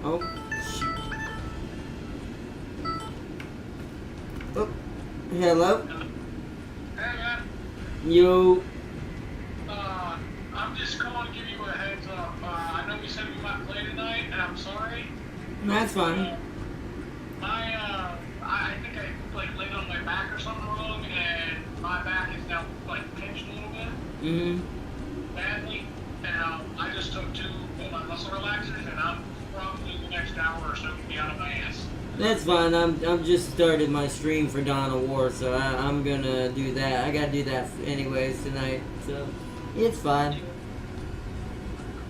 Oh, shoot. Oh, hello? Hey man, Yo. I'm just calling to give you a heads up. I know we said we might play tonight, and I'm sorry. That's fine. Uh, I think I like laid on my back or something wrong, and my back is now like pinched a little bit badly. And I just took two of my muscle relaxers, and I'm probably the next hour or so gonna be out of my ass. That's fine. I'm just started my stream for Dawn of War, so I'm gonna do that. I gotta do that anyways tonight, so it's fine.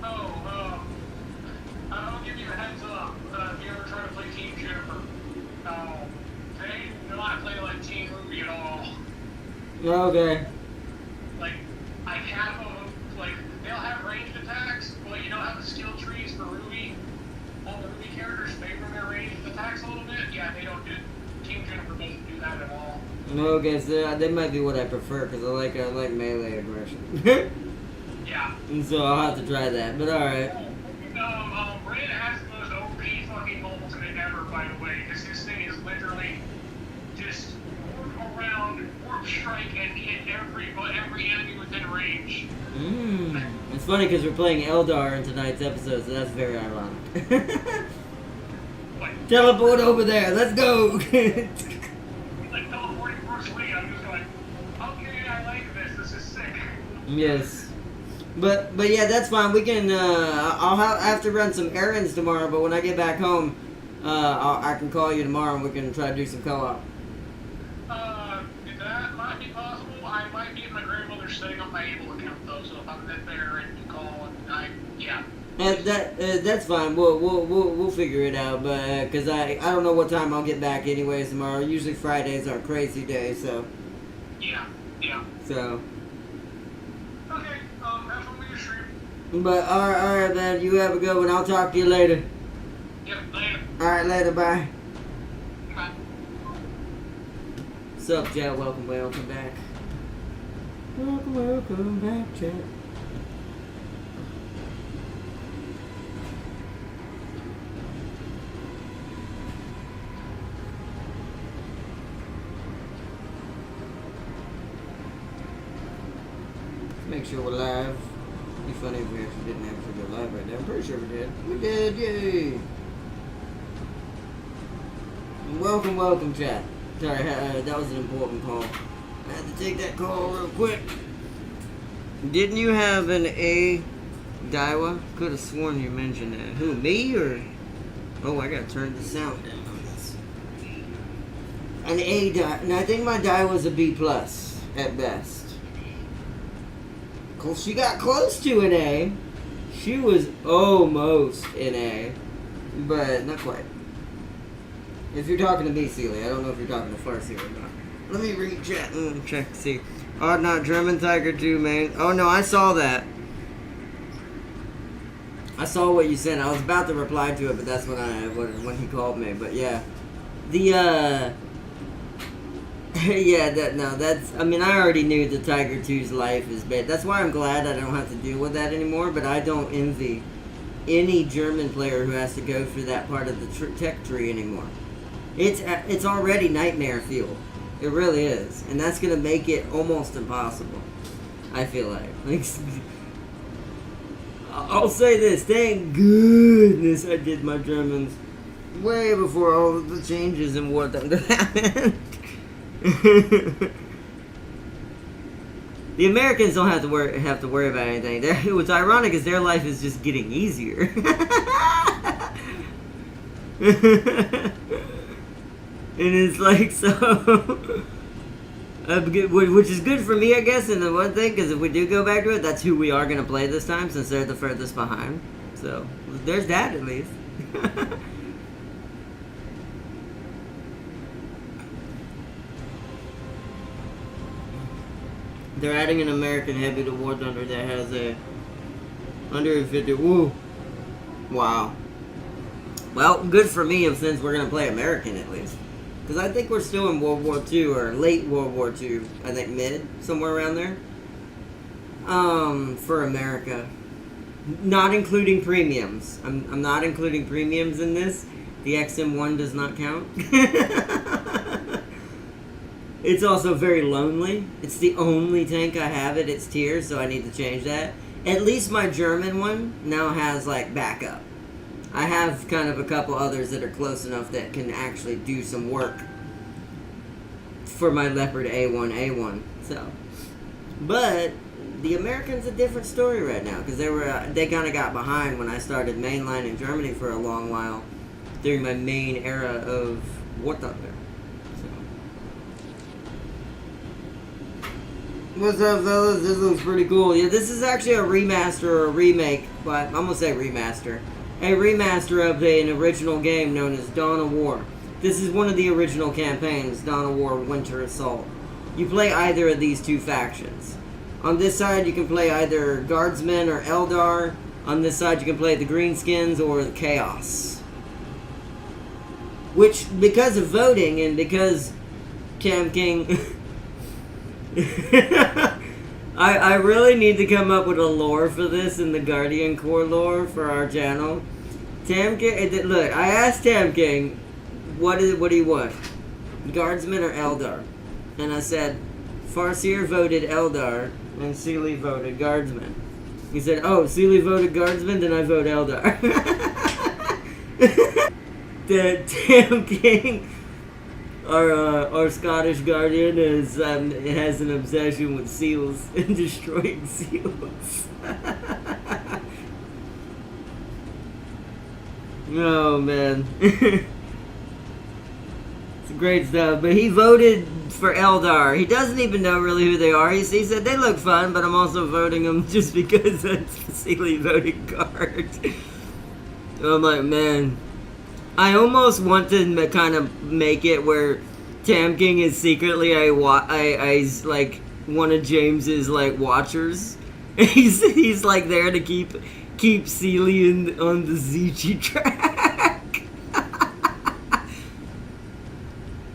Oh, I'll give you a heads up. If you ever try to play Team Juniper, they do not play like Team Ruby at all. Okay. Like, I have them, like, they'll have ranged attacks, but you know how the skill trees for Ruby, all the Ruby characters favor their ranged attacks a little bit? Yeah, they don't do, Team Juniper doesn't do that at all. Okay, so that might be what I prefer because I like melee aggression. Yeah. And so I'll have to try that. But all right. Brandon has the most OP fucking moles in it ever, by the way, because this thing is literally just warp around, warp strike, and hit every enemy within range. It's funny because we're playing Eldar in tonight's episode, so that's very ironic. Like, Teleport over there. Let's go. like teleporting Bruce Lee, I'm just like, okay, I like this. This is sick. Yes. But yeah, that's fine. We can. I'll have to run some errands tomorrow. But when I get back home, I can call you tomorrow and we can try to do some co-op. That might be possible. I might be at my grandmother's setting up my Able account though, so if I'm there and you call, yeah. That's fine. We'll figure it out. But because I don't know what time I'll get back anyways tomorrow. Usually Fridays are a crazy day. So. Yeah. So. Okay. Have fun with your stream. But all right, man. You have a good one. I'll talk to you later. Yep. Later. All right, later. Bye. Bye. What's up, chat? Welcome back. Welcome back, chat. Make sure we're live. It'd be funny if we actually didn't actually go live right now. I'm pretty sure we did. We did, yay! Welcome, chat. Sorry, that was an important call. I had to take that call real quick. Didn't you have an A Daiwa? Could have sworn you mentioned that. Who, me or? Oh, I gotta turn the sound down on this. An A Daiwa. And I think my Daiwa's a B plus at best. She got close to an A. She was almost an A, but not quite. If you're talking to me, Celia, I don't know if you're talking to Farsi or not. Let me read chat and check to see. Oh, not German Tiger 2, man. Oh, no, I saw that. I saw what you sent. I was about to reply to it, but that's when he called me. But yeah, I mean, I already knew the Tiger 2's life is bad. That's why I'm glad I don't have to deal with that anymore, but I don't envy any German player who has to go through that part of the tech tree anymore. It's already nightmare fuel. It really is. And that's going to make it almost impossible, I feel like. I'll say this, thank goodness I did my Germans way before all of the changes in wartime happened. The Americans don't have to worry about anything. What's ironic is their life is just getting easier. And it's like, so which is good for me, I guess, and the one thing, because if we do go back to it, that's who we are going to play this time, since they're the furthest behind. So there's that at least. They're adding an American heavy to War Thunder that has a 150. Woo! Wow. Well, good for me, since we're gonna play American at least, because I think we're still in World War II or late World War II. I think mid, somewhere around there. For America, Not including premiums. I'm not including premiums in this. The XM1 does not count. It's also very lonely. It's the only tank I have at its tier, so I need to change that. At least my German one now has, like, backup. I have kind of a couple others that are close enough that can actually do some work for my Leopard A1. So, but the Americans a different story right now because they kind of got behind when I started mainline in Germany for a long while during my main era of War Thunder. So, what's up, fellas? This looks pretty cool. Yeah, this is actually a remaster or a remake, but I'm gonna say remaster. A remaster of an original game known as Dawn of War. This is one of the original campaigns, Dawn of War Winter Assault. You play either of these two factions. On this side, you can play either Guardsmen or Eldar. On this side, you can play the Greenskins or the Chaos. Which, because of voting and because Cam King... I really need to come up with a lore for this in the Guardian Corps lore for our channel. Tam King, look, I asked Tam King, what do you want? Guardsmen or Eldar? And I said, Farseer voted Eldar, and Sealy voted Guardsmen. He said, oh, Sealy voted Guardsmen, then I vote Eldar. The Tam King... Our Scottish Guardian has an obsession with seals and destroying seals. Oh man, it's great stuff. But he voted for Eldar. He doesn't even know really who they are. He said they look fun, but I'm also voting them just because that's the Sealy voting card. I'm like, man. I almost want to kind of make it where Tam King is secretly like one of James's like watchers. He's like there to keep Sealy on the Zeechy track.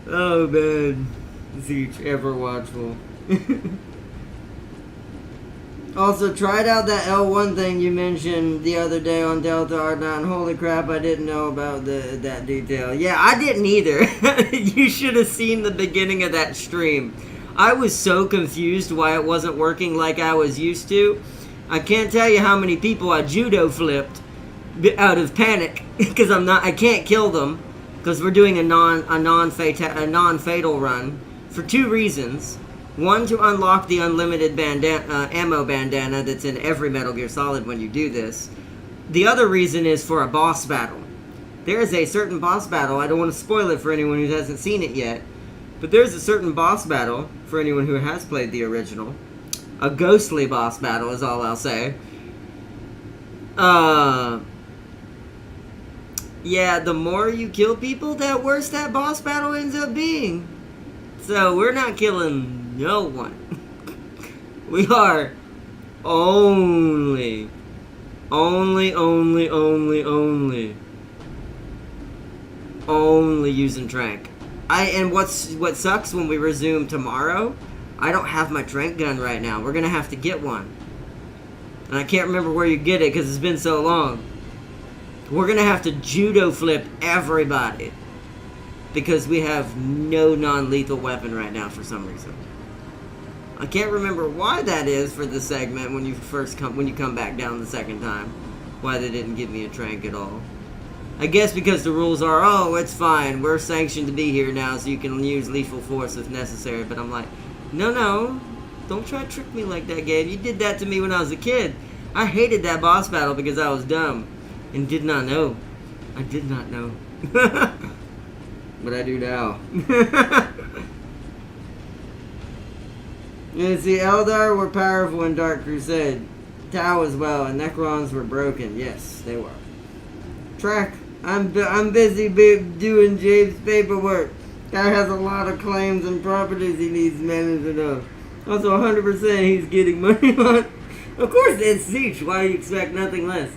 Oh man, Zeech ever watchful. Also, tried out that L1 thing you mentioned the other day on Delta R9. Holy crap, I didn't know about that detail. Yeah, I didn't either. You should have seen the beginning of that stream. I was so confused why it wasn't working like I was used to. I can't tell you how many people I judo flipped out of panic because I can't kill them because we're doing a non-fatal run for two reasons. One, to unlock the unlimited ammo bandana that's in every Metal Gear Solid when you do this. The other reason is for a boss battle. There is a certain boss battle, I don't want to spoil it for anyone who hasn't seen it yet, but there's a certain boss battle for anyone who has played the original. A ghostly boss battle is all I'll say. Yeah, the more you kill people, the worse that boss battle ends up being. So we're not killing no one. We are only using trank. And what sucks when we resume tomorrow, I don't have my trank gun right now. We're gonna have to get one. And I can't remember where you get it because it's been so long. We're gonna have to judo flip everybody. Because we have no non-lethal weapon right now for some reason. I can't remember why that is for the segment when you come back down the second time. Why they didn't give me a trank at all. I guess because the rules are, oh, it's fine. We're sanctioned to be here now so you can use lethal force if necessary. But I'm like, no. Don't try to trick me like that, Gabe. You did that to me when I was a kid. I hated that boss battle because I was dumb. And did not know. I did not know. But I do now. You see, Eldar were powerful in Dark Crusade. Tau as well, and Necrons were broken. Yes, they were. Track. I'm busy doing James' paperwork. Guy has a lot of claims and properties he needs management of. Also, 100% he's getting money on. Of course, it's Zeech. Why do you expect nothing less?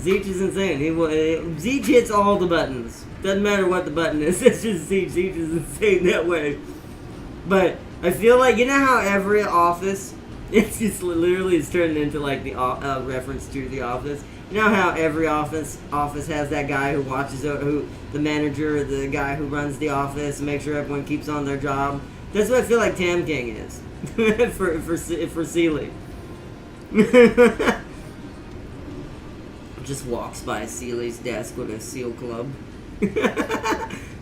Zeech is insane. Zeech hits all the buttons. Doesn't matter what the button is. It's just Zeech. Zeech is insane that way. But I feel like, you know how every office It's just literally it's turning into like the reference to The Office. You know how every office has that guy who watches who the manager, the guy who runs the office, and makes sure everyone keeps on their job. That's what I feel like Tam King is for Seeley. Just walks by Seeley's desk with a seal club.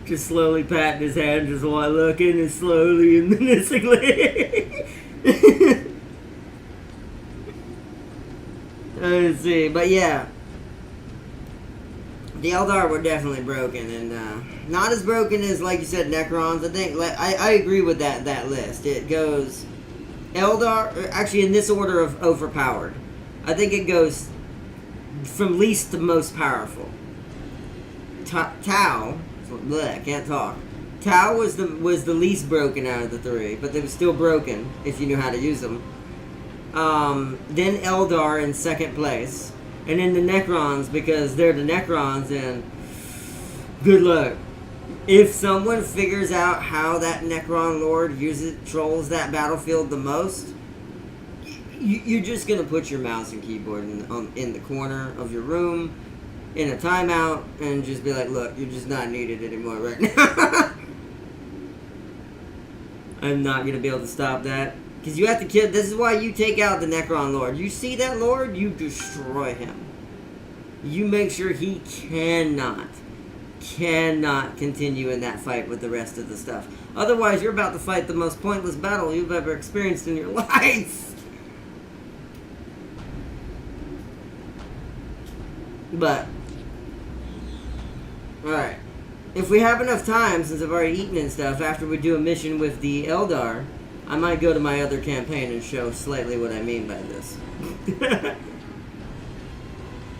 Just slowly patting his hand, just while looking and slowly and menacingly. Let's see, but yeah. The Eldar were definitely broken, and not as broken as, like you said, Necrons. I think I agree with that list. It goes Eldar, actually in this order of overpowered. I think it goes from least to most powerful. Tau, I can't talk. Tau was the least broken out of the three, but they were still broken if you knew how to use them. Then Eldar in second place. And then the Necrons, because they're the Necrons, and good luck. If someone figures out how that Necron Lord trolls that battlefield the most, you're just going to put your mouse and keyboard in the corner of your room, in a timeout, and just be like, look, you're just not needed anymore right now. I'm not going to be able to stop that. Because you have to kill. This is why you take out the Necron Lord. You see that Lord, you destroy him. You make sure he cannot continue in that fight with the rest of the stuff. Otherwise, you're about to fight the most pointless battle you've ever experienced in your life. But, alright. If we have enough time, since I've already eaten and stuff, after we do a mission with the Eldar, I might go to my other campaign and show slightly what I mean by this.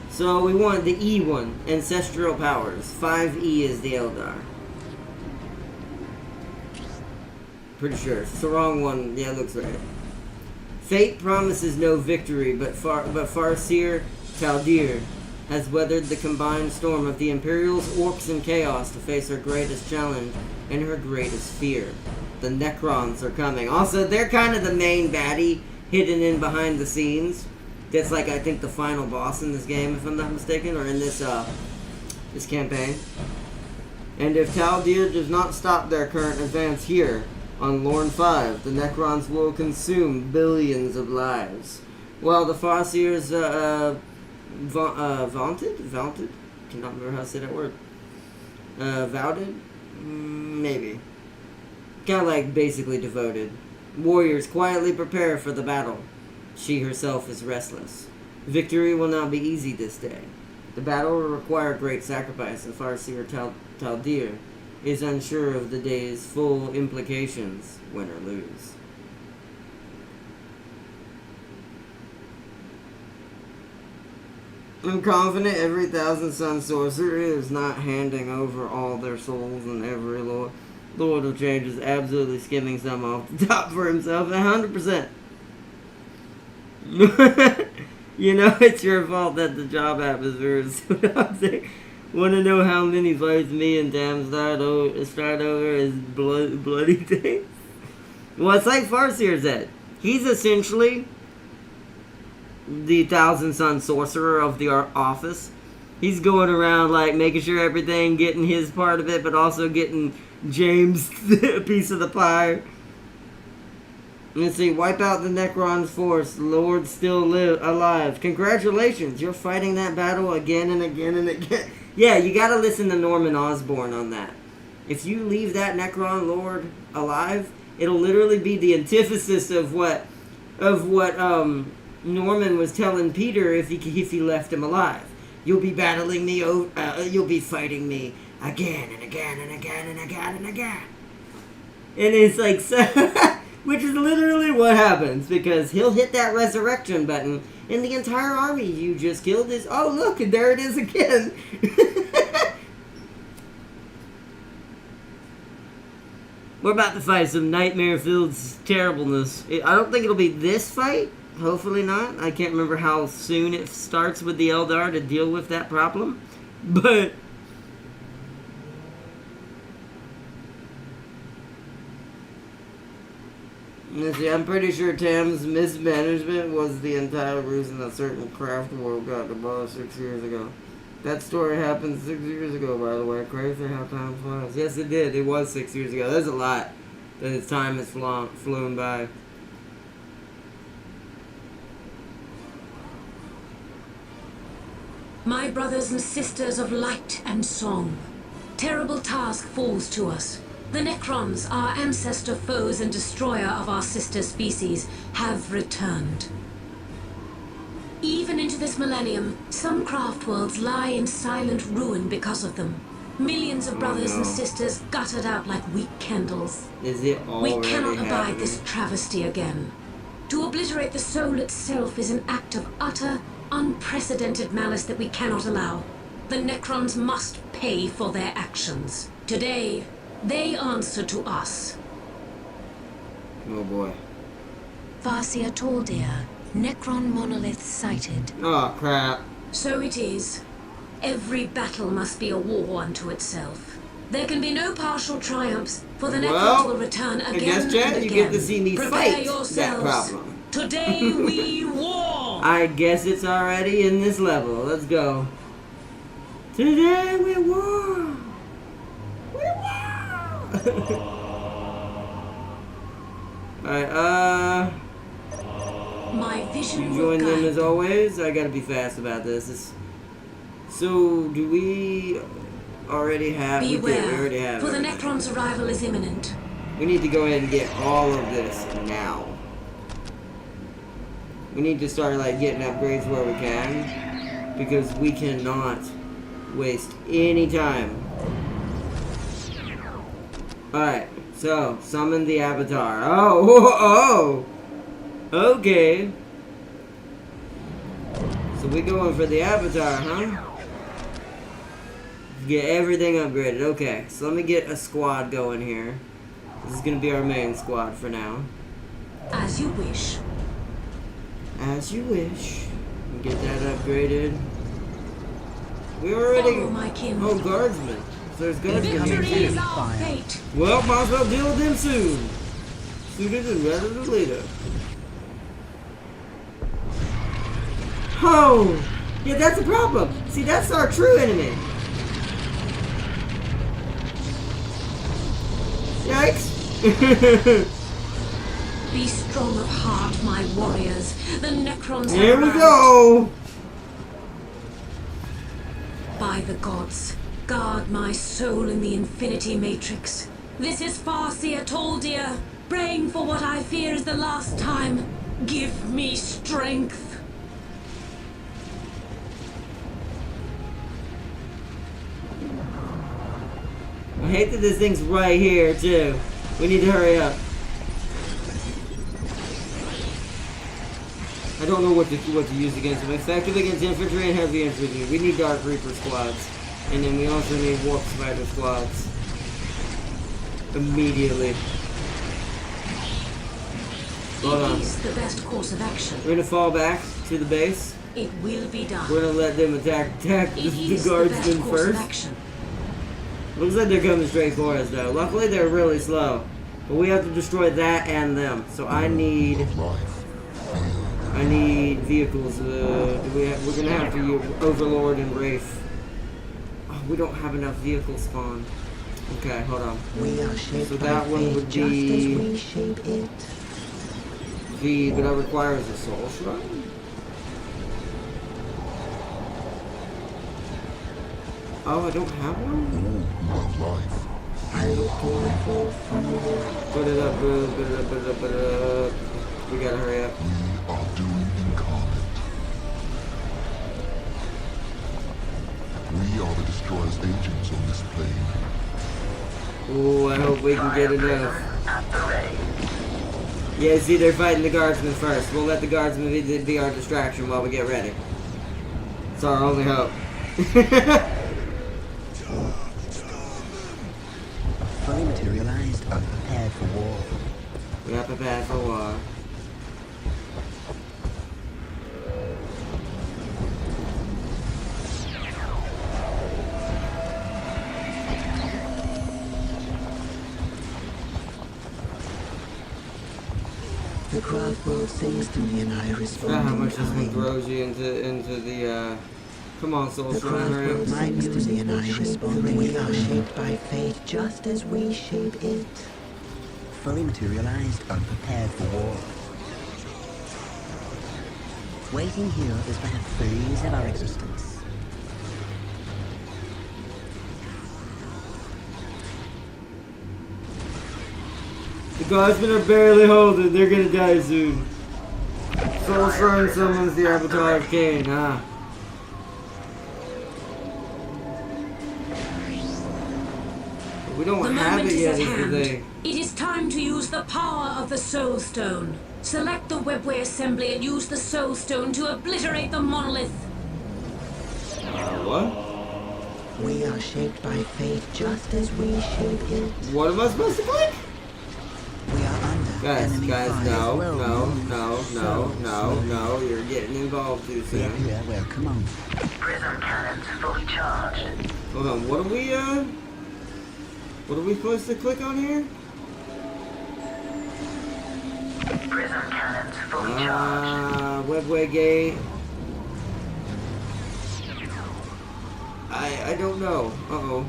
So we want the E one, Ancestral Powers. 5E is the Eldar. Pretty sure. If it's the wrong one, yeah, it looks right. Fate promises no victory, but Farseer Taldir has weathered the combined storm of the Imperials, Orcs, and Chaos to face her greatest challenge and her greatest fear. The Necrons are coming. Also, they're kind of the main baddie hidden in behind the scenes. That's like, I think, the final boss in this game, if I'm not mistaken, or in this campaign. And if Taldir does not stop their current advance here on Lorne 5, the Necrons will consume billions of lives. While the Farseers vaunted? Cannot remember how to say that word. Vowed? Maybe. Kind of like basically devoted. Warriors quietly prepare for the battle. She herself is restless. Victory will not be easy this day. The battle will require great sacrifice, and Farseer Taldir is unsure of the day's full implications, win or lose. I'm confident every Thousand Sun sorcerer is not handing over all their souls, and every Lord of Change is absolutely skimming some off the top for himself, 100%. You know it's your fault that the job atmosphere is so toxic. Want to know how many fights me and Tam start over as bloody things? Well, it's like Farseer said. He's essentially the Thousand Sun sorcerer of the office. He's going around like making sure everything, getting his part of it, but also getting James a piece of the pie. Let's see, wipe out the Necron's force. The Lord's still alive. Congratulations, you're fighting that battle again and again and again. Yeah, you gotta listen to Norman Osborn on that. If you leave that Necron Lord alive, it'll literally be the antithesis of what Norman was telling Peter if he left him alive. You'll be battling me, you'll be fighting me again and again and again and again and again. And it's like, which is literally what happens, because he'll hit that resurrection button, and the entire army you just killed is, oh look, and there it is again. We're about to fight some nightmare-filled terribleness. I don't think it'll be this fight. Hopefully not. I can't remember how soon it starts with the Eldar to deal with that problem. But Let's see, I'm pretty sure Tam's mismanagement was the entire reason that certain craft world got demolished 6 years ago. That story happened 6 years ago, by the way. Crazy how time flies. Yes, it did. It was 6 years ago. There's a lot that its time has flown by. My brothers and sisters of light and song, terrible task falls to us. The Necrons, our ancestor foes and destroyer of our sister species, have returned. Even into this millennium, some craft worlds lie in silent ruin because of them. Millions of brothers and sisters gutted out like weak candles. Is it already We cannot abide happening? this travesty again. To obliterate the soul itself is an act of utter, unprecedented malice that we cannot allow. The Necrons must pay for their actions. Today, they answer to us. Oh boy. Farsia Toldir, Necron monolith sighted. Oh crap. So it is. Every battle must be a war unto itself. There can be no partial triumphs, for the Necrons Well, will return again I guess, Chad, and you again. get to see me Prepare fight yourselves. that problem. Today we war! I guess it's already in this level. Let's go. Today we war. We war. Alright, My vision you will join them guide as always. I gotta be fast about this. So, do we already have... we Beware, already have for the everything. Necron's arrival is imminent. We need to go ahead and get all of this now. We need to start like getting upgrades where we can, because we cannot waste any time. Alright, so summon the avatar. Oh, okay. So we going for the avatar, huh? Get everything upgraded. Okay, so let me get a squad going here. This is gonna be our main squad for now. As you wish. As you wish. Get that upgraded. We already... Follow my kin. Oh, guardsmen. So there's guardsmen Victory here is too. our fate. Well, might as well deal with them soon. Sooner rather than later. Oh! Yeah, that's the problem. See, that's our true enemy. Yikes. Be strong of heart, my warriors. The Necrons have Here we arrived. go. By the gods, guard my soul in the infinity matrix. This is Farsia Toldir, praying for what I fear is the last time. Give me strength. I hate that this thing's right here too. We need to hurry up. I don't know what to use against them. Effective against infantry and heavy infantry. We need Dark Reaper squads. And then we also need Warp Spider squads. Immediately. Hold on. It is the best course of action. We're gonna fall back to the base. It will be done. We're gonna let them attack the It is the guardsmen best course of first. action. Looks like they're coming straight for us though. Luckily they're really slow. But we have to destroy that and them. So I need vehicles. We're gonna have to use Overlord and Wraith. Oh, we don't have enough vehicle spawn. Okay, hold on. We are shaped So by that one fate would just as be we shape it. but that requires a soul shrine. Oh, I don't have one? My life. Put it up, put it up, put it up, put it up. We gotta hurry up. We are doom incarnate. We are the Destroyer's agents on this plane. Ooh, I hope we can get enough. Yeah, see, they're fighting the guardsmen first. We'll let the guardsmen be our distraction while we get ready. It's our only hope. Fully materialized, unprepared for war. We are prepared for war. craft world sings to me and I respond. How much in this one kind. throws you into the come on, Soul The Strong, craft hurry up. world sings to me and I respond. We are shaped by fate just as we shape it. Fully materialized, unprepared for war. Waiting here is but a phase of our existence. The guardsmen are barely holding. They're gonna die soon. Soul Strong summons the Avatar of Cain. Ah. We don't The have moment it is yet, at is the hand. thing. It is time to use the power of the Soul Stone. Select the Webway Assembly and use the Soul Stone to obliterate the monolith. What? We are shaped by fate just as we shape it. What am I supposed to click? We are under Guys, enemy guys, fire. no, Slow no, moves, no, so no, slowly. no, you're getting involved too Yeah, soon. yeah, well, come on. Prism cannons fully charged. Hold on, what are we supposed to click on here? Prism cannons fully charged. Webway gate. I don't know. Uh-oh.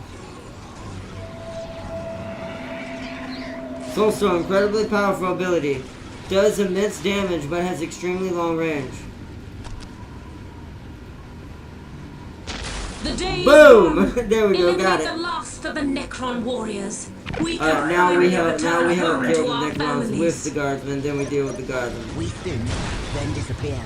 Soulstone, incredibly powerful ability. Does immense damage, but has extremely long range. The day is Boom! come. There we go, got Eliminate the it. last of the Necron warriors. We Now we help return kill home the to our Necrons with families. the guardsmen, then we deal with the guardsmen. We spin, then disappear.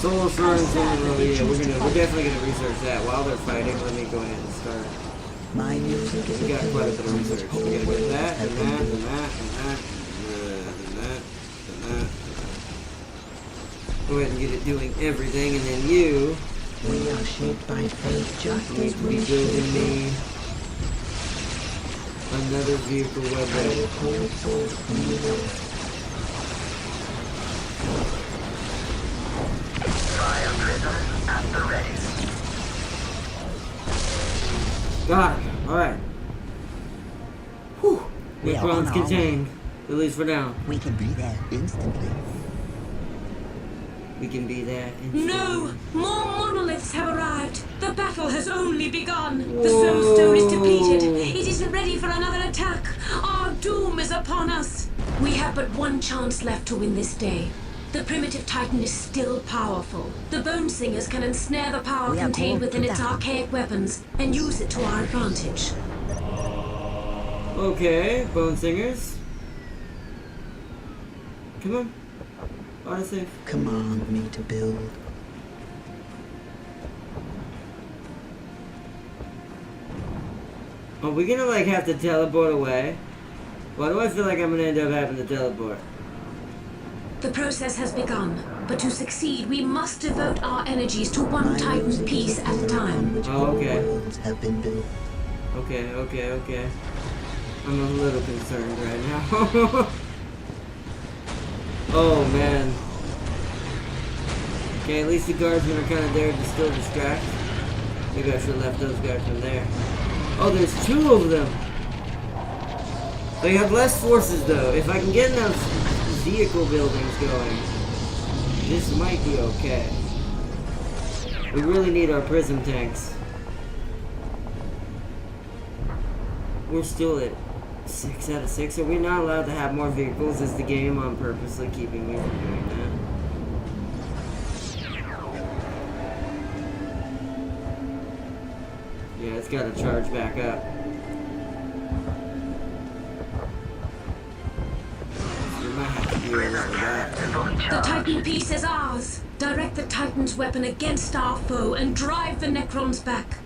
Soul Shrine, yeah, we're definitely gonna research that while they're fighting. Let me go ahead and start. My music is We got quite a bit of research. We gotta get that, and that, and that, and that, and that, and that. Go ahead and get it doing everything, and then you We are shaped by fate just need as to we be shape building it. me another vehicle webway. Fire prism at the ready. Got it. Alright. Whew. We are on Necrons our contained. At least for now. We can be there instantly. We can be that. No! More monoliths have arrived! The battle has only begun! The Soul Stone is depleted! It isn't ready for another attack! Our doom is upon us! We have but one chance left to win this day. The primitive titan is still powerful. The Bone Singers can ensnare the power We are contained called within to its that. archaic weapons and use it to our advantage. Okay, Bone Singers. Come on. Autosave. Command me to build. Are we gonna like have to teleport away? Why do I feel like I'm gonna end up having to teleport? The process has begun, but to succeed, we must devote our energies to one My titan music piece is at a the time. on which Oh, all okay. worlds have been built. Okay. I'm a little concerned right now. Oh man. Okay, at least the guardsmen are kind of there to still distract. Maybe I should have left those guardsmen there. Oh, there's two of them. They have less forces though. If I can get enough vehicle buildings going, this might be okay. We really need our prism tanks. We're still at 6 out of 6. Are we not allowed to have more vehicles? Is the game on purposely keeping me from doing that? Yeah, it's got to charge back up. We might have to deal with that. Fully The charged. Titan piece is ours. Direct the Titan's weapon against our foe and drive the Necrons back.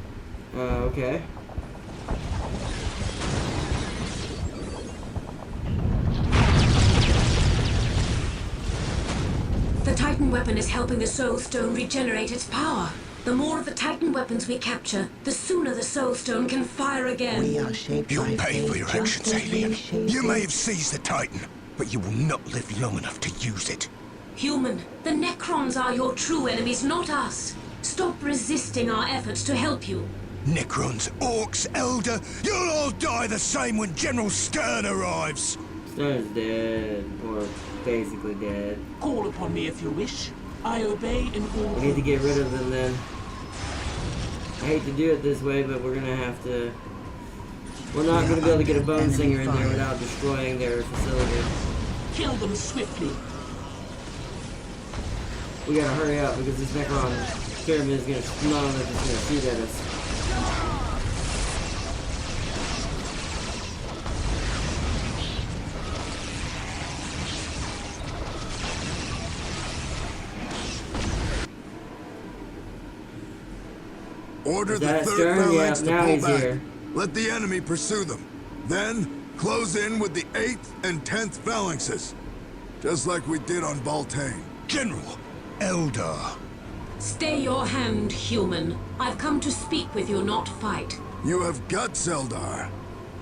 Okay. The Titan weapon is helping the Soul Stone regenerate its power. The more of the Titan weapons we capture, the sooner the Soul Stone can fire again. We are shaped You'll by pay fate for your just actions, as we alien. shape You may it. have seized the Titan, but you will not live long enough to use it. Human, the Necrons are your true enemies, not us. Stop resisting our efforts to help you. Necrons, Orcs, Elder, you'll all die the same when General Stern arrives. Stern's dead, or basically dead. Call upon me if you wish. I obey in all We need to get things. rid of them then. I hate to do it this way, but we're gonna have to. We're not gonna be able to get a bone singer in there without destroying their facility. Kill them swiftly. We gotta hurry up because this Necron pyramid is gonna not only just gonna shoot at us. Order Is the that third Stern? phalanx Yeah, to now pull he's back. here. Let the enemy pursue them. Then, close in with the 8th and 10th phalanxes. Just like we did on Baltaine. General, Elder. Stay your hand, human. I've come to speak with you, not fight. You have guts, Eldar.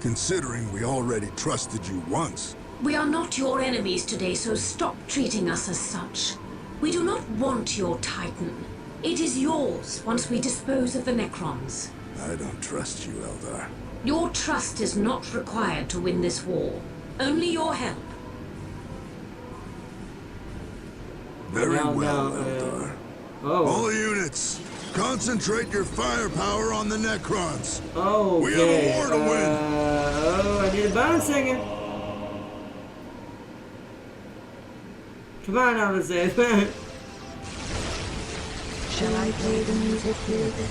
Considering we already trusted you once. We are not your enemies today, so stop treating us as such. We do not want your Titan. It is yours once we dispose of the Necrons. I don't trust you, Eldar. Your trust is not required to win this war. Only your help. Very Now, well, now, Eldar. Oh. All units, concentrate your firepower on the Necrons. Oh, We have a war to win. Oh, I need a bone singer. Come on, I was saying. Shall I play the music here then?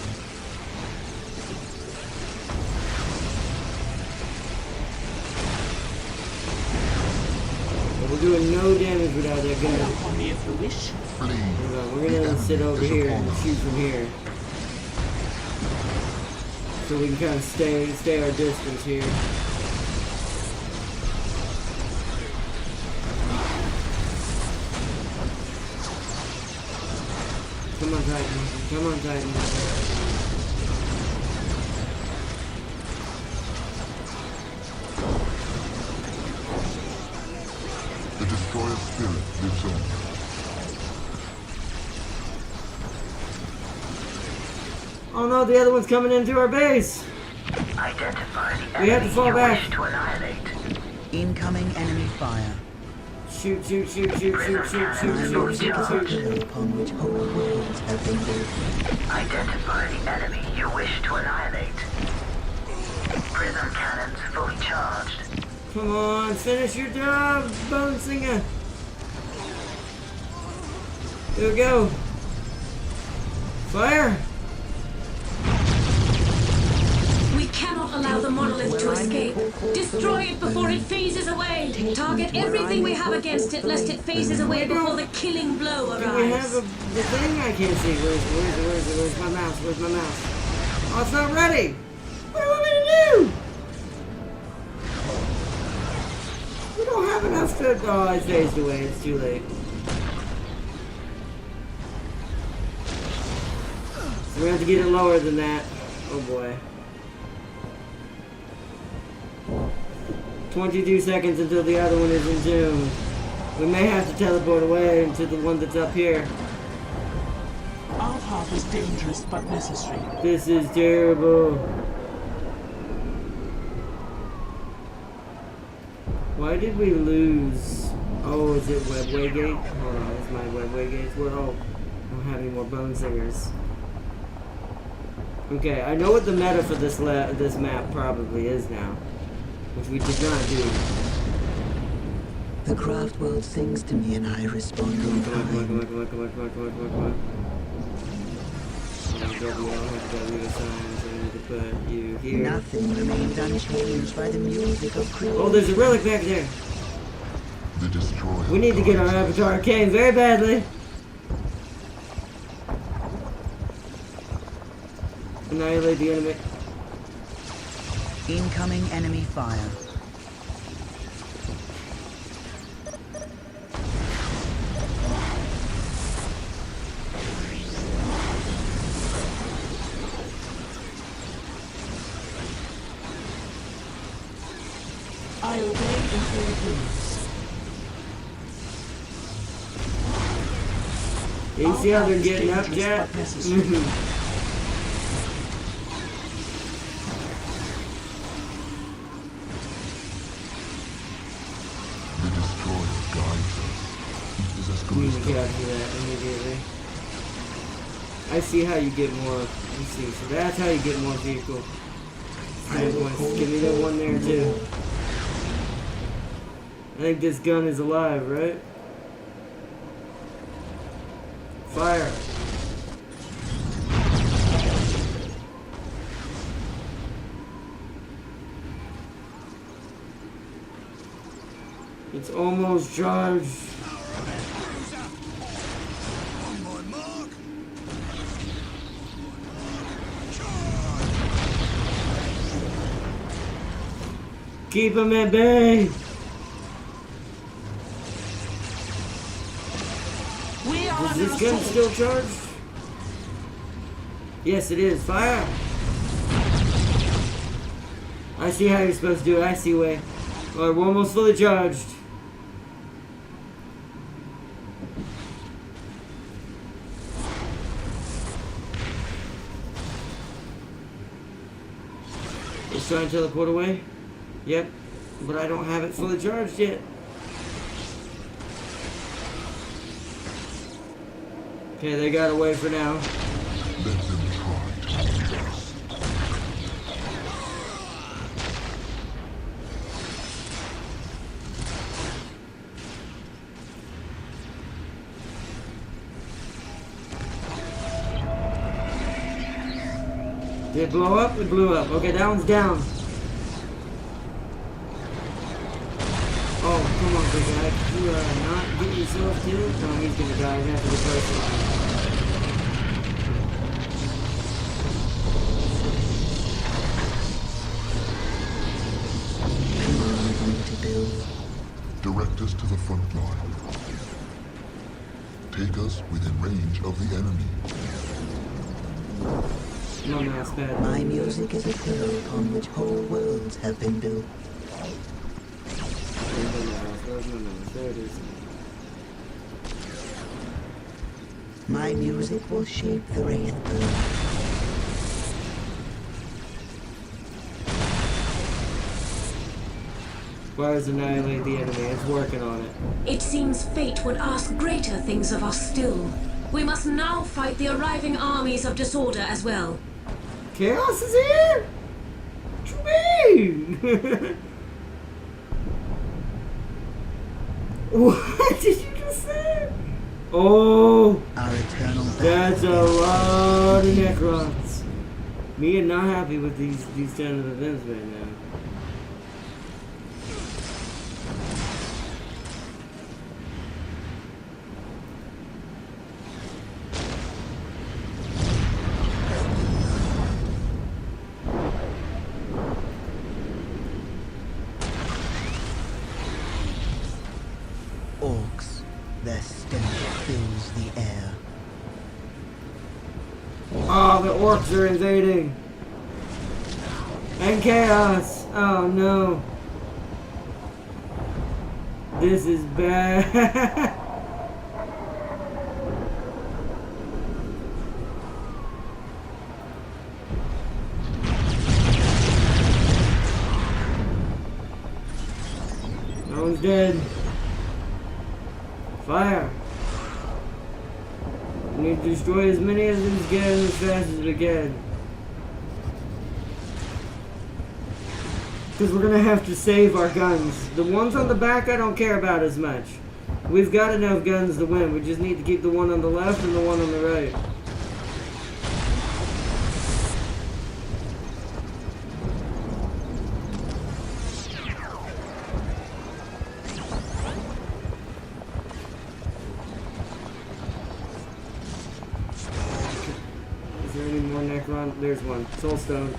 We're doing no damage without that Call gun. upon me if you wish. Flee. We're gonna sit over here and shoot from here. So we can kind of stay our distance here. Come on, Titan. Come on, Titan. The destroyer spirit lives on. Oh no, the other one's coming into our base. Identify the We have to enemy fall you back. wish to annihilate. Incoming enemy fire. Shoot, shoot, shoot, shoot, shoot, shoot, shoot, I shoot, will shoot, the shoot. pillar upon which whole worlds have been built. Identify the enemy you wish to annihilate. Prism cannons fully charged. Come on, finish your job, Bone Singer. Here we go. Fire! We cannot allow the monolith to escape. Destroy it before it phases away. Target everything we have against it, lest it phases away before the killing blow Do we have arrives. the thing? I can't see. Where's my mouse? Where's my mouse? Oh, it's not ready! What do you want me to do? We don't have enough to... Oh, it phased away. It's too late. So we have to get it lower than that. Oh boy. 22 seconds until the other one is entombed. We may have to teleport away to the one that's up here. Our path is dangerous but necessary. This is terrible. Why did we lose? Oh, is it Webway Gate? Hold on, it's my Webway Gate. Oh, I don't have any more Bone Singers. Okay, I know what the meta for this map probably is now, which we did not do. The craft world sings to me and I respond in Come on, come on, come on, kind. come on, come on, come on, come on, come on, come on. Oh, W, I don't have W signs. I need to put you here. Nothing remains unchanged by the music of creation. Oh, there's a relic back there. The destroyer. We need to get our Avatar Arcane very badly. Annihilate the enemy. Incoming enemy fire. I obey in all things. You see how they're getting up, Jet? The destroyer guides us. It is as good as Get out of that immediately. I see how you get more. You see, so that's how you get more vehicle standpoints. Give me that one there too. I think this gun is alive, right? Fire. It's almost charged. Keep him at bay. Is this gun still charged? Yes, it is. Fire! I see how you're supposed to do it. I see way. Alright, we're almost fully charged. It's trying to teleport away? Yep. But I don't have it fully charged yet. Okay, they got away for now. let them try to beat us. Did it blow up? It blew up. Okay, that one's down. Oh, come on, big guy. You not get yourself killed? No, he's gonna die. You have to replace him. Direct us to the front line. Take us within range of the enemy. No, it's bad. My music is a pillar upon which whole worlds have been built. There it is. My music will shape the rain earth. Fires annihilate the enemy. It's working on it. It seems fate would ask greater things of us still. We must now fight the arriving armies of disorder as well. Chaos is here! What you mean? What did you just say? Oh, Our eternal that's a lot of Necrons. Me and not happy with these kind of events right now. orcs, their stench fills the air. Oh, the orcs are invading. And chaos. Oh no. This is bad. No one's dead. Fire. We need to destroy as many of them as we can as fast as we can. Because we're going to have to save our guns. The ones on the back I don't care about as much. We've got enough guns to win. We just need to keep the one on the left and the one on the right. Is there any more Necron? There's one. Soulstone.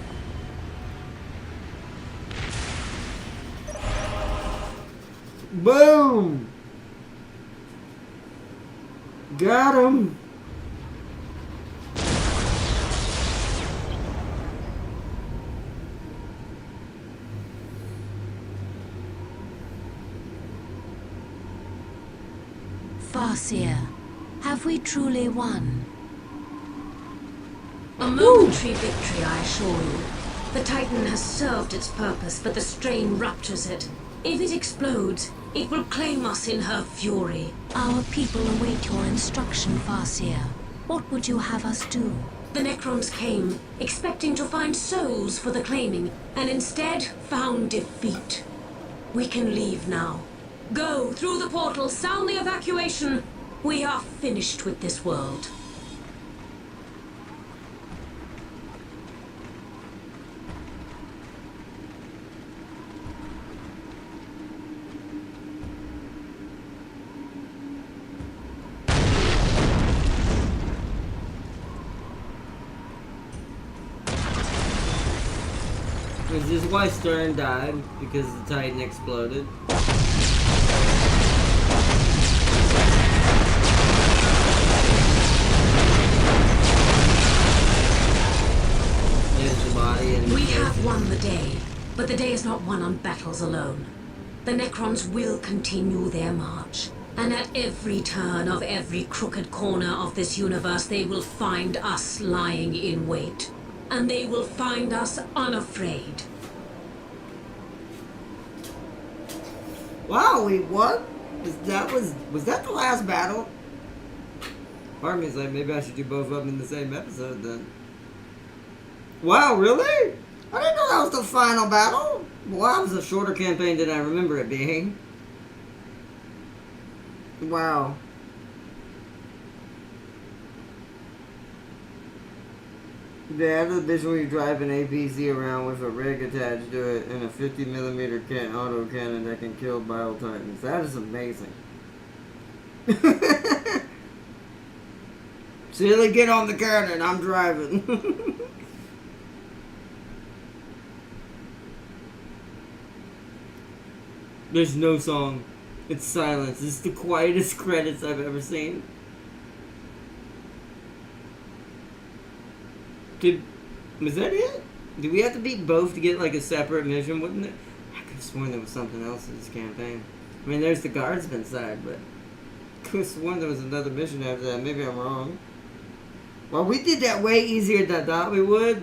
Boom! Got him! Farseer, have we truly won? A momentary victory, I assure you. The Titan has served its purpose, but the strain ruptures it. If it explodes, it will claim us in her fury. Our people await your instruction, Farseer. What would you have us do? The Necrons came, expecting to find souls for the claiming, and instead found defeat. We can leave now. Go through the portal, sound the evacuation. We are finished with this world. Is this why Stern died? Because the Titan exploded? There's the body and we have won the day, but the day is not won on battles alone. The Necrons will continue their march, and at every turn of every crooked corner of this universe, they will find us lying in wait. And they will find us unafraid. Wow, we won? Was that the last battle? Part of me is like, maybe I should do both of them in the same episode then. Wow, really? I didn't know that was the final battle. Well, that was a shorter campaign than I remember it being. Wow. Yeah, the bitch when you drive an APC around with a rig attached to it and a 50mm auto cannon that can kill Bio Titans. That is amazing. Silly, get on the cannon. I'm driving. There's no song. It's silence. It's the quietest credits I've ever seen. Was that it? Did we have to beat both to get like a separate mission? Wouldn't it? I could have sworn there was something else in this campaign. I mean, there's the guardsman side, but I could have sworn there was another mission after that. Maybe I'm wrong. Well, we did that way easier than I thought we would.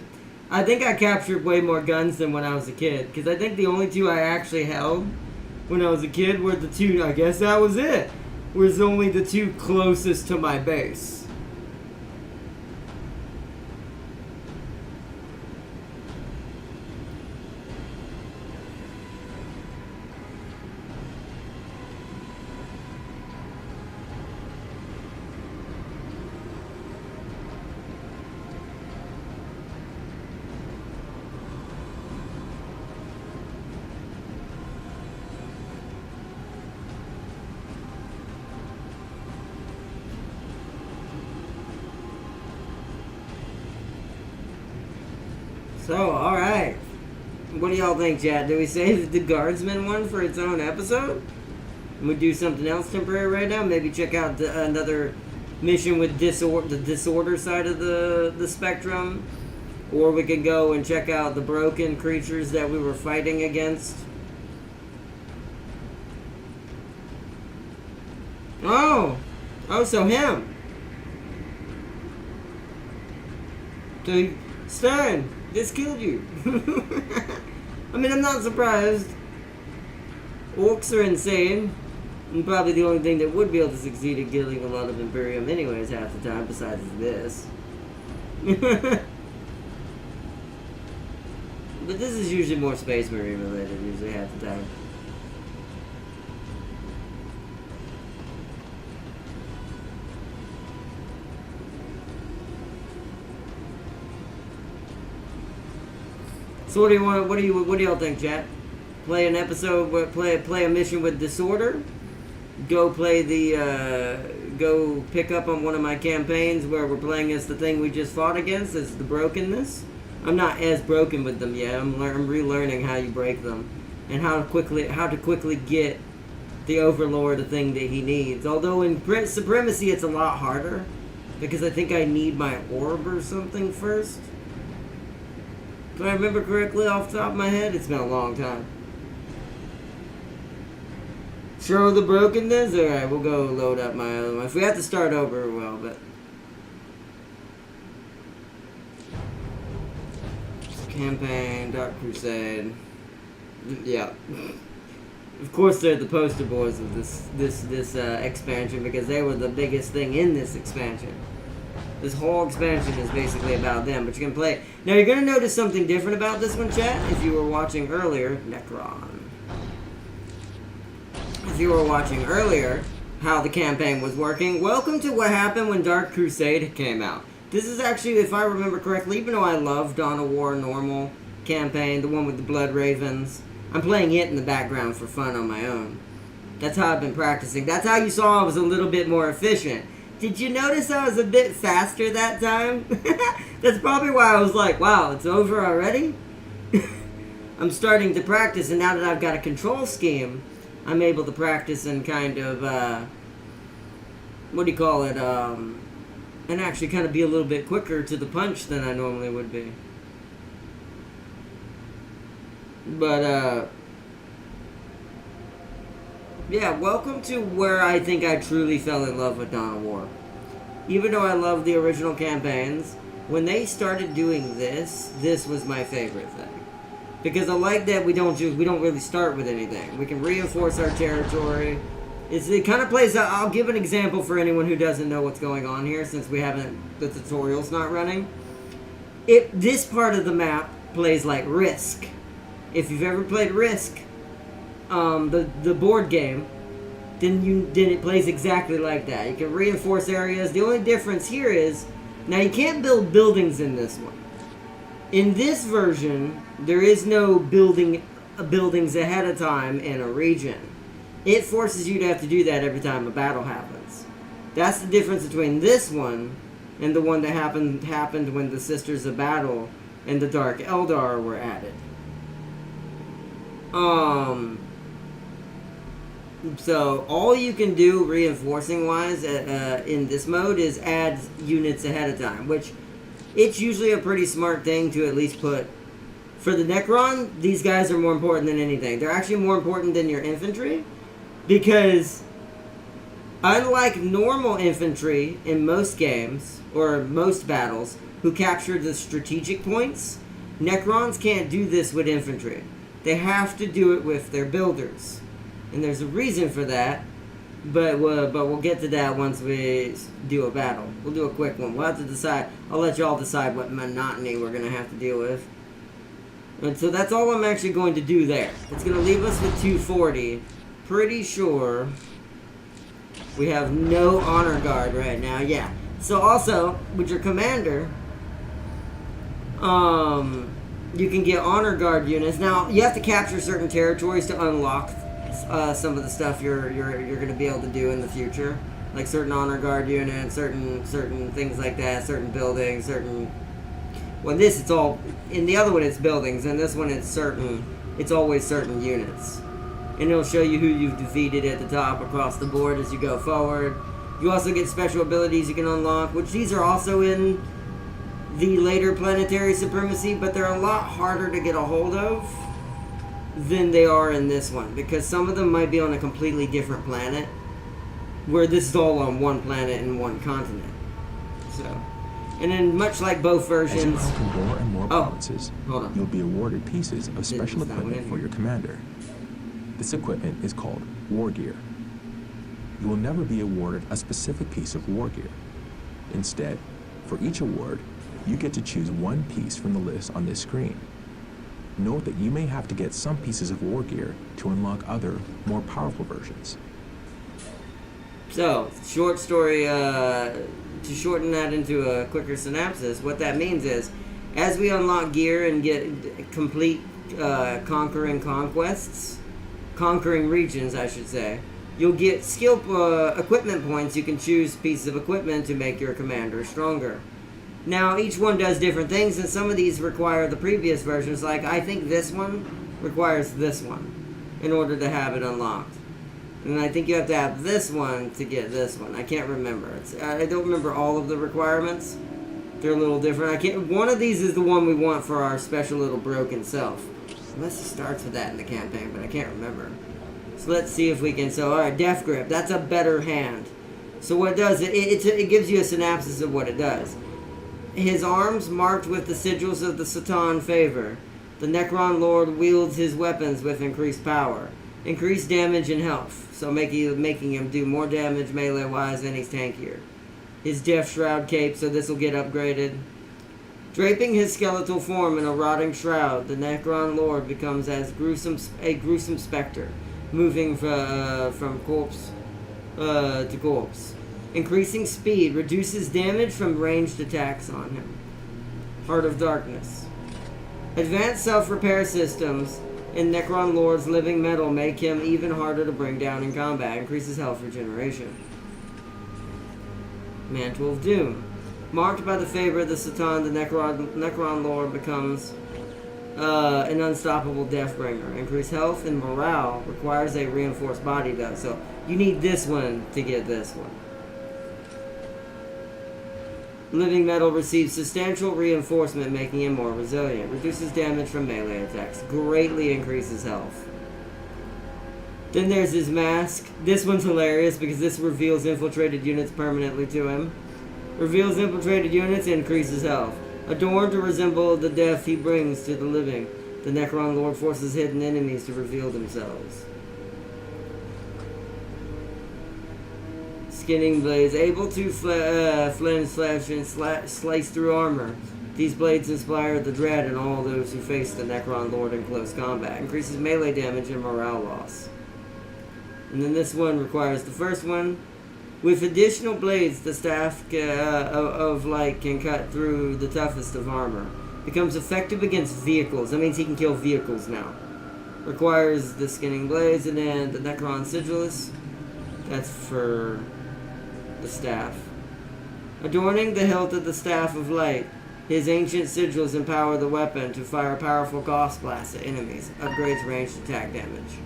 I think I captured way more guns than when I was a kid. Because I think the only two I actually held when I was a kid were the two, I guess that was it. Was only the two closest to my base. So, alright. What do y'all think, chat? Do we save the guardsman one for its own episode? And we do something else temporary right now? Maybe check out another mission with the disorder side of the spectrum? Or we could go and check out the broken creatures that we were fighting against? Oh! Oh, so him! So, Stern! This killed you. I mean, I'm not surprised. Orcs are insane. And probably the only thing that would be able to succeed at killing a lot of Imperium anyways half the time, besides this. But this is usually more Space Marine related, usually half the time. So what do y'all think, chat? Play an episode, play a mission with Disorder. Go pick up on one of my campaigns where we're playing as the thing we just fought against, as the brokenness. I'm not as broken with them yet. I'm relearning how you break them, and how to quickly get the Overlord the thing that he needs. Although in Supremacy it's a lot harder, because I think I need my orb or something first. Do I remember correctly off the top of my head? It's been a long time. Show the brokenness? Alright, we'll go load up my other one. If we have to start over, we will, but... Campaign, Dark Crusade. Yeah. Of course they're the poster boys of this expansion because they were the biggest thing in this expansion. This whole expansion is basically about them, but you can play it. Now you're going to notice something different about this one, chat, if you were watching earlier. Necron. If you were watching earlier how the campaign was working, welcome to what happened when Dark Crusade came out. This is actually, if I remember correctly, even though I love Dawn of War normal campaign, the one with the Blood Ravens, I'm playing it in the background for fun on my own. That's how I've been practicing. That's how you saw I was a little bit more efficient. Did you notice I was a bit faster that time? That's probably why I was like, wow, it's over already? I'm starting to practice, and now that I've got a control scheme, I'm able to practice and kind of, what do you call it, and actually kind of be a little bit quicker to the punch than I normally would be. But, yeah, welcome to where I think I truly fell in love with Dawn of War. Even though I love the original campaigns, when they started doing this was my favorite thing. Because I like that we don't really start with anything. We can reinforce our territory. It kind of plays out. I'll give an example for anyone who doesn't know what's going on here, since the tutorial's not running. This part of the map plays like Risk. If you've ever played Risk, the board game, then it plays exactly like that. You can reinforce areas. The only difference here is, now you can't build buildings in this one. In this version, there is no buildings ahead of time in a region. It forces you to have to do that every time a battle happens. That's the difference between this one and the one that happened when the Sisters of Battle and the Dark Eldar were added. So all you can do reinforcing wise in this mode is add units ahead of time, which it's usually a pretty smart thing to at least put. For the Necron, these guys are more important than anything. They're actually more important than your infantry, because unlike normal infantry in most games, or most battles, who capture the strategic points, Necrons can't do this with infantry. They have to do it with their builders. And there's a reason for that, but we'll get to that once we do a battle. We'll do a quick one. We'll have to decide. I'll let y'all decide what monotony we're going to have to deal with. And so that's all I'm actually going to do there. It's going to leave us with 240. Pretty sure we have no honor guard right now. Yeah. So also, with your commander, you can get honor guard units. Now, you have to capture certain territories to unlock some of the stuff you're going to be able to do in the future, like certain honor guard units, certain things like that, certain buildings, certain. Well, it's all in the other one. It's buildings, and this one it's always certain units, and it'll show you who you've defeated at the top across the board as you go forward. You also get special abilities you can unlock, which these are also in the later Planetary Supremacy, but they're a lot harder to get a hold of than they are in this one, because some of them might be on a completely different planet, where this is all on one planet and one continent. So, and then much like both versions, as you conquer more and more provinces, you'll be awarded pieces of special equipment for your commander. This equipment is called war gear. You will never be awarded a specific piece of war gear. Instead, for each award, you get to choose one piece from the list on this screen. Note that you may have to get some pieces of war gear to unlock other, more powerful versions. So, short story, to shorten that into a quicker synopsis, what that means is, as we unlock gear and get complete conquering regions, I should say, you'll get skill equipment points. You can choose pieces of equipment to make your commander stronger. Now, each one does different things, and some of these require the previous versions. Like, I think this one requires this one in order to have it unlocked. And I think you have to have this one to get this one. I can't remember. I don't remember all of the requirements. They're a little different. One of these is the one we want for our special little broken self. Unless it starts with that in the campaign, but I can't remember. So let's see if we can. So, alright, Death Grip. That's a better hand. So what it does, it gives you a synopsis of what it does. His arms marked with the sigils of the Satan favor. The Necron Lord wields his weapons with increased power. Increased damage and health. So making him do more damage melee-wise, and he's tankier. His Death Shroud cape, so this will get upgraded. Draping his skeletal form in a rotting shroud, the Necron Lord becomes a gruesome specter, moving from corpse to corpse. Increasing speed reduces damage from ranged attacks on him. Heart of Darkness. Advanced self-repair systems in Necron Lord's living metal make him even harder to bring down in combat. Increases health regeneration. Mantle of Doom. Marked by the favor of the Satan, the Necron Lord becomes an unstoppable Deathbringer. Increased health and morale. Requires a reinforced body though. So you need this one to get this one. Living metal receives substantial reinforcement, making him more resilient. Reduces damage from melee attacks. Greatly increases health. Then there's his mask. This one's hilarious because this reveals infiltrated units permanently to him. Reveals infiltrated units, increases health. Adorned to resemble the death he brings to the living, the Necron Lord forces hidden enemies to reveal themselves. Skinning blades, able to flint, slash, and slice through armor. These blades inspire the dread in all those who face the Necron Lord in close combat. Increases melee damage and morale loss. And then this one requires the first one. With additional blades, the staff of light can cut through the toughest of armor. Becomes effective against vehicles. That means he can kill vehicles now. Requires the skinning blades, and then the Necron Sigillus. That's for the staff. Adorning the hilt of the Staff of Light, his ancient sigils empower the weapon to fire powerful Gauss blasts at enemies. Upgrades ranged attack damage.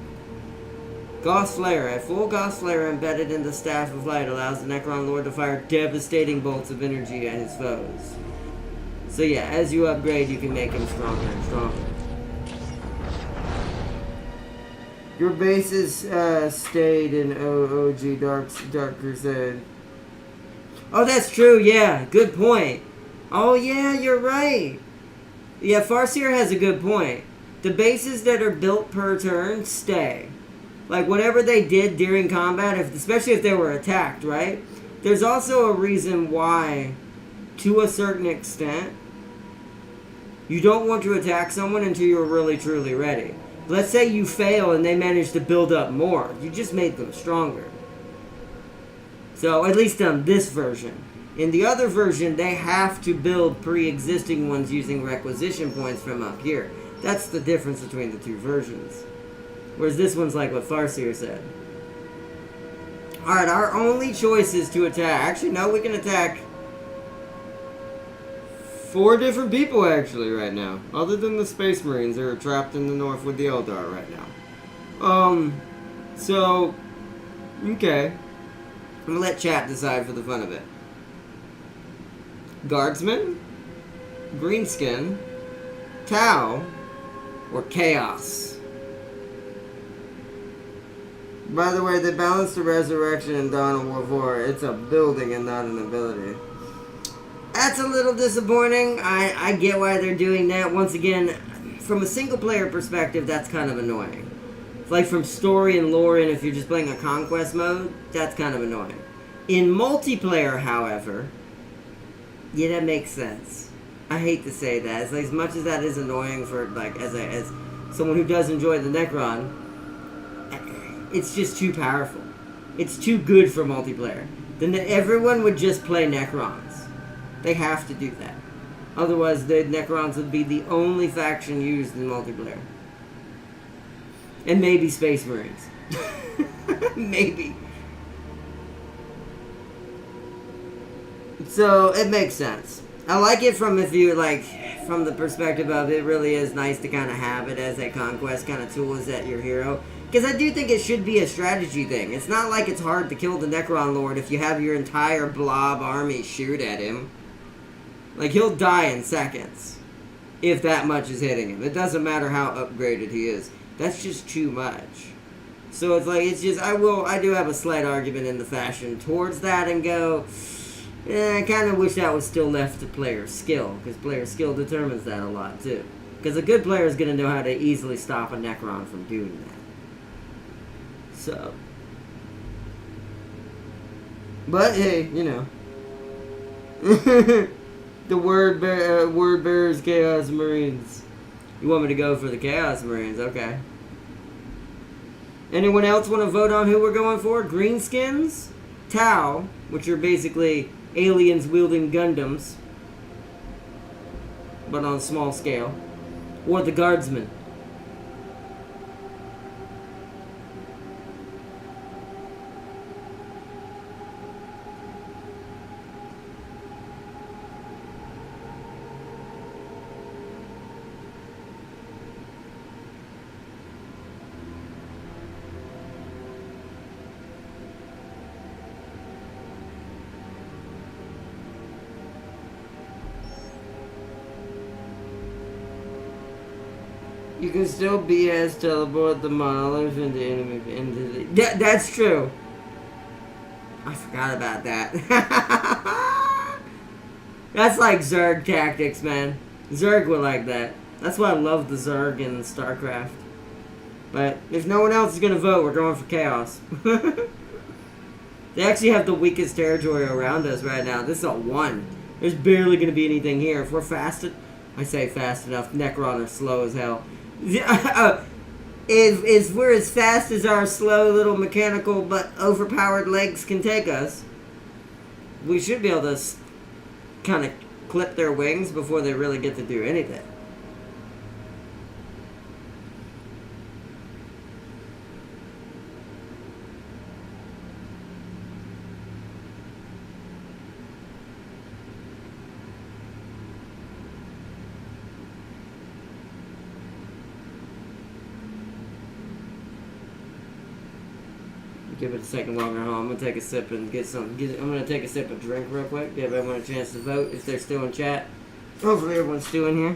Gauss Flare. A full Gauss Flare embedded in the Staff of Light allows the Necron Lord to fire devastating bolts of energy at his foes. So yeah, as you upgrade, you can make him stronger and stronger. Your bases stayed in OG Dark Crusade. Oh, that's true, yeah. Good point. Oh, yeah, you're right. Yeah, Farseer has a good point. The bases that are built per turn stay. Like, whatever they did during combat, especially if they were attacked, right? There's also a reason why, to a certain extent, you don't want to attack someone until you're really, truly ready. Let's say you fail and they manage to build up more. You just made them stronger. So, at least on this version. In the other version, they have to build pre-existing ones using requisition points from up here. That's the difference between the two versions. Whereas this one's like what Farseer said. Alright, our only choice is to attack. Actually, no, we can attack 4 different people, actually, right now. Other than the Space Marines that are trapped in the north with the Eldar right now. So, okay. I'm gonna let chat decide for the fun of it. Guardsman, Greenskin, Tau, or Chaos. By the way, they balanced the Resurrection in Dawn of War 4. It's a building and not an ability. That's a little disappointing. I get why they're doing that. Once again, from a single player perspective, that's kind of annoying. Like from story and lore, and if you're just playing a conquest mode, that's kind of annoying. In multiplayer, however, yeah, that makes sense. I hate to say that. It's like, as much as that is annoying for like as someone who does enjoy the Necron, it's just too powerful. It's too good for multiplayer. Then everyone would just play Necrons. They have to do that. Otherwise, the Necrons would be the only faction used in multiplayer. And maybe Space Marines. Maybe. So, it makes sense. I like it from from the perspective of it really is nice to kind of have it as a conquest kind of tool as that your hero. Because I do think it should be a strategy thing. It's not like it's hard to kill the Necron Lord if you have your entire blob army shoot at him. Like, he'll die in seconds. If that much is hitting him. It doesn't matter how upgraded he is. That's just too much. So it's like, it's just, I do have a slight argument in the fashion towards that and go, I kind of wish that was still left to player skill, because player skill determines that a lot too. Because a good player is going to know how to easily stop a Necron from doing that. So. But hey, you know. The word bearers, Chaos Marines. You want me to go for the Chaos Marines? Okay. Anyone else want to vote on who we're going for? Greenskins, Tau, which are basically aliens wielding Gundams, but on a small scale, or the Guardsmen. You can still BS teleport the monolith into enemy. That's true. I forgot about that. That's like Zerg tactics, man. Zerg were like that. That's why I love the Zerg in StarCraft. But if no one else is gonna vote, we're going for Chaos. They actually have the weakest territory around us right now. This is a 1. There's barely gonna be anything here. If we're fast, I say fast enough. Necron are slow as hell. If we're as fast as our slow little mechanical but overpowered legs can take us, we should be able to kind of clip their wings before they really get to do anything. Give it a second while we're home. I'm gonna take a sip and get some. I'm gonna take a sip of drink real quick. Give everyone a chance to vote if they're still in chat. Hopefully everyone's still in here.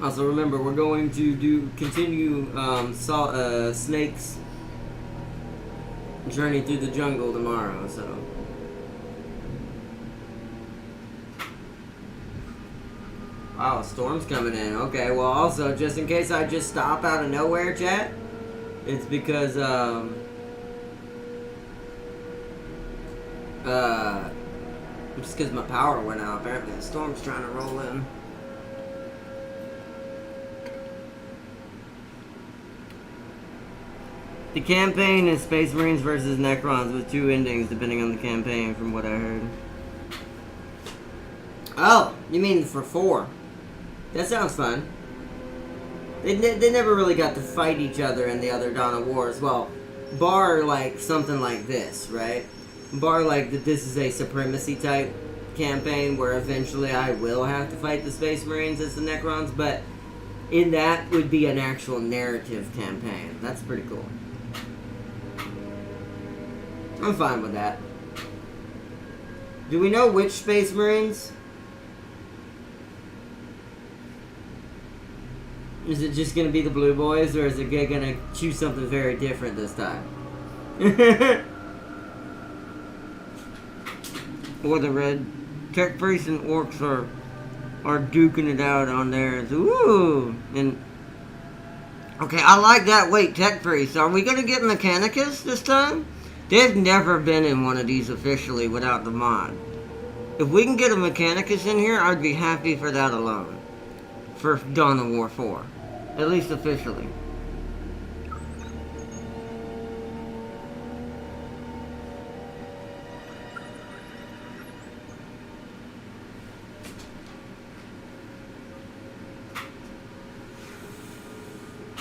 Also remember, we're going to continue Snake's journey through the jungle tomorrow. So. Oh, a storm's coming in. Okay, well, also, just in case I just stop out of nowhere, chat, it's because, just because my power went out. Apparently, the storm's trying to roll in. The campaign is Space Marines versus Necrons with 2 endings, depending on the campaign, from what I heard. Oh, you mean for 4? That sounds fun. They never really got to fight each other in the other Dawn of Wars. Well, bar like something like this, right? Bar like that this is a supremacy type campaign where eventually I will have to fight the Space Marines as the Necrons, but in that would be an actual narrative campaign. That's pretty cool. I'm fine with that. Do we know which Space Marines? Is it just going to be the Blue Boys, or is it going to choose something very different this time? Or the Red Tech Priests and Orcs are duking it out on theirs. Ooh! And okay, I like that. Wait, Tech Priests, are we going to get Mechanicus this time? They've never been in one of these officially without the mod. If we can get a Mechanicus in here, I'd be happy for that alone. For Dawn of War 4. At least officially.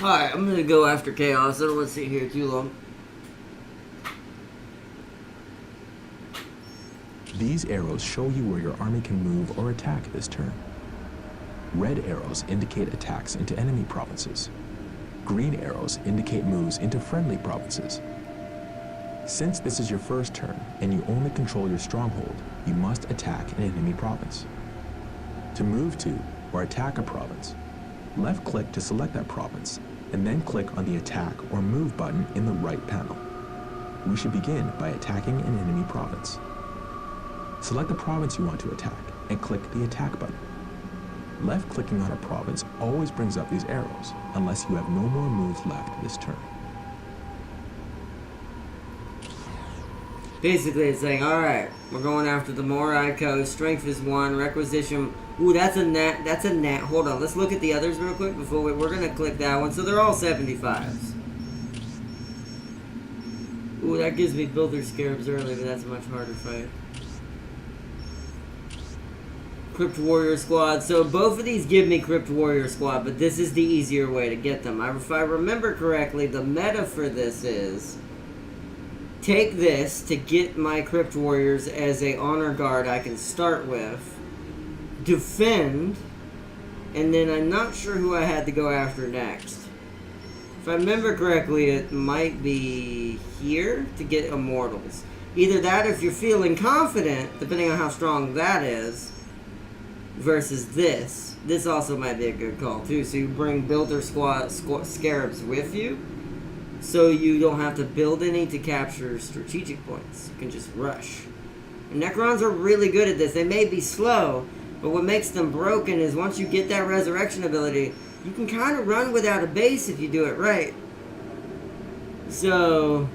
Alright, I'm gonna go after Chaos. I don't want to sit here too long. These arrows show you where your army can move or attack this turn. Red arrows indicate attacks into enemy provinces. Green arrows indicate moves into friendly provinces. Since this is your first turn, and you only control your stronghold, you must attack an enemy province. To move to or attack a province, left-click to select that province, and then click on the Attack or Move button in the right panel. We should begin by attacking an enemy province. Select the province you want to attack, and click the Attack button. Left-clicking on a province always brings up these arrows, unless you have no more moves left this turn. Basically, it's saying, alright, we're going after the Morai Coast. Strength is 1, requisition. Ooh, that's a nat. Hold on, let's look at the others real quick before we're going to click that one. So they're all 75s. Ooh, that gives me Builder Scarabs early, but that's a much harder fight. Crypt Warrior Squad. So both of these give me Crypt Warrior Squad, but this is the easier way to get them. If I remember correctly, the meta for this is take this to get my Crypt Warriors as a honor guard I can start with, defend, and then I'm not sure who I had to go after next. If I remember correctly, it might be here to get Immortals. Either that, if you're feeling confident, depending on how strong that is, versus this. This also might be a good call too. So you bring Builder Scarabs with you, so you don't have to build any to capture strategic points. You can just rush. And Necrons are really good at this. They may be slow, but what makes them broken is once you get that resurrection ability, you can kind of run without a base if you do it right. So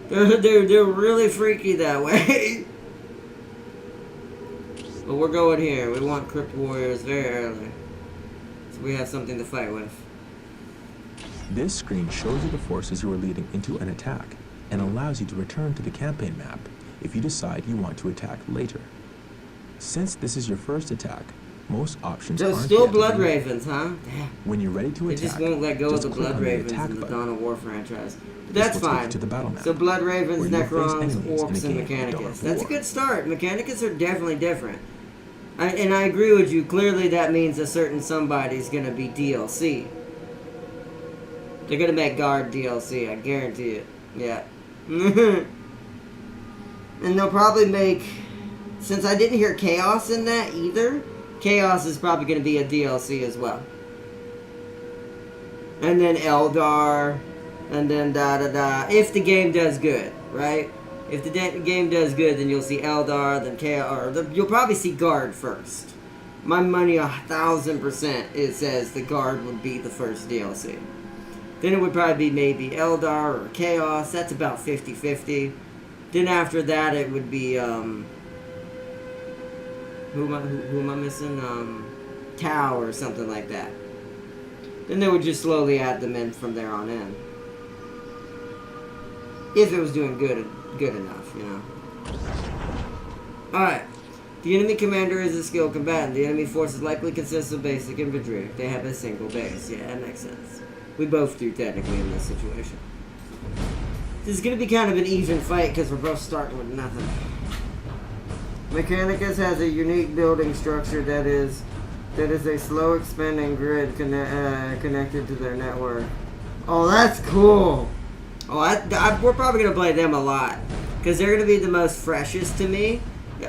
they're really freaky that way. But we're going here. We want Crypt Warriors very early, so we have something to fight with. This screen shows you the forces you are leading into an attack and allows you to return to the campaign map if you decide you want to attack later. Since this is your first attack, most options There's aren't still yet Blood available. Ravens, huh? Damn. When you're ready to They attack, just won't let go of the click Blood on Ravens attack in the button. Dawn of War franchise. But This that's will take you fine. to the battle map, So Blood Ravens, where you will face Necrons, enemies in Orcs, a and game of Dawn Mechanicus. of That's a War. good start. Mechanicus are definitely different. And I agree with you. Clearly that means a certain somebody's going to be DLC. They're going to make Guard DLC. I guarantee it. Yeah. And they'll probably make... Since I didn't hear Chaos in that either, Chaos is probably going to be a DLC as well. And then Eldar, and then da-da-da. If the game does good, right? If the game does good, then you'll see Eldar, then Chaos, or you'll probably see Guard first. My money 1,000% it says the Guard would be the first DLC. Then it would probably be maybe Eldar or Chaos. That's about 50-50. Then after that, it would be who am I missing? Tau or something like that. Then they would just slowly add them in from there on in. If it was doing good enough, you know. Alright. The enemy commander is a skilled combatant. The enemy forces likely consists of basic infantry. They have a single base. Yeah, that makes sense. We both do technically in this situation. This is going to be kind of an even fight because we're both starting with nothing. Mechanicus has a unique building structure that is a slow expanding grid connected to their network. Oh, that's cool. Oh, we're probably going to play them a lot because they're going to be the most freshest to me,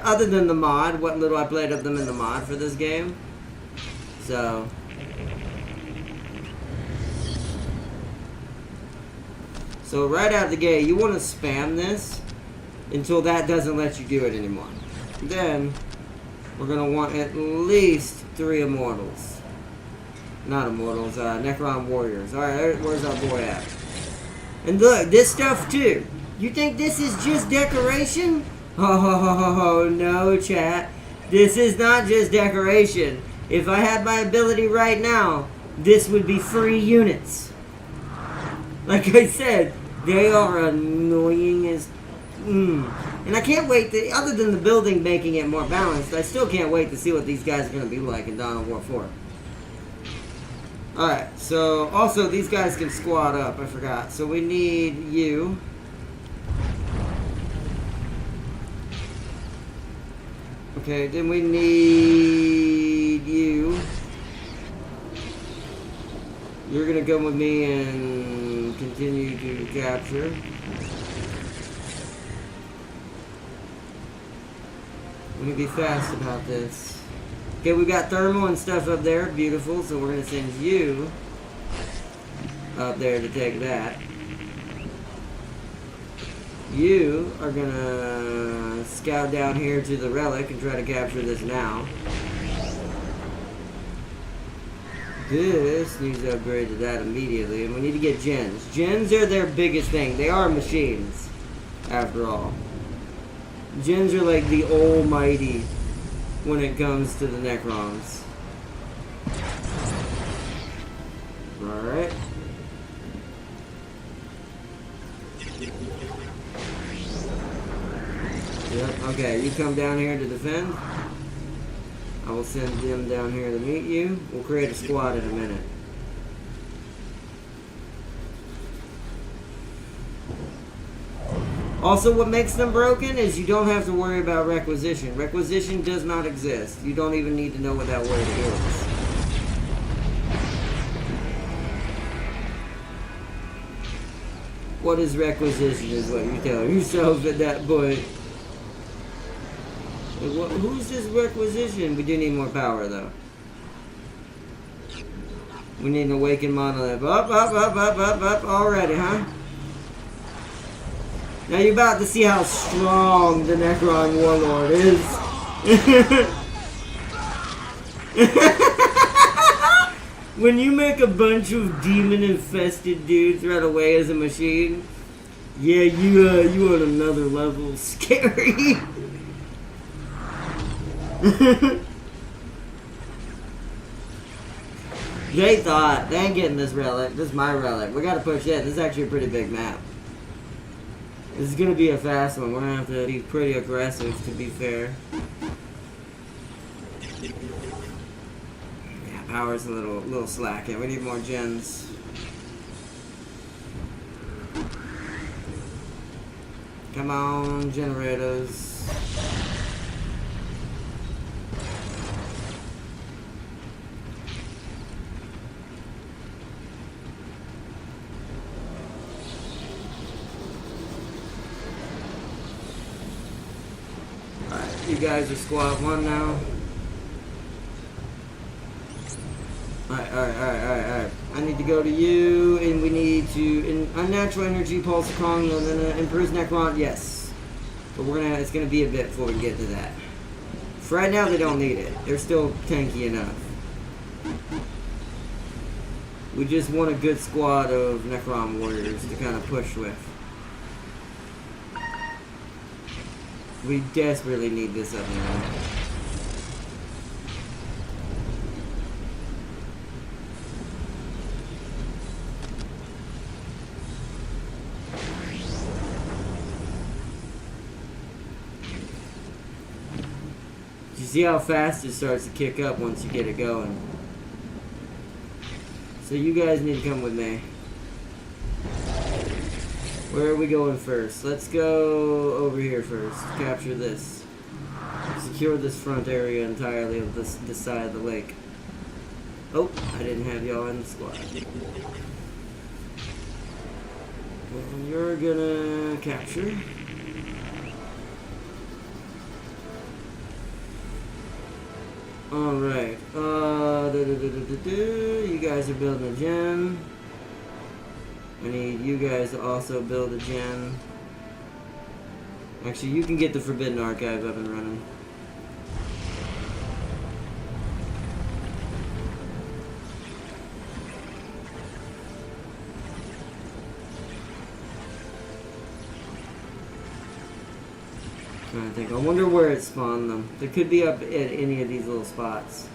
other than the mod, what little I played of them in the mod for this game. So right out of the gate, you want to spam this until that doesn't let you do it anymore. Then we're going to want at least 3 Immortals. Not Immortals, Necron Warriors. Alright, where's our boy at? And look, this stuff too. You think this is just decoration? Oh, no, chat. This is not just decoration. If I had my ability right now, this would be free units. Like I said, they are annoying as... And I can't wait to... Other than the building making it more balanced, I still can't wait to see what these guys are going to be like in Dawn of War 4. Alright, so... Also, these guys can squad up. I forgot. So we need you. Okay, then we need you. You're going to come with me and continue to capture. Let me be fast about this. Okay, we got thermal and stuff up there. Beautiful. So we're going to send you up there to take that. You are going to scout down here to the relic and try to capture this now. This needs to upgrade to that immediately. And we need to get gens. Gens are their biggest thing. They are machines, after all. Gens are like the almighty when it comes to the Necrons. Alright. Yep, okay, you come down here to defend. I will send them down here to meet you. We'll create a squad in a minute. Also, what makes them broken is you don't have to worry about requisition. Requisition does not exist. You don't even need to know what that word is. What is requisition is what you tell yourself at that point. Who's this requisition? We do need more power, though. We need an awakened monolith. Up already, huh? Now you're about to see how strong the Necron Warlord is. When you make a bunch of demon-infested dudes run away as a machine, yeah, you on another level. Scary. They thought, they ain't getting this relic. This is my relic. We gotta push it. This is actually a pretty big map. This is gonna be a fast one. We're gonna have to be pretty aggressive, to be fair. Yeah, power's a little slacking. We need more gens. Come on, generators. You guys are squad 1 now. Alright. I need to go to you, and we need to unnatural energy pulse Kong, and then improves Necron. Yes, but it's gonna be a bit before we get to that. For right now, they don't need it. They're still tanky enough. We just want a good squad of Necron warriors to kind of push with. We desperately need this up now. You see how fast it starts to kick up once you get it going. So you guys need to come with me. Where are we going first? Let's go over here first. Capture this. Secure this front area entirely of this side of the lake. Oh, I didn't have y'all in the squad. And you're gonna capture. Alright. You guys are building a gen. I need you guys to also build a gen. Actually, you can get the Forbidden Archive up and running. Trying to think. I wonder where it spawned them. They could be up at any of these little spots.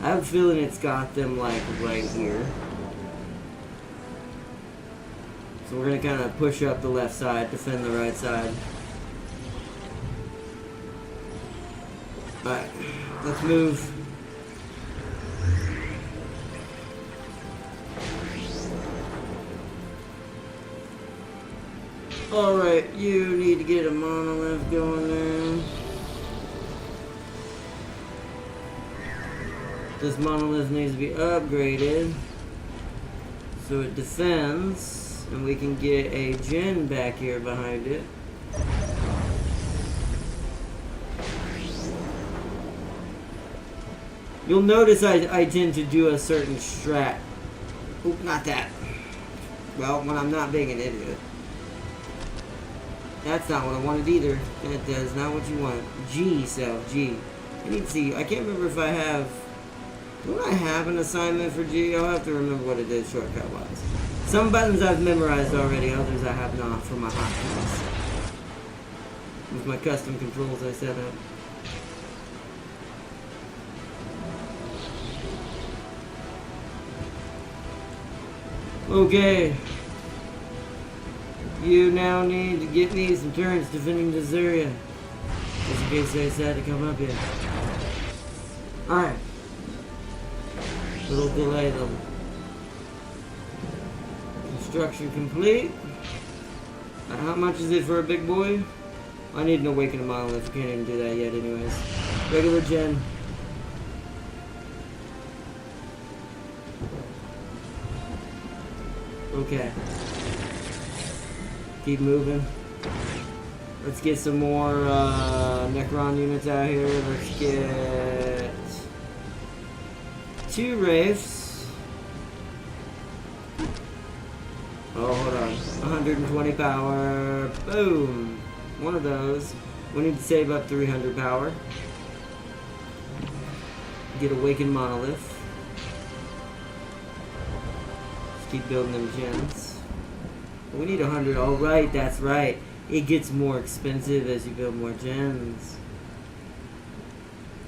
I have a feeling it's got them like right here. So we're going to kind of push up the left side, defend the right side. Alright, let's move. Alright, you need to get a monolith going there. This monolith needs to be upgraded so it defends. And we can get a gen back here behind it. You'll notice I tend to do a certain strat. Oop, not that. Well, when I'm not being an idiot. That's not what I wanted either. That is not what you want. G, so G. I need to see. I can't remember if I have. Don't I have an assignment for G? I'll have to remember what it is shortcut wise. Some buttons I've memorized already, others I have not for my hotkeys. With my custom controls I set up. Okay. You now need to get me some turns defending this area. Just in case they decide to come up here. Alright. Little delay though. Construction complete. How much is it for a big boy? I need an awakening monolith. I can't even do that yet anyways. Regular gen. Okay. Keep moving. Let's get some more Necron units out here. Let's get 2 Wraiths. Oh, hold on. 120 power. Boom. One of those. We need to save up 300 power. Get Awakened Monolith. Let's keep building them gens. We need 100. Oh, right. That's right. It gets more expensive as you build more gens.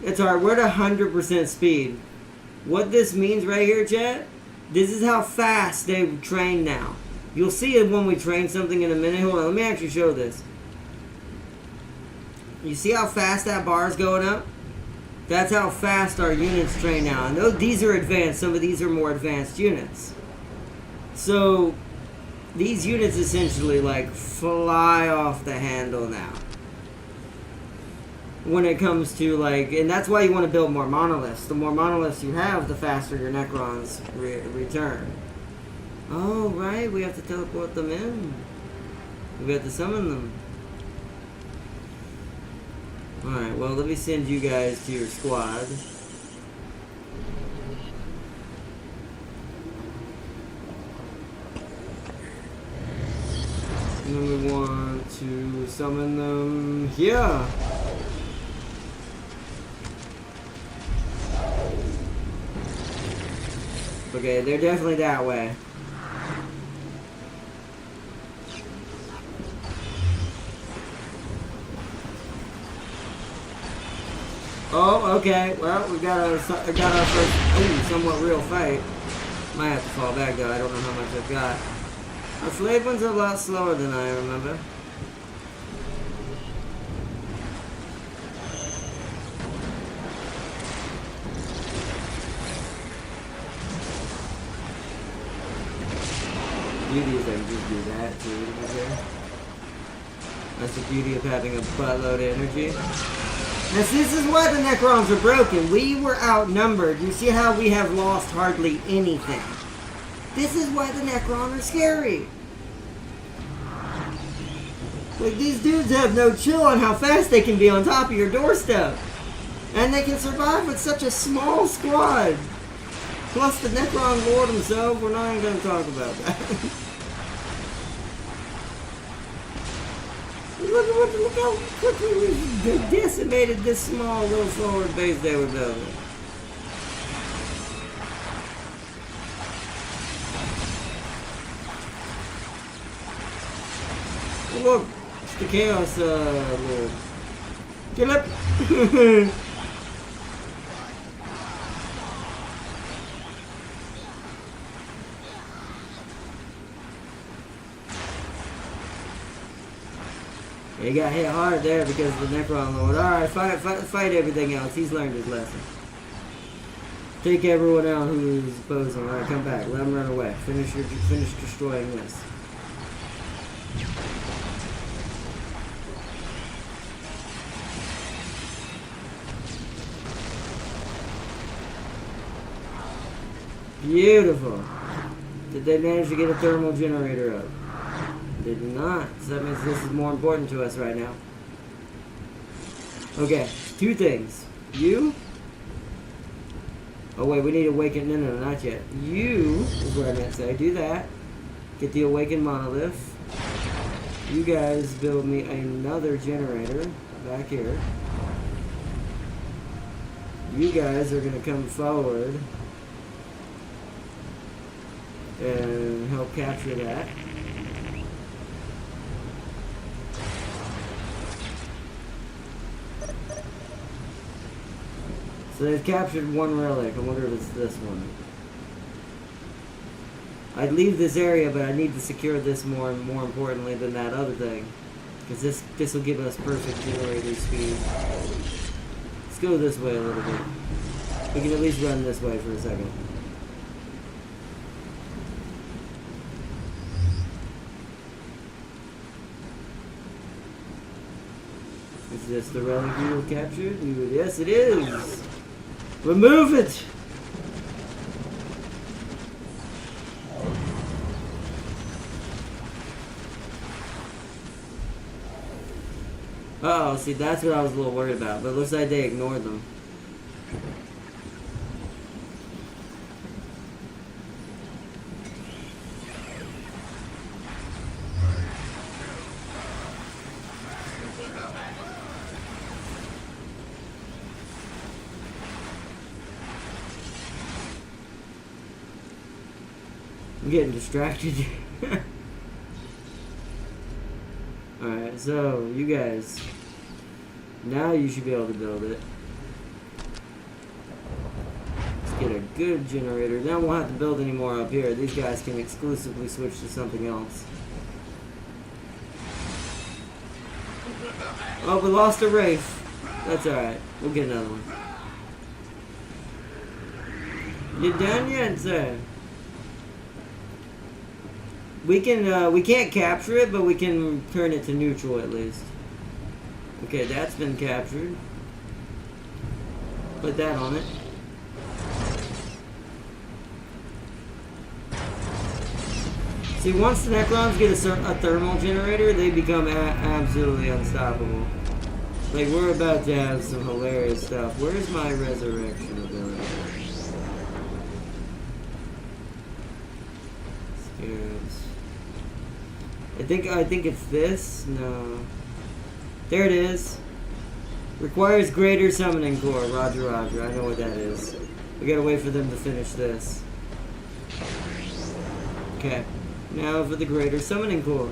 It's alright. We're at 100% speed. What this means right here, chat, this is how fast they train now. You'll see it when we train something in a minute. Hold on, let me actually show this. You see how fast that bar is going up? That's how fast our units train now. And these are advanced. Some of these are more advanced units. So, these units essentially like fly off the handle now. When it comes to like, and that's why you want to build more monoliths. The more monoliths you have, the faster your Necrons return. Oh, right, we have to teleport them in. We have to summon them. Alright, well, let me send you guys to your squad. And then we want to summon them here. Okay, they're definitely that way. Oh, okay. Well, we got our first, somewhat real fight. Might have to fall back though. I don't know how much I've got. Our Slave one's a lot slower than I remember. Beauty is I can just do that too. Okay? That's the beauty of having a buttload of energy. Now, this is why the Necrons are broken. We were outnumbered. You see how we have lost hardly anything. This is why the Necrons are scary. Like, these dudes have no chill on how fast they can be on top of your doorstep. And they can survive with such a small squad. Plus the Necron Lord himself, we're not even going to talk about that. Look how quickly we decimated this small little forward base they were building. Oh, look, it's the Chaos Lord. Get up! He got hit hard there because of the Necron Lord. Alright, fight everything else. He's learned his lesson. Take everyone out who's opposing. Alright, come back. Let him run away. Finish destroying this. Beautiful. Did they manage to get a thermal generator up? They did not. So that means this is more important to us right now. Okay, 2 things. You Oh wait, we need to awaken. No, no, not yet. You is what I meant to say. Do that. Get the awakened monolith. You guys build me another generator back here. You guys are gonna come forward and help capture that. So they've captured one relic. I wonder if it's this one. I'd leave this area, but I need to secure this more importantly than that other thing. Because this will give us perfect generator speed. Let's go this way a little bit. We can at least run this way for a second. Is this the relic you have captured? Yes, it is! Remove it! Uh oh, see, that's what I was a little worried about, but it looks like they ignored them. I'm getting distracted. Alright, so, you guys. Now you should be able to build it. Let's get a good generator. Then we'll have to build any more up here. These guys can exclusively switch to something else. Oh, we lost a Wraith. That's alright. We'll get another one. You done yet, sir? We can't capture it, but we can turn it to neutral at least. Okay, that's been captured. Put that on it. See, once the Necrons get a thermal generator, they become absolutely unstoppable. Like, we're about to have some hilarious stuff. Where's my resurrection ability? Scarabs. I think it's this. No. There it is. Requires greater summoning core. Roger, roger. I know what that is. We gotta wait for them to finish this. Okay. Now for the greater summoning core.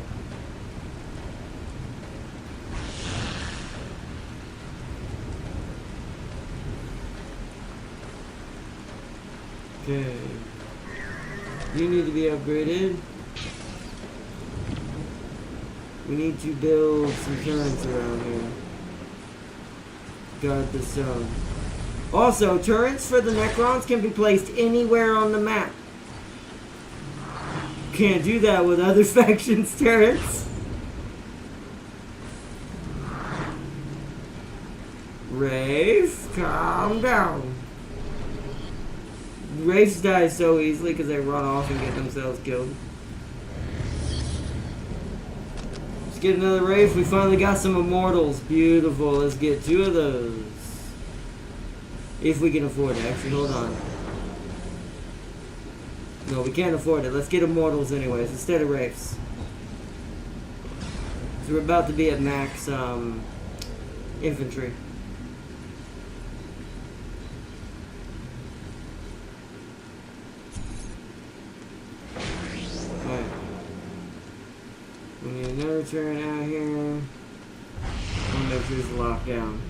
Okay. You need to be upgraded. We need to build some turrets around here. Guard the zone. Also, turrets for the Necrons can be placed anywhere on the map. Can't do that with other factions' turrets. Wraith, calm down. Wraiths die so easily because they run off and get themselves killed. Let's get another Wraith. We finally got some Immortals. Beautiful. Let's get 2 of those. If we can afford it. Actually, hold on. No, we can't afford it. Let's get Immortals anyways, instead of Wraiths. So we're about to be at max infantry. Alright. We need another turn out here. I want to make sure it's locked down.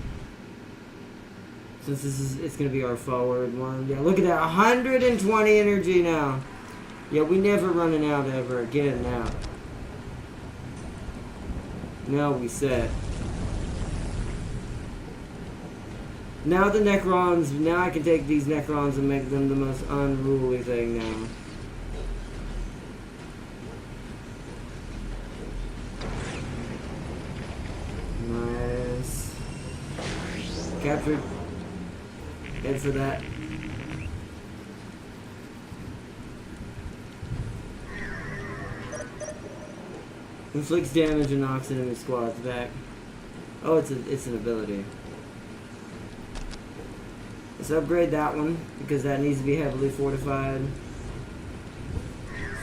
Since it's gonna be our forward one. Yeah, look at that, 120 energy now. Yeah, we never running out ever again now. Now we set. Now the Necrons, now I can take these Necrons and make them the most unruly thing now. Nice. Captured. Head for that. Inflicts damage and knocks enemy squads back. Oh, it's an ability. Let's upgrade that one, because that needs to be heavily fortified.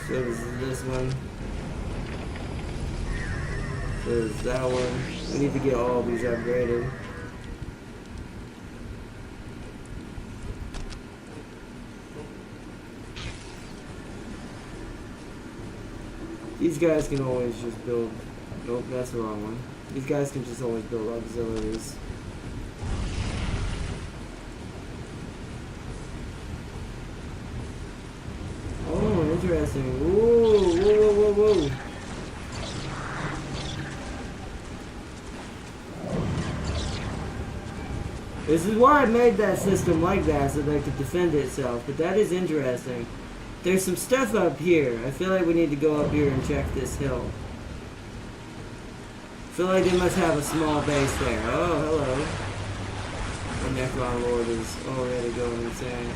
So does this one. So does that one. We need to get all these upgraded. These guys can always just build... Nope, that's the wrong one. These guys can just always build auxiliaries. Oh, interesting. Whoa, whoa, whoa, whoa, whoa. This is why I made that system like that, so that it could defend itself. But that is interesting. There's some stuff up here. I feel like we need to go up here and check this hill. I feel like they must have a small base there. Oh, hello. The Necron Lord is already going insane.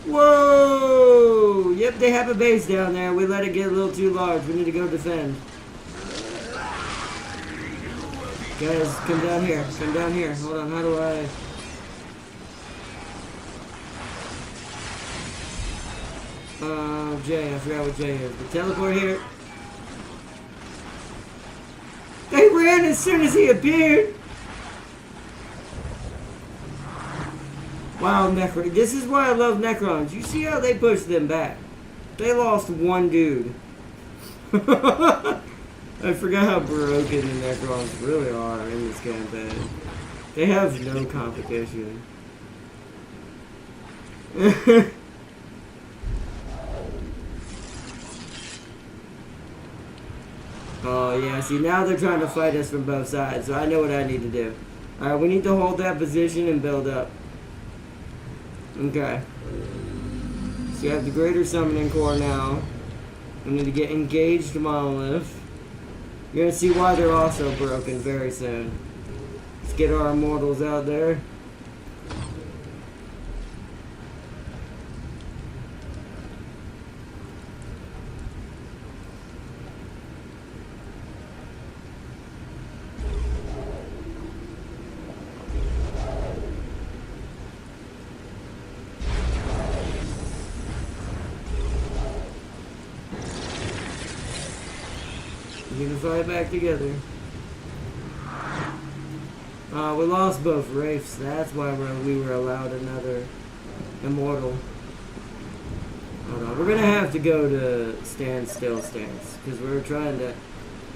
Whoa! Yep, they have a base down there. We let it get a little too large. We need to go defend. Guys, come down here. Come down here. Hold on, how do I... J. I forgot what J is. But teleport here. They ran as soon as he appeared! Wow, Necron. This is why I love Necrons. You see how they pushed them back? They lost one dude. I forgot how broken the Necrons really are in this campaign. They have no competition. Oh yeah, see now they're trying to fight us from both sides, so I know what I need to do. Alright, we need to hold that position and build up. Okay. So you have the Greater Summoning Core now. We need to get engaged Monolith. You're gonna see why they're also broken very soon. Let's get our Immortals out there. Unify back together. We lost both Wraiths. That's why we were allowed another Immortal. Hold on. We're gonna have to go to standstill stance because we're trying to.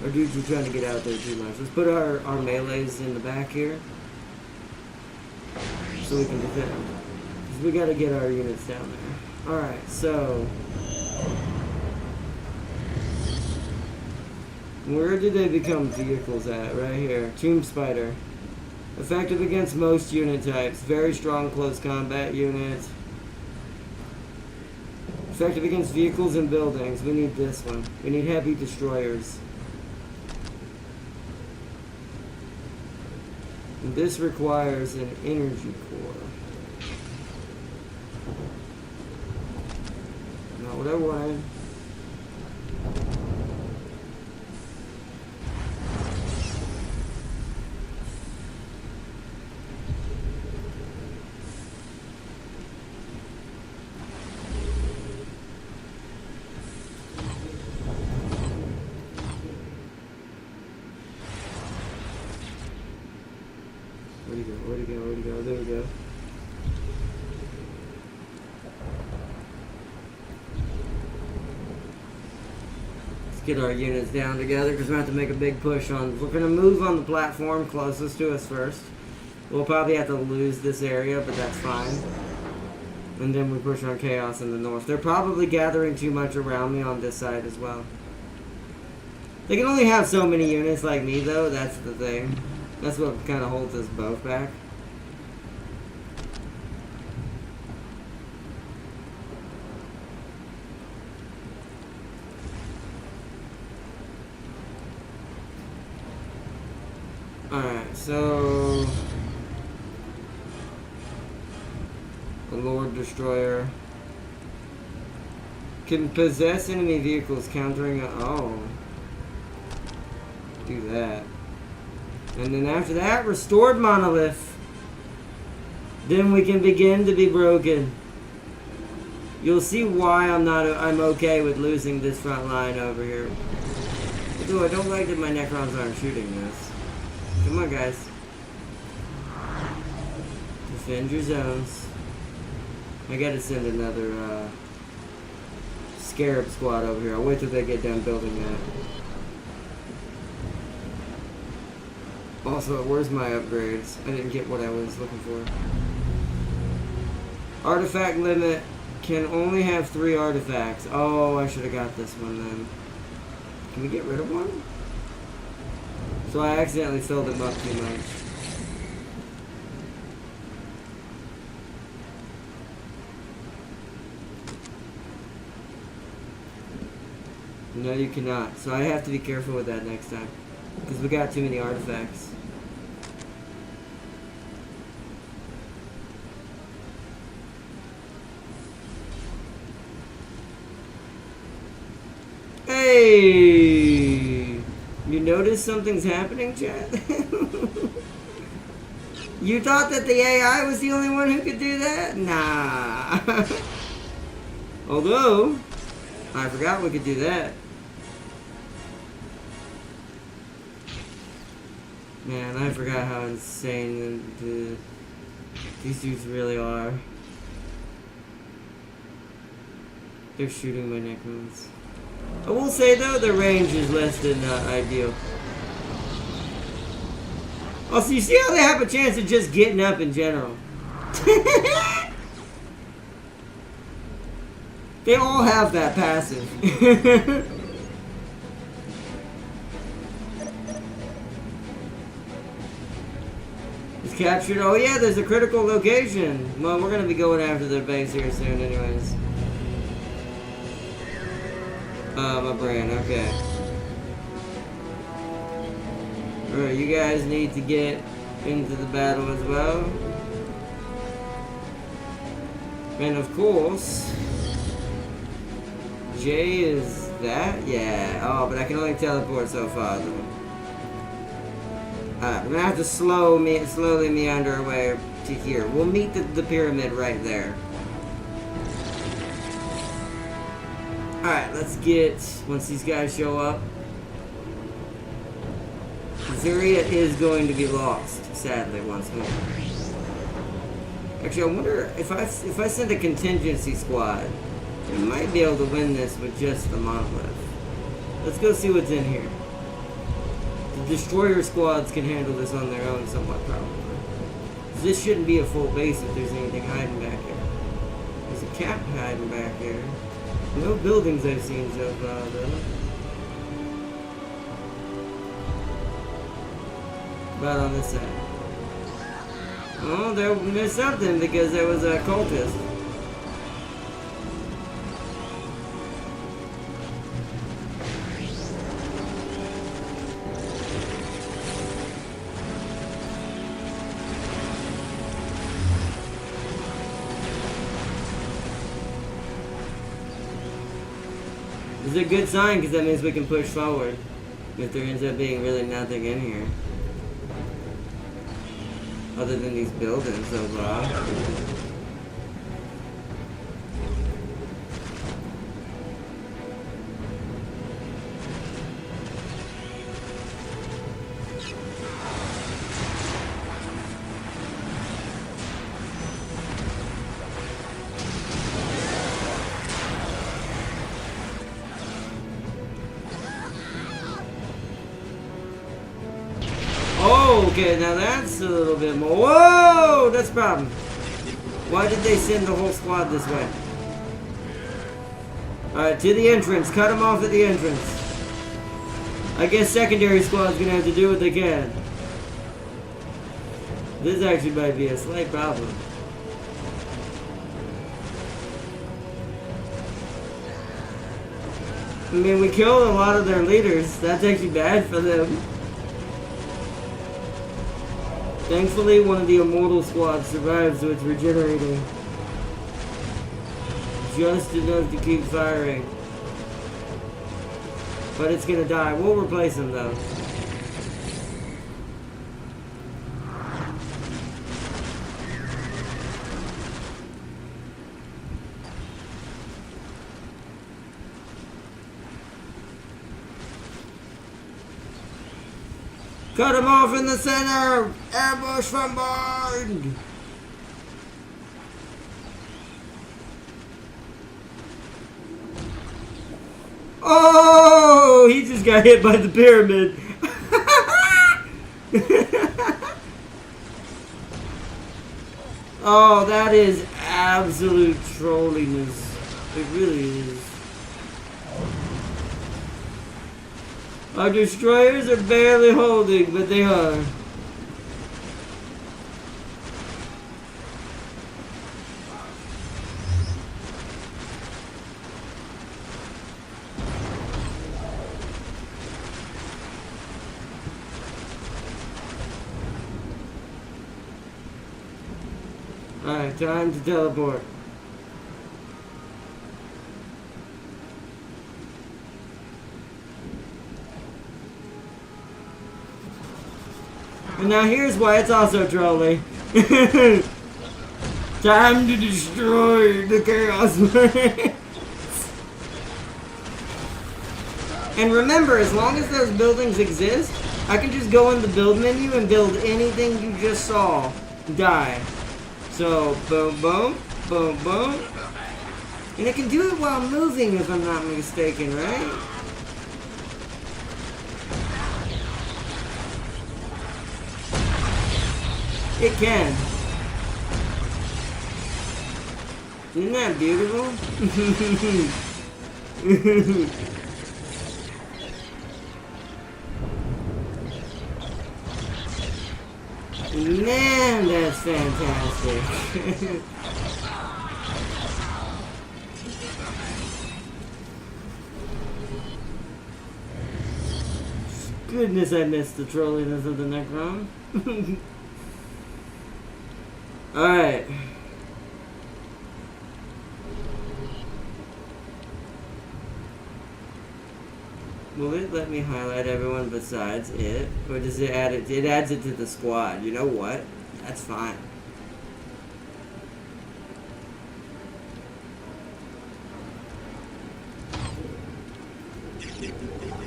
Our dudes are trying to get out there too much. Let's put our melees in the back here so we can defend. Because we gotta get our units down there. Alright, so. Where did they become vehicles at? Right here. Tomb Spider. Effective against most unit types. Very strong close combat unit. Effective against vehicles and buildings. We need this one. We need heavy destroyers. And this requires an energy core. Not what I wanted. Where'd he go? There we go. Let's get our units down together because we're going to have to make a big push on... We're going to move on the platform closest to us first. We'll probably have to lose this area, but that's fine. And then we push on Chaos in the north. They're probably gathering too much around me on this side as well. They can only have so many units like me, though. That's the thing. That's what kind of holds us both back. So the Lord Destroyer can possess enemy vehicles, countering oh. Do that. And then after that, restored monolith. Then we can begin to be broken. You'll see why I'm okay with losing this front line over here. Although I don't like that my Necrons aren't shooting this. Come on, guys. Defend your zones. I gotta send another Scarab squad over here. I'll wait till they get done building that. Also, where's my upgrades? I didn't get what I was looking for. Artifact limit can only have 3 artifacts. Oh, I should have got this one then. Can we get rid of one? So I accidentally filled him up too much. No, you cannot. So I have to be careful with that next time. Because we got too many artifacts. Hey! You notice something's happening, chat? You thought that the AI was the only one who could do that? Nah. Although, I forgot we could do that. Man, I forgot how insane these dudes really are. They're shooting my Necrons. I will say though, the range is less than ideal. Also, you see how they have a chance of just getting up in general. They all have that passive. It's captured. Oh yeah, there's a critical location. Well, we're gonna be going after their base here soon anyways. My brain, okay. Alright, you guys need to get into the battle as well. And of course, J is that? Yeah. Oh, but I can only teleport so far though. Alright, we're gonna have to slowly meander our way to here. We'll meet the pyramid right there. Alright, let's get, once these guys show up, this area is going to be lost, sadly, once more. Actually, I wonder if I send a contingency squad, we might be able to win this with just the monolith. Let's go see what's in here. The destroyer squads can handle this on their own somewhat, probably. This shouldn't be a full base if there's anything hiding back here. There's a cap hiding back here. No buildings I've seen so far, though. About on this side. Oh, there's something because there was a cultist. It's a good sign because that means we can push forward if there ends up being really nothing in here. Other than these buildings so far. Okay, now that's a little bit more. Whoa! That's a problem. Why did they send the whole squad this way? Alright, to the entrance. Cut them off at the entrance. I guess secondary squad's gonna have to do what they can. This actually might be a slight problem. I mean, we killed a lot of their leaders. That's actually bad for them. Thankfully, one of the immortal squad survives, so it's regenerating. Just enough to keep firing. But it's gonna die. We'll replace him, though. Cut him off in the center! Ambush from behind! Oh! He just got hit by the pyramid. Oh, that is absolute trolliness. It really is. Our destroyers are barely holding, but they are. Alright, time to teleport. And now here's why it's also trolling. Time to destroy the Chaos Marines. And remember, as long as those buildings exist, I can just go in the build menu and build anything you just saw. Die. So, boom, boom, boom, boom. And it can do it while moving, if I'm not mistaken, right? It can. Isn't that beautiful? Man, that's fantastic. Goodness, I missed the trolliness of the Necron. Alright. Will it let me highlight everyone besides it? Or does it add it? It adds it to the squad. You know what? That's fine.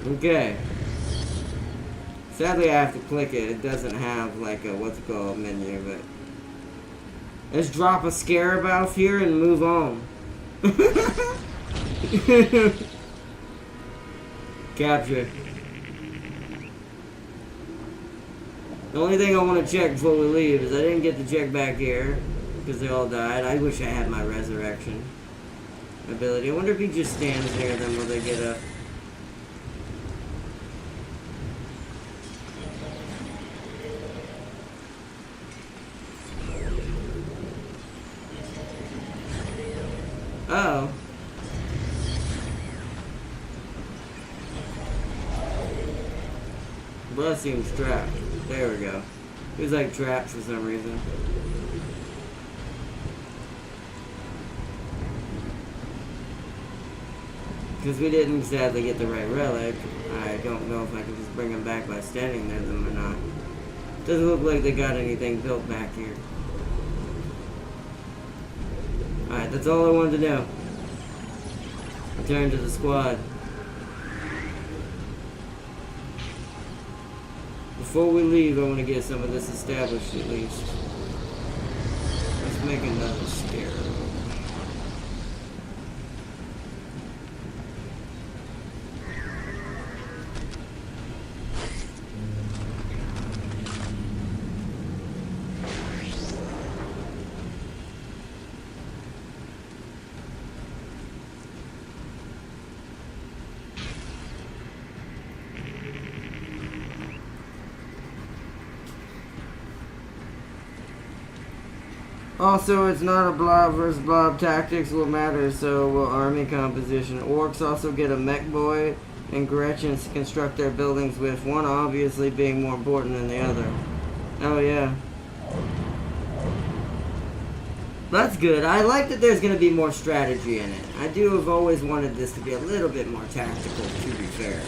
Okay. Sadly, I have to click it. It doesn't have like a what's it called menu, but let's drop a scarab out here and move on. Capture. The only thing I want to check before we leave is I didn't get to check back here because they all died. I wish I had my resurrection ability. I wonder if he just stands near them while they get up. Uh-oh. Well, that seems trapped. There we go. He was like trapped for some reason. Because we didn't sadly get the right relic. I don't know if I can just bring them back by standing near them or not. Doesn't look like they got anything built back here. Alright, that's all I wanted to know. Return to the squad. Before we leave, I want to get some of this established at least. Let's make another scarab. Also, it's not a blob versus blob. Tactics will matter, so will army composition. Orcs also get a mech boy, and Gretchens construct their buildings with, one obviously being more important than the other. Oh yeah. That's good. I like that there's going to be more strategy in it. I do have always wanted this to be a little bit more tactical, to be fair.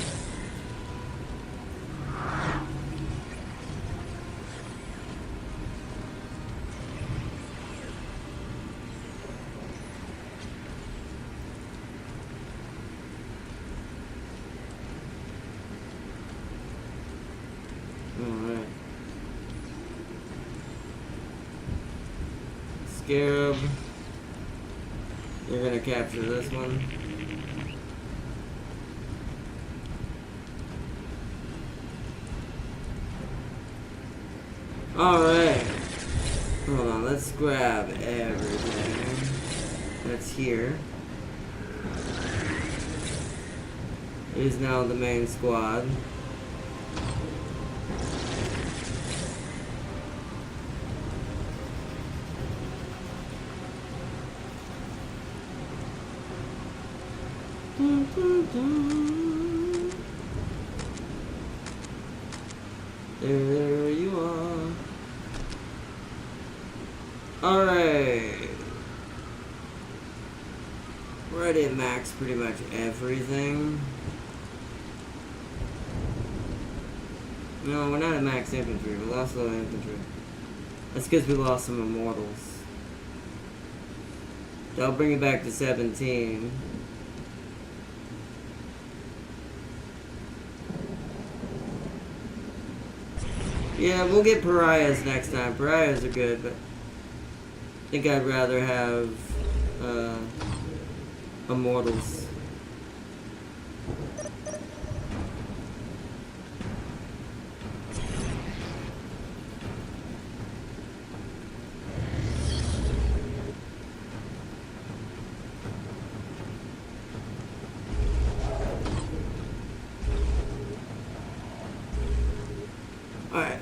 Alright. Scarab. You're gonna capture this one. Alright. Hold on, let's grab everything that's here. It is now the main squad. There you are. Alright. We're already at max pretty much everything. No, we're not at max infantry. We lost low infantry. That's because we lost some immortals. That'll bring it back to 17. Yeah, we'll get pariahs next time. Pariahs are good, but I think I'd rather have immortals. Alright.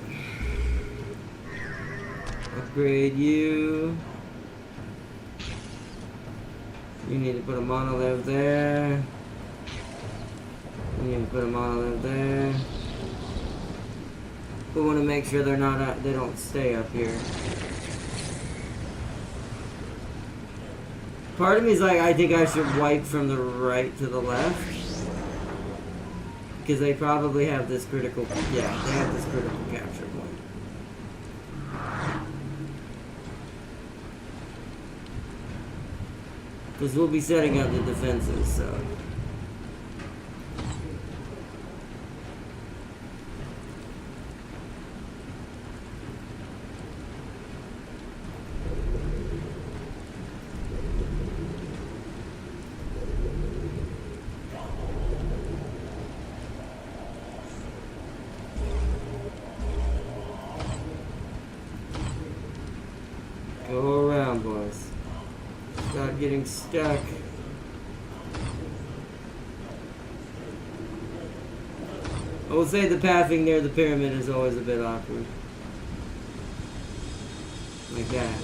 Upgrade you. You need to put a monolith there. You need to put a monolith there. We want to make sure they're not they don't stay up here. Part of me is like, I think I should wipe from the right to the left. Because they probably have this critical, yeah, they have this critical capture point. Because we'll be setting up the defenses, so. Go around, boys. Stop getting stuck. I will say the pathing near the pyramid is always a bit awkward. Like that.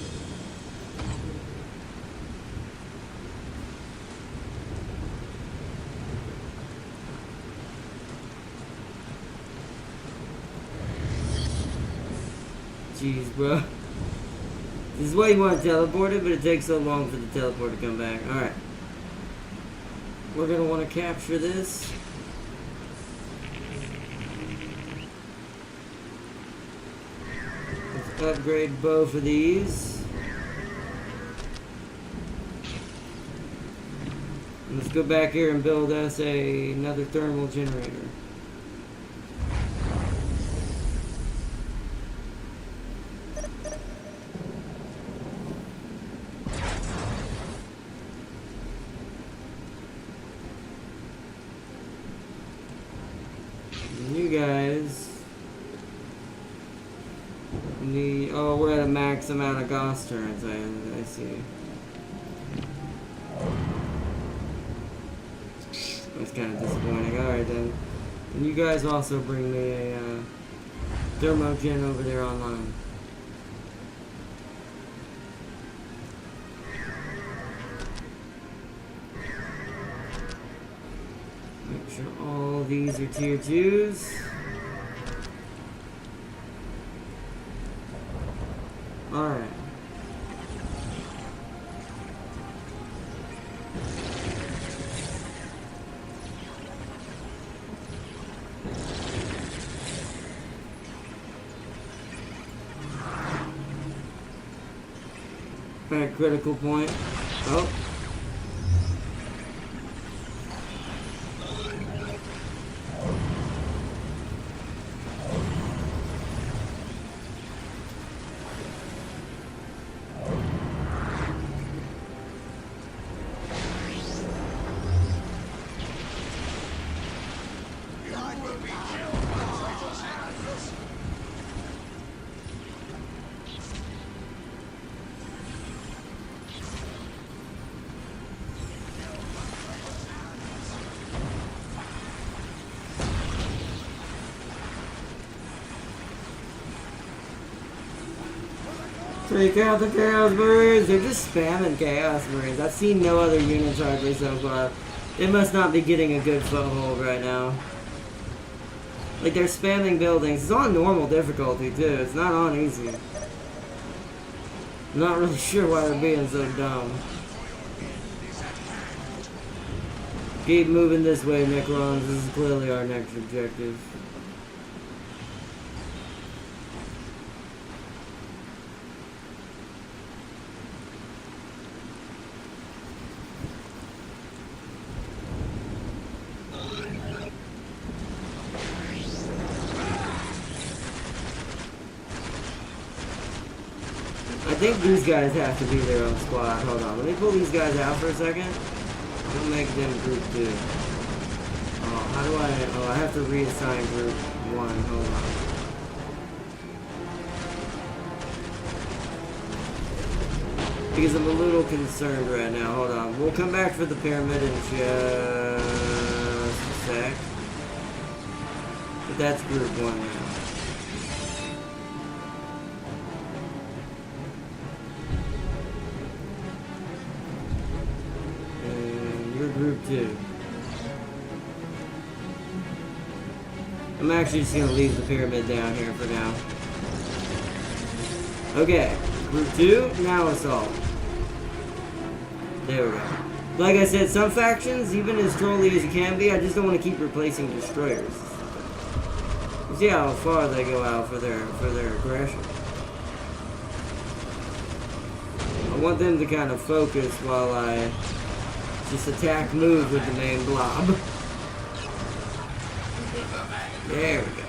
Jeez, bro. This is why you want to teleport it, but it takes so long for the teleport to come back. Alright. We're going to want to capture this. Let's upgrade both of these. And let's go back here and build us another thermal generator. You guys need, oh, we're at a max amount of Gauss turns, I see. That's kind of disappointing. Alright then. And you guys also bring me a thermogen over there online. Make sure all these are tier 2s. Alright. At a critical point. Oh. Take out the Chaos Marines! They're just spamming Chaos Marines. I've seen no other units hardly so far. They must not be getting a good foothold right now. Like, they're spamming buildings. It's on normal difficulty, too. It's not on easy. I'm not really sure why they're being so dumb. Keep moving this way, Necrons. This is clearly our next objective. I think these guys have to be their own squad. Hold on, let me pull these guys out for a second. We'll make them group 2. Oh, how do I... Oh, I have to reassign group 1. Hold on. Because I'm a little concerned right now. Hold on. We'll come back for the pyramid in just a sec. But that's group 1 now. Group 2. I'm actually just gonna leave the pyramid down here for now. Okay, group 2, now assault. There we go. Like I said, some factions, even as trolly as you can be, I just don't want to keep replacing destroyers. You see how far they go out for their aggression. I want them to kind of focus while I just attack move with the main blob. There we go.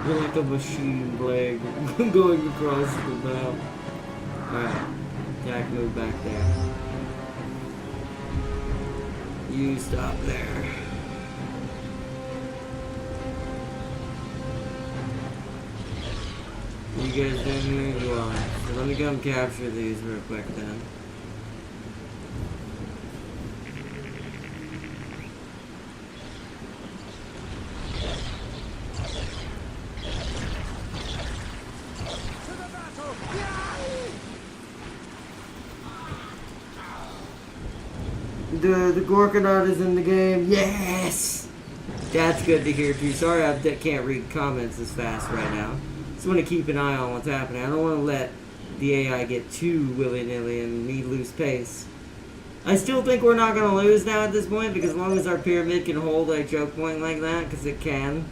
Like a machine blade going across the map. Alright, attack move back there. You stop there. You guys down here? You are. So let me come capture these real quick then. The Gorkanaut is in the game. Yes! That's good to hear too. Sorry I can't read comments as fast right now. Just want to keep an eye on what's happening. I don't want to let the AI get too willy-nilly and me lose pace. I still think we're not going to lose now at this point, because as long as our pyramid can hold a choke point like that, because it can,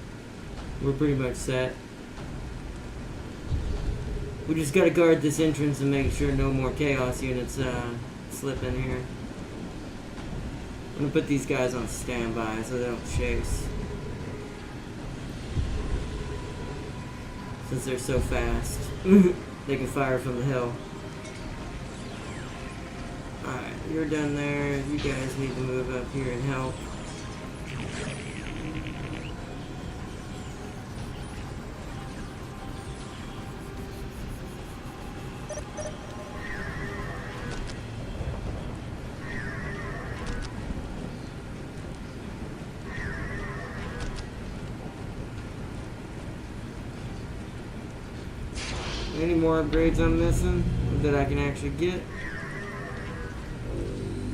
we're pretty much set. We just got to guard this entrance and make sure no more chaos units slip in here. I'm gonna put these guys on standby so they don't chase. Since they're so fast, they can fire from the hill. Alright, you're done there. You guys need to move up here and help. Any more upgrades I'm missing that I can actually get?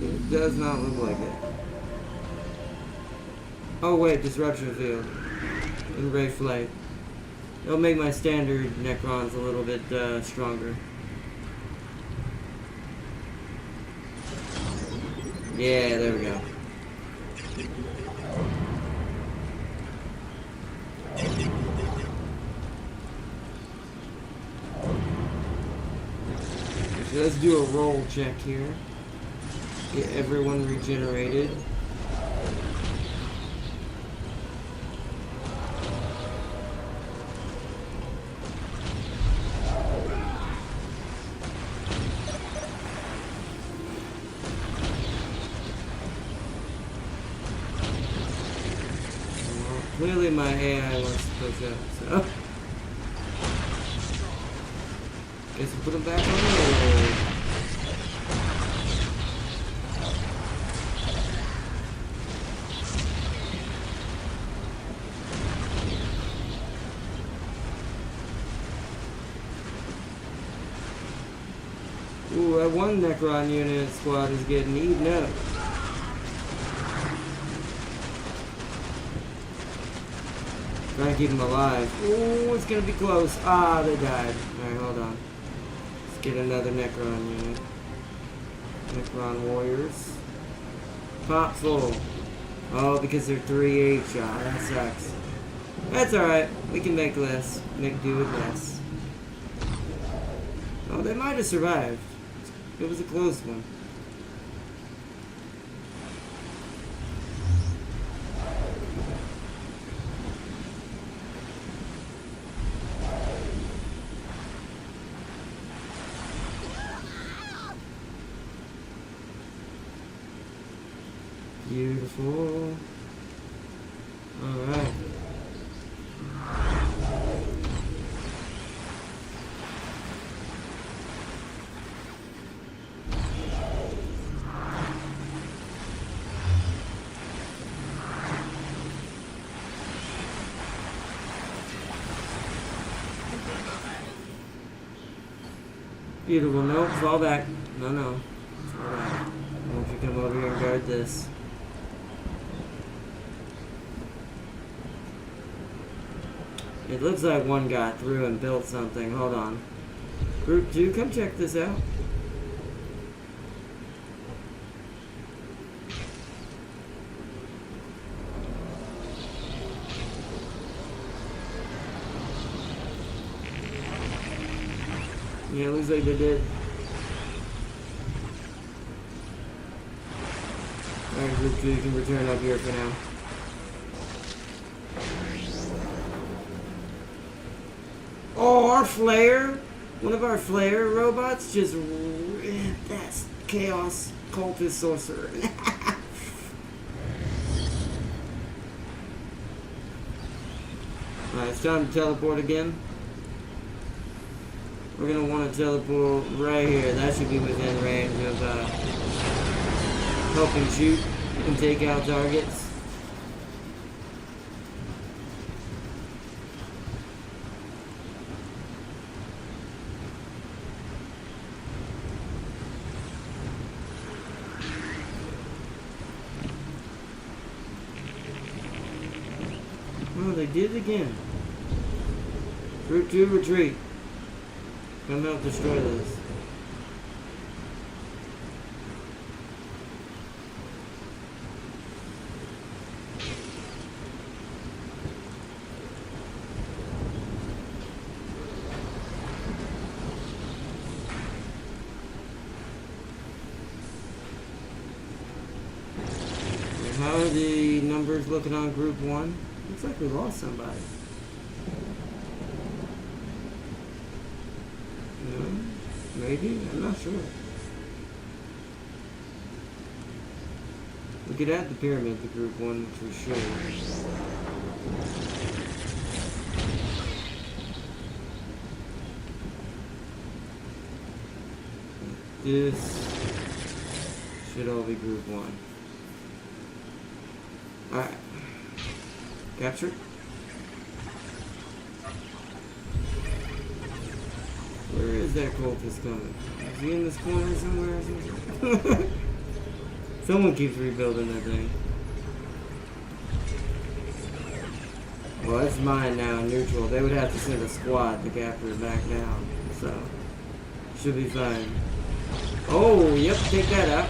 It does not look like it. Oh wait, disruption field and ray flight. It'll make my standard Necrons a little bit stronger. Yeah, there we go. So let's do a roll check here. Get everyone regenerated. Clearly my AI wants to push up, so guess we'll put him back on the road. Ooh, that one Necron unit squad is getting eaten up. Trying to keep them alive. Ooh, it's gonna be close. Ah, they died. Alright, hold on. Let's get another Necron unit. Necron warriors. Pop full. Oh, because they're 3H. Ah, that sucks. That's alright. We can make less. Make do with less. Oh, they might have survived. It was a close one. Beautiful. Alright. Beautiful. Nope, fall back. No, no. Fall back. I want you to come over here and guard this. It looks like one got through and built something. Hold on. Group 2, come check this out. Yeah, it looks like they did. Alright, Group 2, you can return up here for now. Oh, our flare! One of our flare robots just... That's Chaos Cultist Sorcerer. Alright, it's time to teleport again. We're gonna want to teleport right here. That should be within range of helping shoot and take out targets. Oh, they did it again. Group 2, retreat. Come out, destroy this. How are the numbers looking on Group 1? Looks like we lost somebody. No? Maybe? I'm not sure. We could add the pyramid to Group 1 for sure. This should all be Group 1. Alright. Capture. Where is that cultist coming? Is he in this corner somewhere or something? Someone keeps rebuilding that thing. Well, it's mine now in neutral. They would have to send a squad to capture it back down. So, should be fine. Oh, yep, take that out.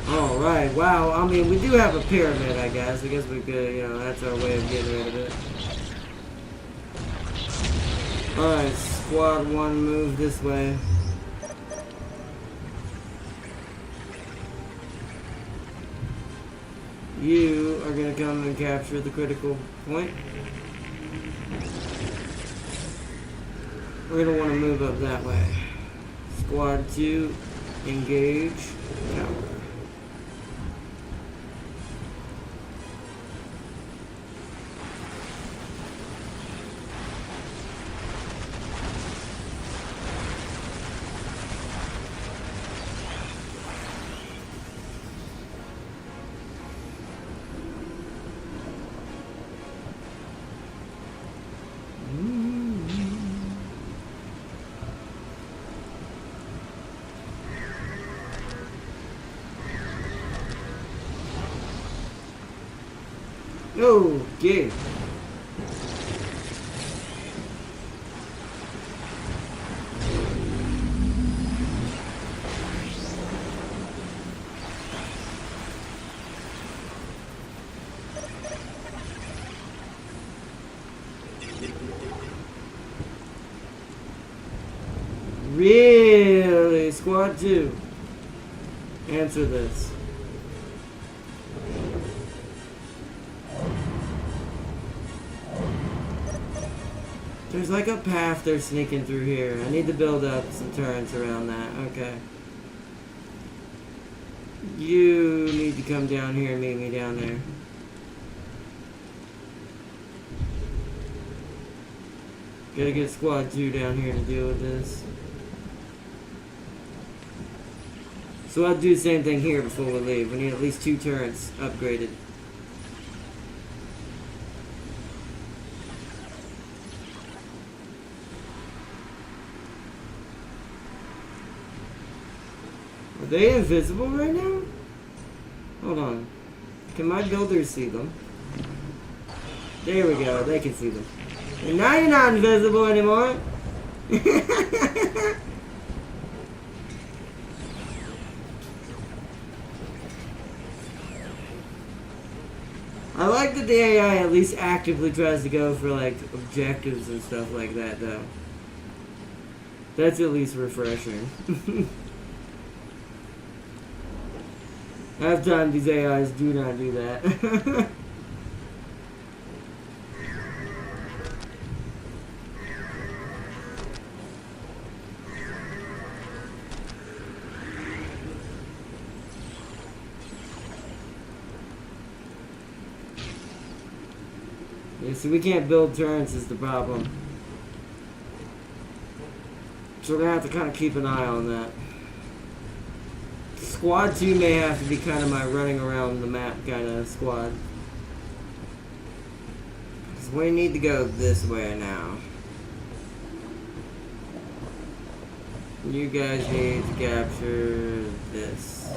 Alright, wow. I mean, we do have a pyramid, I guess. I guess we could, you know, that's our way of getting rid of it. Alright, squad 1, move this way. You are going to come and capture the critical point. We're going to want to move up that way. Squad 2, engage, tower. Okay. Really? Squad 2. Answer this. There's like a path they're sneaking through here. I need to build up some turrets around that. Okay. You need to come down here and meet me down there. Gotta get squad 2 down here to deal with this. So I'll do the same thing here before we leave. We need at least 2 turrets upgraded. Are they invisible right now? Hold on. Can my builders see them? There we go. They can see them. And now you're not invisible anymore. I like that the AI at least actively tries to go for like objectives and stuff like that though. That's at least refreshing. Half time these AIs do not do that. Yeah, so we can't build turrets is the problem. So we're gonna have to kind of keep an eye on that. Squad 2 may have to be kind of my running around the map kind of squad. Because we need to go this way now. You guys need to capture this.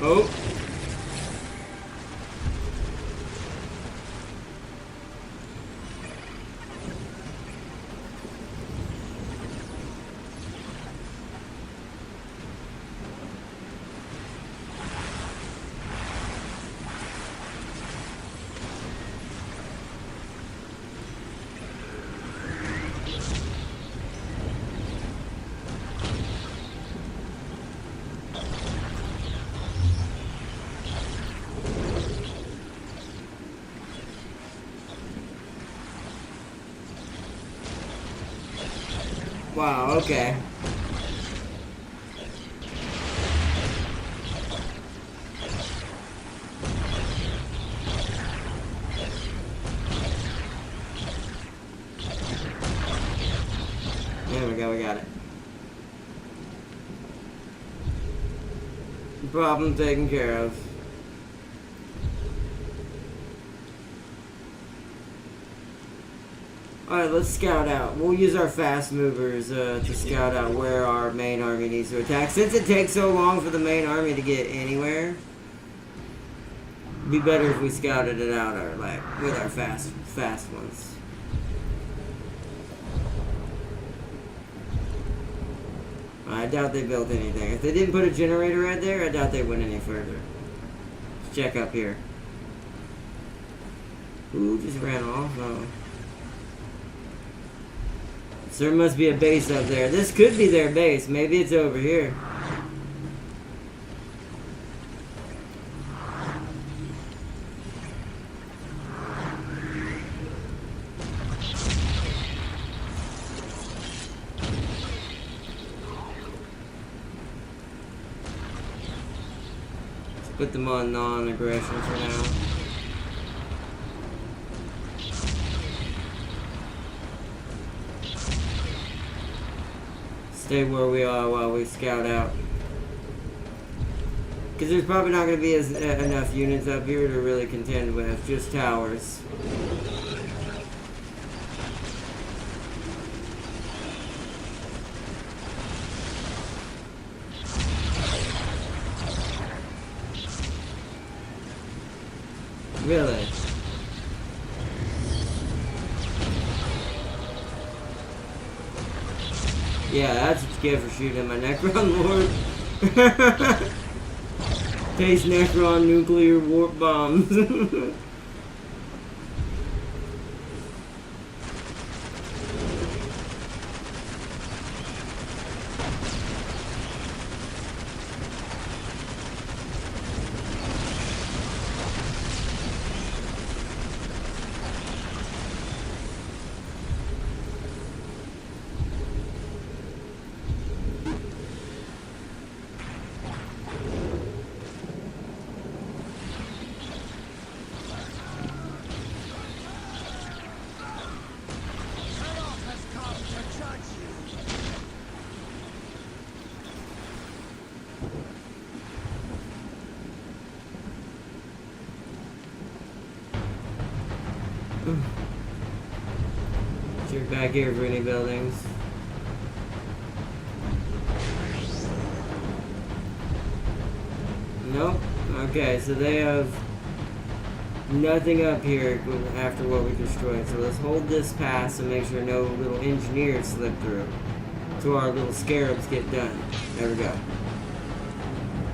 Oh! Wow, okay. There we go, we got it. Problem taken care of. Alright, let's scout out. We'll use our fast movers to scout out where our main army needs to attack. Since it takes so long for the main army to get anywhere, it'd be better if we scouted it out with our fast ones. I doubt they built anything. If they didn't put a generator right there, I doubt they went any further. Let's check up here. Ooh, just ran off. Oh. So there must be a base up there. This could be their base. Maybe it's over here. Put them on non-aggression for now. Stay where we are while we scout out. Because there's probably not going to be enough units up here to really contend with. Just towers. Really? Yeah, that's what you get for shooting my Necron Lord. Taste Necron nuclear warp bombs. Check back here for any buildings. Nope. Okay, so they have nothing up here after what we destroyed. So let's hold this pass and make sure no little engineers slip through. So our little scarabs get done. There we go.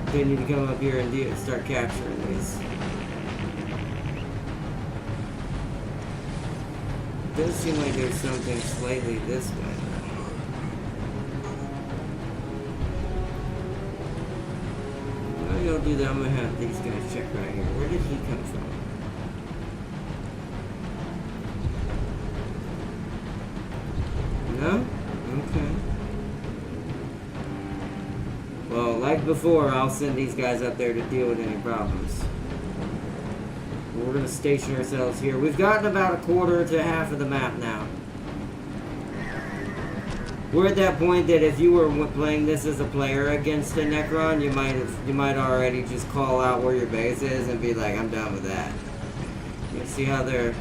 They need to come up here and start capturing these. It does seem like there's something slightly this way. I'll do that. I'm gonna have these guys check right here. Where did he come from? No? Okay. Well, like before, I'll send these guys up there to deal with any problems. We're gonna station ourselves here. We've gotten about a quarter to half of the map now. We're at that point that if you were playing this as a player against a Necron, you might already just call out where your base is and be like, I'm done with that. You see how they're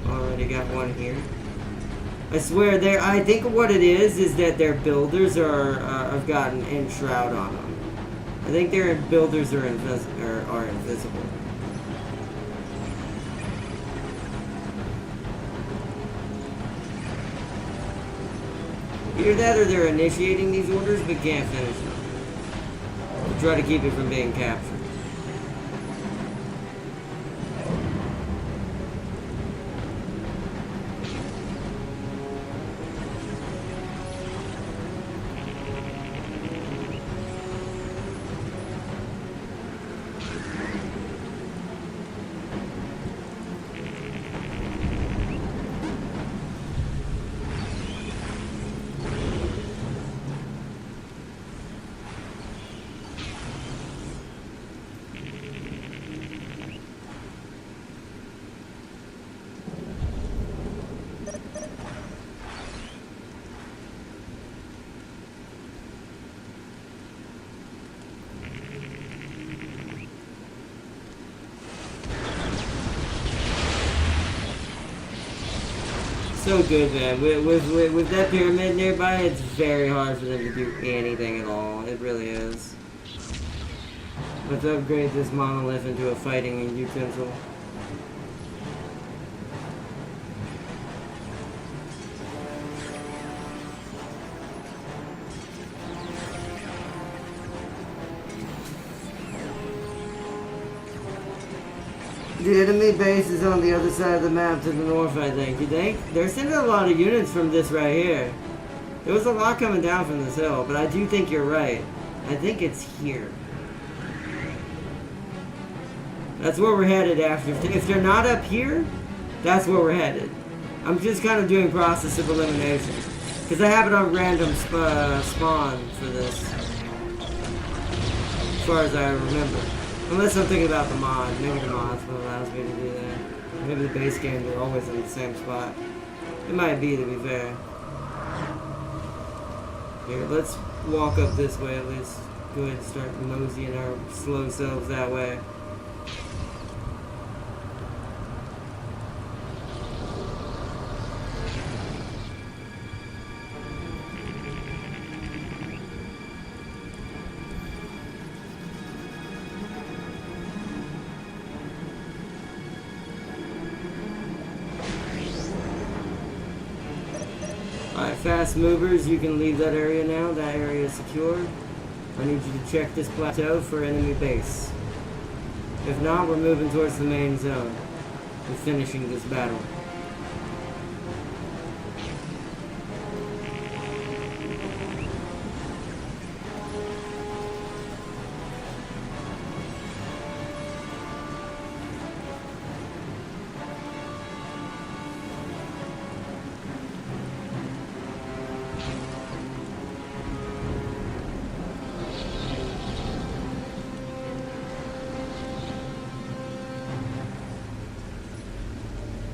already got one here? I swear, I think what it is that their builders have got an enshroud on them. I think their builders are invisible. Either that or they're initiating these orders but can't finish them. To try to keep it from being captured. So good, man. With that pyramid nearby, it's very hard for them to do anything at all. It really is. Let's upgrade this monolith into a fighting utensil. The enemy base is on the other side of the map to the north, I think. You think? They're sending a lot of units from this right here. There was a lot coming down from this hill, but I do think you're right. I think it's here. That's where we're headed after. If they're not up here, that's where we're headed. I'm just kind of doing process of elimination. Because I have it on random spawn for this. As far as I remember. Unless I'm thinking about the mod. Maybe the mod's what allows me to do that. Maybe the base game, they're always in the same spot. It might be, to be fair. Here, let's walk up this way at least. Go ahead and start moseying our slow selves that way. Fast movers, you can leave that area now. That area is secure. I need you to check this plateau for enemy base. If not, we're moving towards the main zone. We're finishing this battle.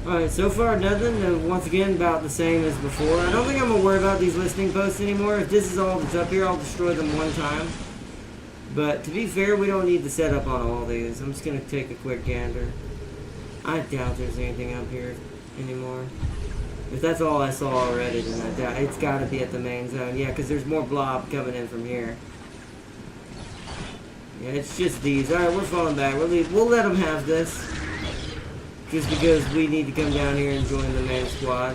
Alright, so far nothing. Once again, about the same as before. I don't think I'm going to worry about these listing posts anymore. If this is all that's up here, I'll destroy them one time. But to be fair, we don't need to set up on all these. I'm just going to take a quick gander. I doubt there's anything up here anymore. If that's all I saw already, then I doubt it's got to be at the main zone. Yeah, because there's more blob coming in from here. Yeah, it's just these. Alright, we're falling back. We'll let them have this. Just because we need to come down here and join the main squad.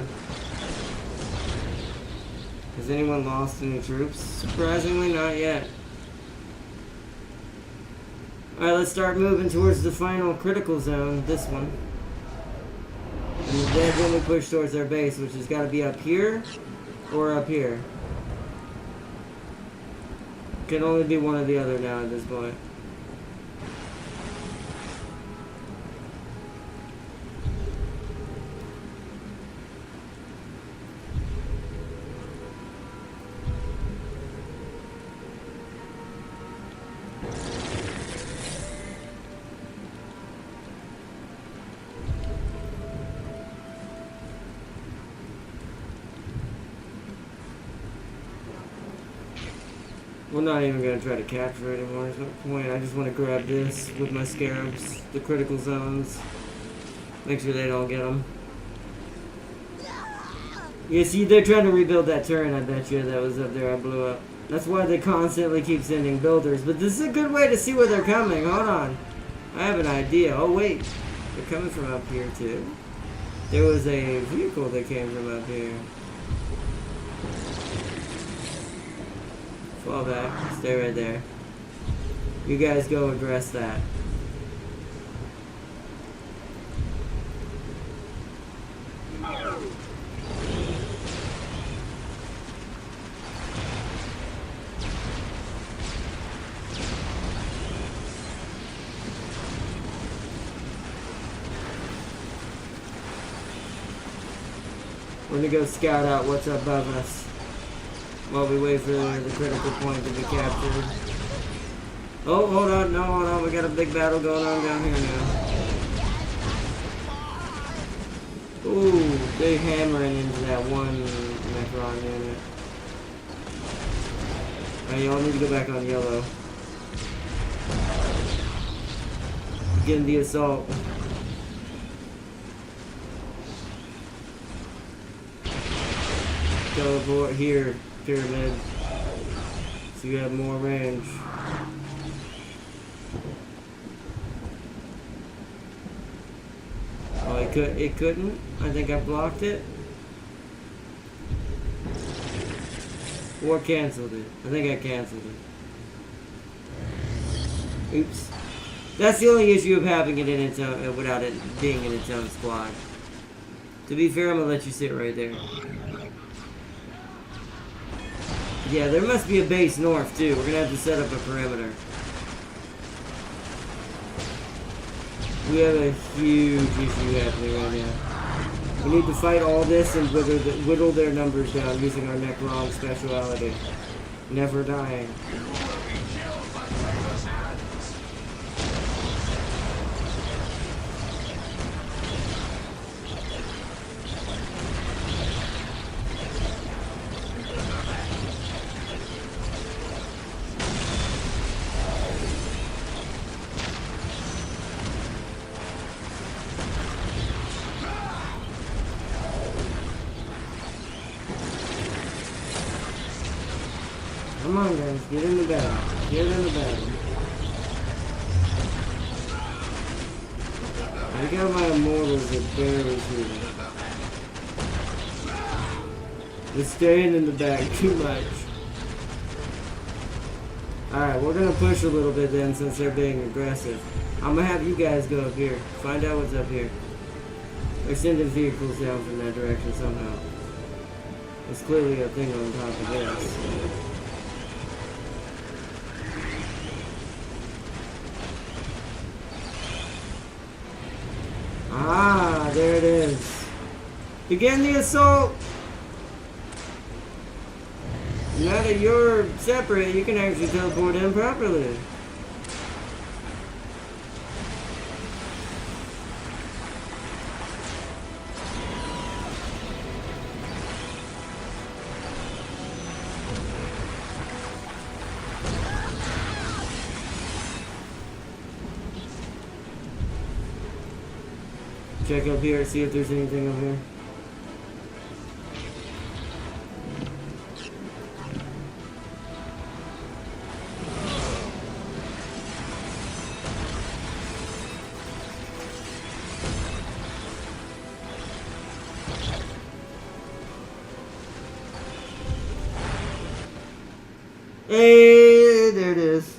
Has anyone lost any troops? Surprisingly, not yet. Alright, let's start moving towards the final critical zone, this one. And then we push towards our base, which has got to be up here or up here. Can only be one or the other now at this point. We're not even going to try to capture it anymore. There's no point. I just want to grab this with my scarabs, the critical zones. Make sure they don't get them. You see, they're trying to rebuild that turret, I bet you, that was up there I blew up. That's why they constantly keep sending builders. But this is a good way to see where they're coming. Hold on. I have an idea. Oh, wait. They're coming from up here, too. There was a vehicle that came from up here. Fall back. Stay right there. You guys go address that. We're gonna go scout out what's above us while we wait for the critical point to be captured. Oh, hold on, no, hold on, we got a big battle going on down here now. Ooh, they're hammering into that one Necron unit. Alright, y'all need to go back on yellow. Begin the assault. teleport here, pyramid. So you have more range. Oh, it couldn't? I think I blocked it. Or canceled it. I think I canceled it. Oops. That's the only issue of having it in its own, without it being in its own squad. To be fair, I'm gonna let you sit right there. Yeah, there must be a base north too. We're gonna have to set up a perimeter. We have a huge issue happening right now. We need to fight all this and whittle their numbers down using our Necron speciality. Never dying. Come on, guys, get in the battle. Get in the battle. I got my immortals that barely shooting. They're staying in the back too much. Alright, we're gonna push a little bit then since they're being aggressive. I'm gonna have you guys go up here. Find out what's up here. They're sending vehicles down from that direction somehow. There's clearly a thing on top of this. Ah, there it is. Begin the assault! Now that you're separate, you can actually teleport in properly. Check up here, see if there's anything up here. Hey, there it is.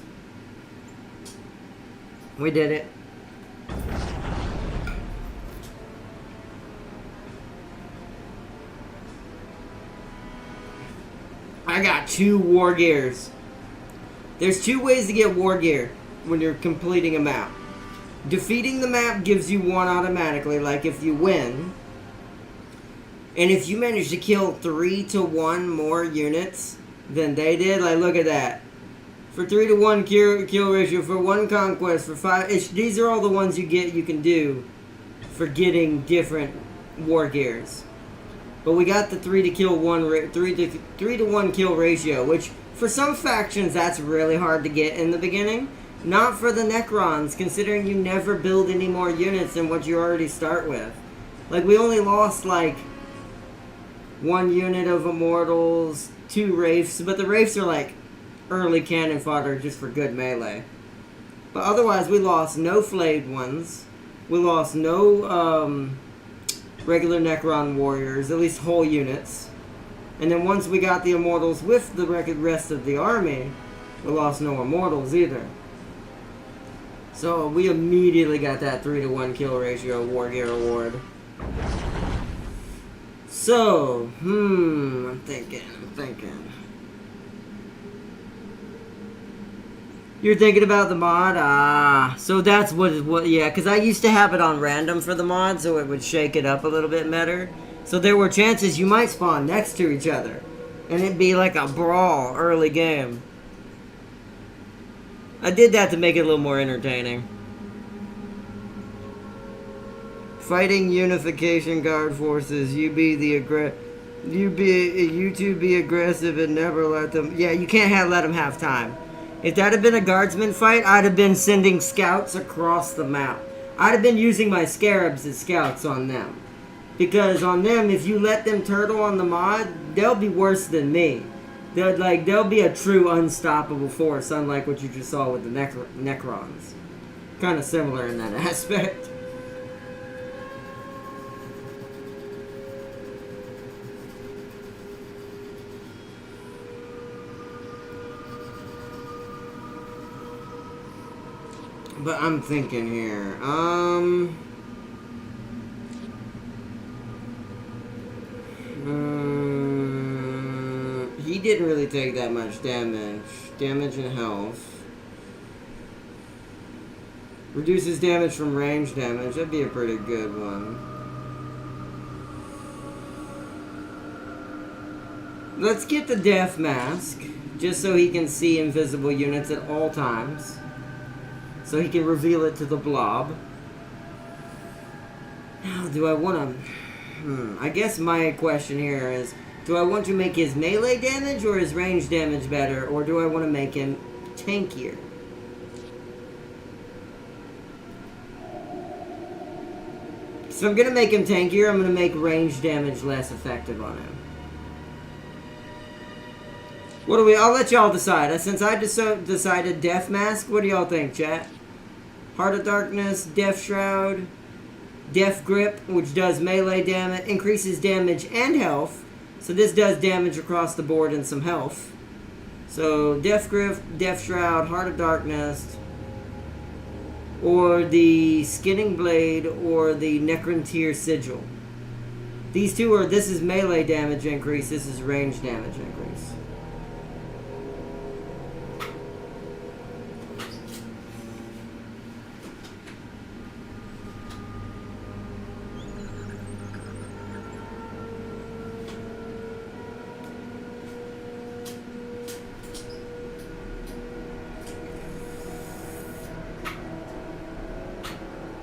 We did it. I got 2 war gears. There's 2 ways to get war gear when you're completing a map. Defeating the map gives you 1 automatically, like if you win. And if you manage to kill 3 to 1 more units than they did, like look at that. For 3 to 1 kill ratio, for 1 conquest, for 5, these are all the ones you can do for getting different war gears. But we got the 3 to 1 kill ratio, which for some factions that's really hard to get in the beginning. Not for the Necrons, considering you never build any more units than what you already start with. Like we only lost like 1 unit of Immortals, 2 Wraiths, but the Wraiths are like early cannon fodder just for good melee. But otherwise we lost no flayed ones. We lost no regular Necron warriors, at least whole units. And then once we got the Immortals with the rest of the army, we lost no Immortals either. So we immediately got that 3 to 1 kill ratio war gear award. So, I'm thinking. You're thinking about the mod? So that's yeah, because I used to have it on random for the mod, so it would shake it up a little bit better. So there were chances you might spawn next to each other, and it'd be like a brawl early game. I did that to make it a little more entertaining. Fighting Unification Guard Forces, you two be aggressive and never let them... Yeah, you can't let them have time. If that had been a guardsman fight, I'd have been sending scouts across the map. I'd have been using my scarabs as scouts on them. Because on them, if you let them turtle on the mod, they'll be worse than me. They'll be a true unstoppable force, unlike what you just saw with the Necrons. Kind of similar in that aspect. But I'm thinking here, he didn't really take that much damage. Damage and health. Reduces damage from range damage. That'd be a pretty good one. Let's get the Death Mask, just so he can see invisible units at all times. So he can reveal it to the blob. Now, do I want to... I guess my question here is, do I want to make his melee damage or his range damage better? Or do I want to make him tankier? So I'm going to make him tankier. I'm going to make range damage less effective on him. What do we... I'll let y'all decide. Since I decided Death Mask, what do y'all think, chat? Heart of Darkness, Death Shroud, Death Grip, which does melee damage, increases damage and health. So this does damage across the board and some health. So Death Grip, Death Shroud, Heart of Darkness, or the Skinning Blade, or the Necrontyr Sigil. These two are, this is melee damage increase, this is range damage increase.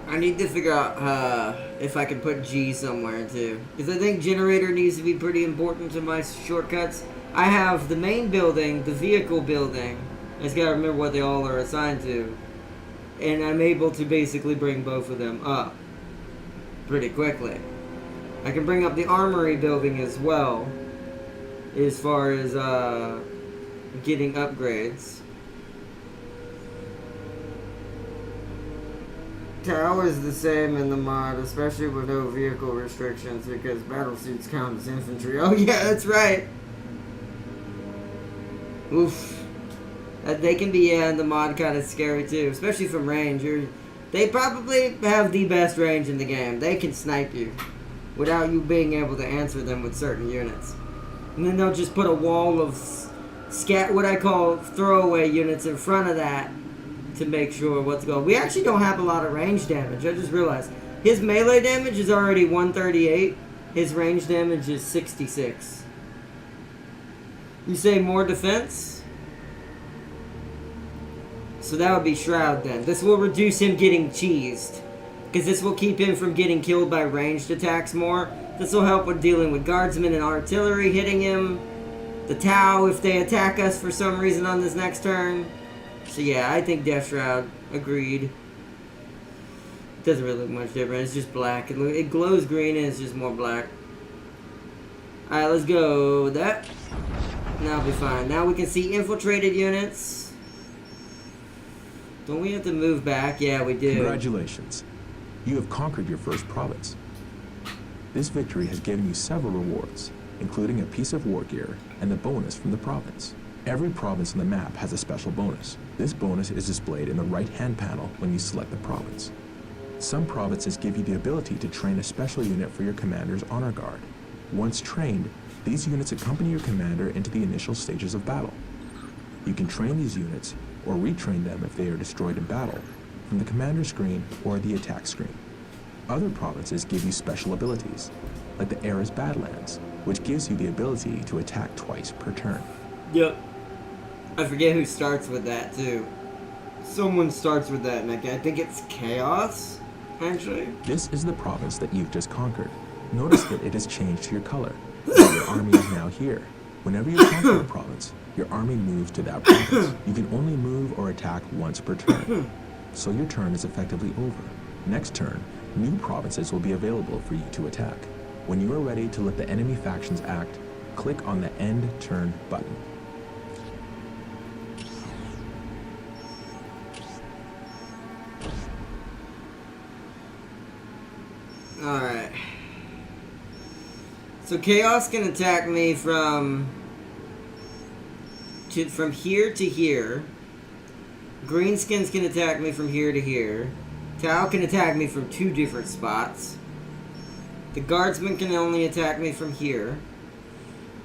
I need to figure out if I can put G somewhere too. Because I think generator needs to be pretty important to my shortcuts. I have the main building, the vehicle building. I just gotta remember what they all are assigned to. And I'm able to basically bring both of them up pretty quickly. I can bring up the armory building as well, as far as getting upgrades. Tower is the same in the mod, especially with no vehicle restrictions, because battlesuits count as infantry. Oh yeah, that's right. Oof. They can be, in the mod kind of scary too, especially from range. They probably have the best range in the game. They can snipe you without you being able to answer them with certain units. And then they'll just put a wall of what I call throwaway units in front of that to make sure what's going. We actually don't have a lot of range damage. I just realized his melee damage is already 138. His range damage is 66. You say more defense? So that would be Shroud then. This will reduce him getting cheesed, because this will keep him from getting killed by ranged attacks more. This will help with dealing with guardsmen and artillery hitting him. The Tau if they attack us for some reason on this next turn. So yeah, I think Death Shroud. Agreed. Doesn't really look much different. It's just black. It glows green and it's just more black. Alright, let's go with that. Now we'll be fine. Now we can see infiltrated units. Don't we have to move back? Yeah, we do. Congratulations. You have conquered your first province. This victory has given you several rewards, including a piece of war gear and the bonus from the province. Every province on the map has a special bonus. This bonus is displayed in the right-hand panel when you select the province. Some provinces give you the ability to train a special unit for your commander's honor guard. Once trained, these units accompany your commander into the initial stages of battle. You can train these units, or retrain them if they are destroyed in battle, from the commander screen or the attack screen. Other provinces give you special abilities, like the Era's Badlands, which gives you the ability to attack twice per turn. Yep. I forget who starts with that, too. Someone starts with that, and I think it's Chaos, actually. This is the province that you've just conquered. Notice that it has changed to your color. Your army is now here. Whenever you conquer a province, your army moves to that province. You can only move or attack once per turn. So your turn is effectively over. Next turn, new provinces will be available for you to attack. When you are ready to let the enemy factions act, click on the End Turn button. Alright. So Chaos can attack me from here to here. Greenskins can attack me from here to here. Tau can attack me from 2 different spots. The Guardsman can only attack me from here.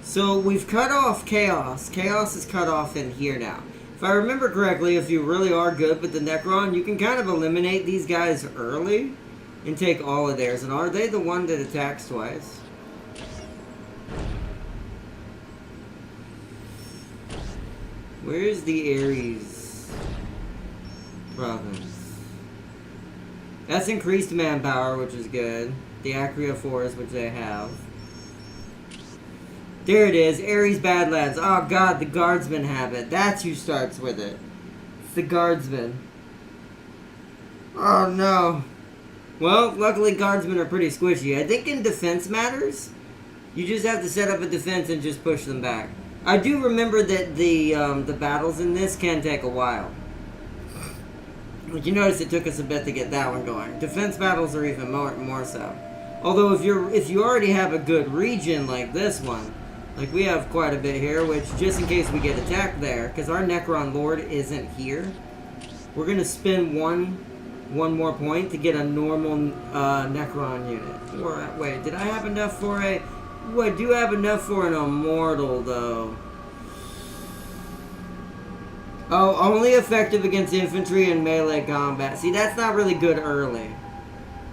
So we've cut off Chaos. Chaos is cut off in here now. If I remember correctly, if you really are good with the Necron, you can kind of eliminate these guys early and take all of theirs. And are they the one that attacks twice? Where's the Ares province? That's increased manpower, which is good. The Acria Forest, which they have. There it is, Ares Badlands. Oh god, the Guardsmen have it. That's who starts with it. It's the Guardsmen. Oh no. Well, luckily Guardsmen are pretty squishy. I think in defense matters, you just have to set up a defense and just push them back. I do remember that the battles in this can take a while. But you notice it took us a bit to get that one going. Defense battles are even more so. Although if you already have a good region like this one, like we have quite a bit here, which just in case we get attacked there, because our Necron Lord isn't here, we're gonna spend one more point to get a normal Necron unit. Or wait, did I have enough for a? Ooh, I do have enough for an Immortal though. Oh, only effective against infantry and melee combat. See, that's not really good early.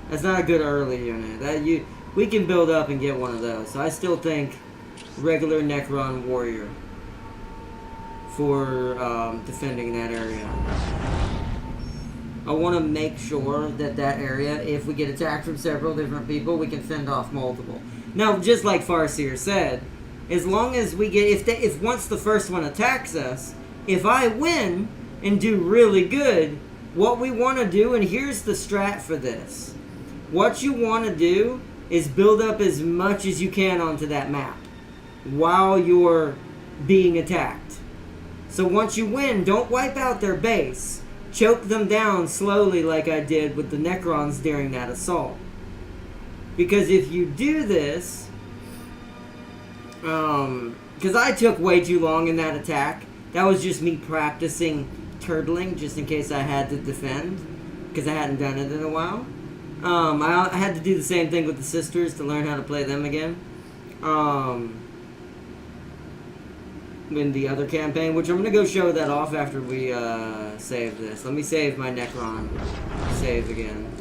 That's not a good early unit. We can build up and get one of those. So I still think regular Necron warrior for defending that area. I want to make sure that area, if we get attacked from several different people, we can fend off multiple. Now, just like Farseer said, as long as we get, if once the first one attacks us, if I win and do really good, what we want to do, and here's the strat for this. What you want to do is build up as much as you can onto that map while you're being attacked. So once you win, don't wipe out their base. Choke them down slowly like I did with the Necrons during that assault. Because if you do this, because I took way too long in that attack. That was just me practicing turtling just in case I had to defend, because I hadn't done it in a while. I had to do the same thing with the sisters to learn how to play them again. In the other campaign, which I'm going to go show that off after we save this. Let me save my Necron. Save again.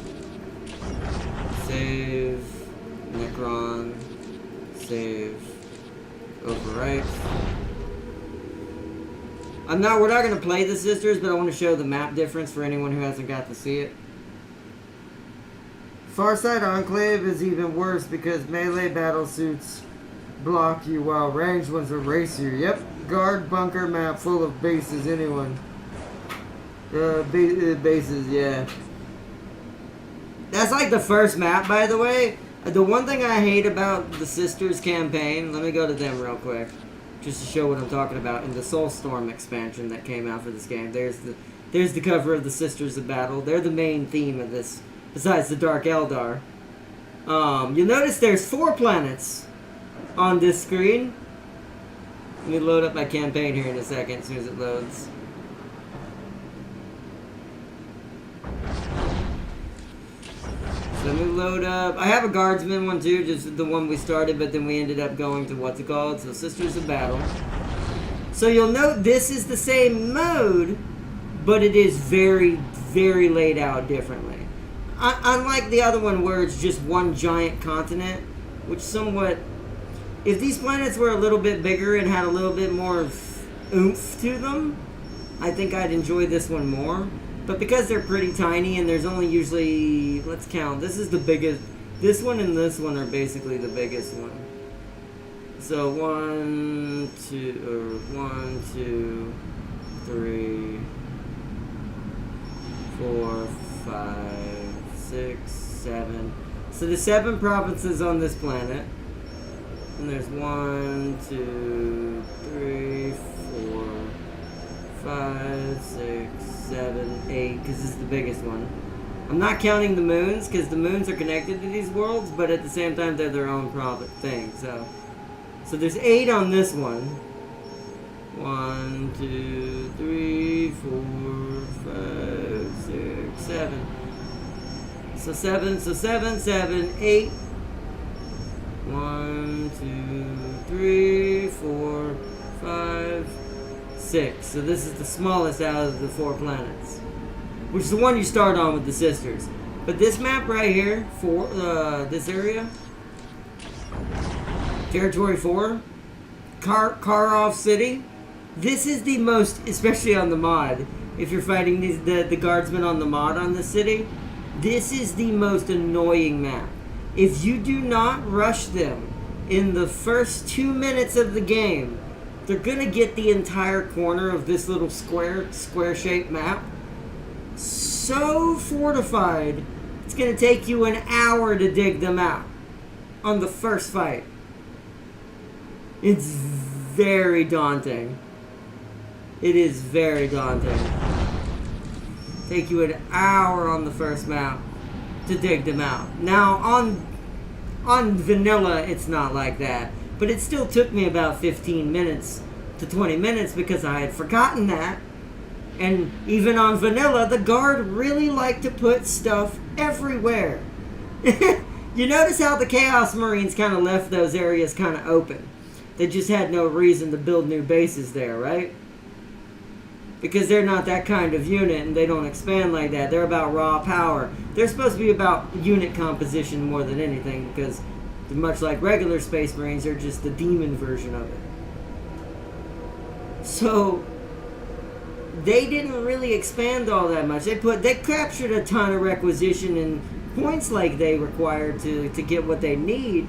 Save. Necron. Save. Overwrite. We're not going to play the sisters, but I want to show the map difference for anyone who hasn't got to see it. Farside Enclave is even worse because melee battle suits block you while ranged ones erase you. Yep, guard bunker map full of bases, anyone. Bases, yeah. That's like the first map, by the way. The one thing I hate about the Sisters campaign, let me go to them real quick, just to show what I'm talking about. In the Soulstorm expansion that came out for this game, there's the cover of the Sisters of Battle. They're the main theme of this, besides the Dark Eldar. You'll notice there's 4 planets on this screen. Let me load up my campaign here in a second, as soon as it loads. So let me load up. I have a Guardsman one too, just the one we started, but then we ended up going to what's it called? So Sisters of Battle. So you'll note this is the same mode, but it is very, very laid out differently. Unlike the other one where it's just one giant continent, which somewhat... If these planets were a little bit bigger and had a little bit more oomph to them, I think I'd enjoy this one more. But because they're pretty tiny and there's only usually, let's count, this is the biggest, this one and this one are basically the biggest one. So 1, 2, 3, 4, 5, 6, 7. So the 7 provinces on this planet. And there's 1, 2, 3, 4, 5, 6, 7, 8, because this is the biggest one. I'm not counting the moons, because the moons are connected to these worlds, but at the same time, they're their own private thing, so there's 8 on this one. 1, 2, 3, 4, 5, 6, 7. So 7, 8. 1, 2, 3, 4, 5, 6. So this is the smallest out of the 4 planets, which is the one you start on with the sisters. But this map right here, for this area, Territory 4, Karov City, this is the most, especially on the mod, if you're fighting the guardsmen on the mod on this city, this is the most annoying map. If you do not rush them in the first 2 minutes of the game, they're going to get the entire corner of this little square-shaped map so fortified, it's going to take you an hour to dig them out on the first fight. It's very daunting. It is very daunting. Take you an hour on the first map to dig them out. Now, on vanilla, it's not like that. But it still took me about 15 minutes to 20 minutes because I had forgotten that. And even on vanilla, the guard really liked to put stuff everywhere. You notice how the Chaos Marines kind of left those areas kind of open. They just had no reason to build new bases there, right? Because they're not that kind of unit and they don't expand like that. They're about raw power. They're supposed to be about unit composition more than anything because much like regular Space Marines, they're just the demon version of it. So they didn't really expand all that much. They captured a ton of requisition and points like they required to get what they need,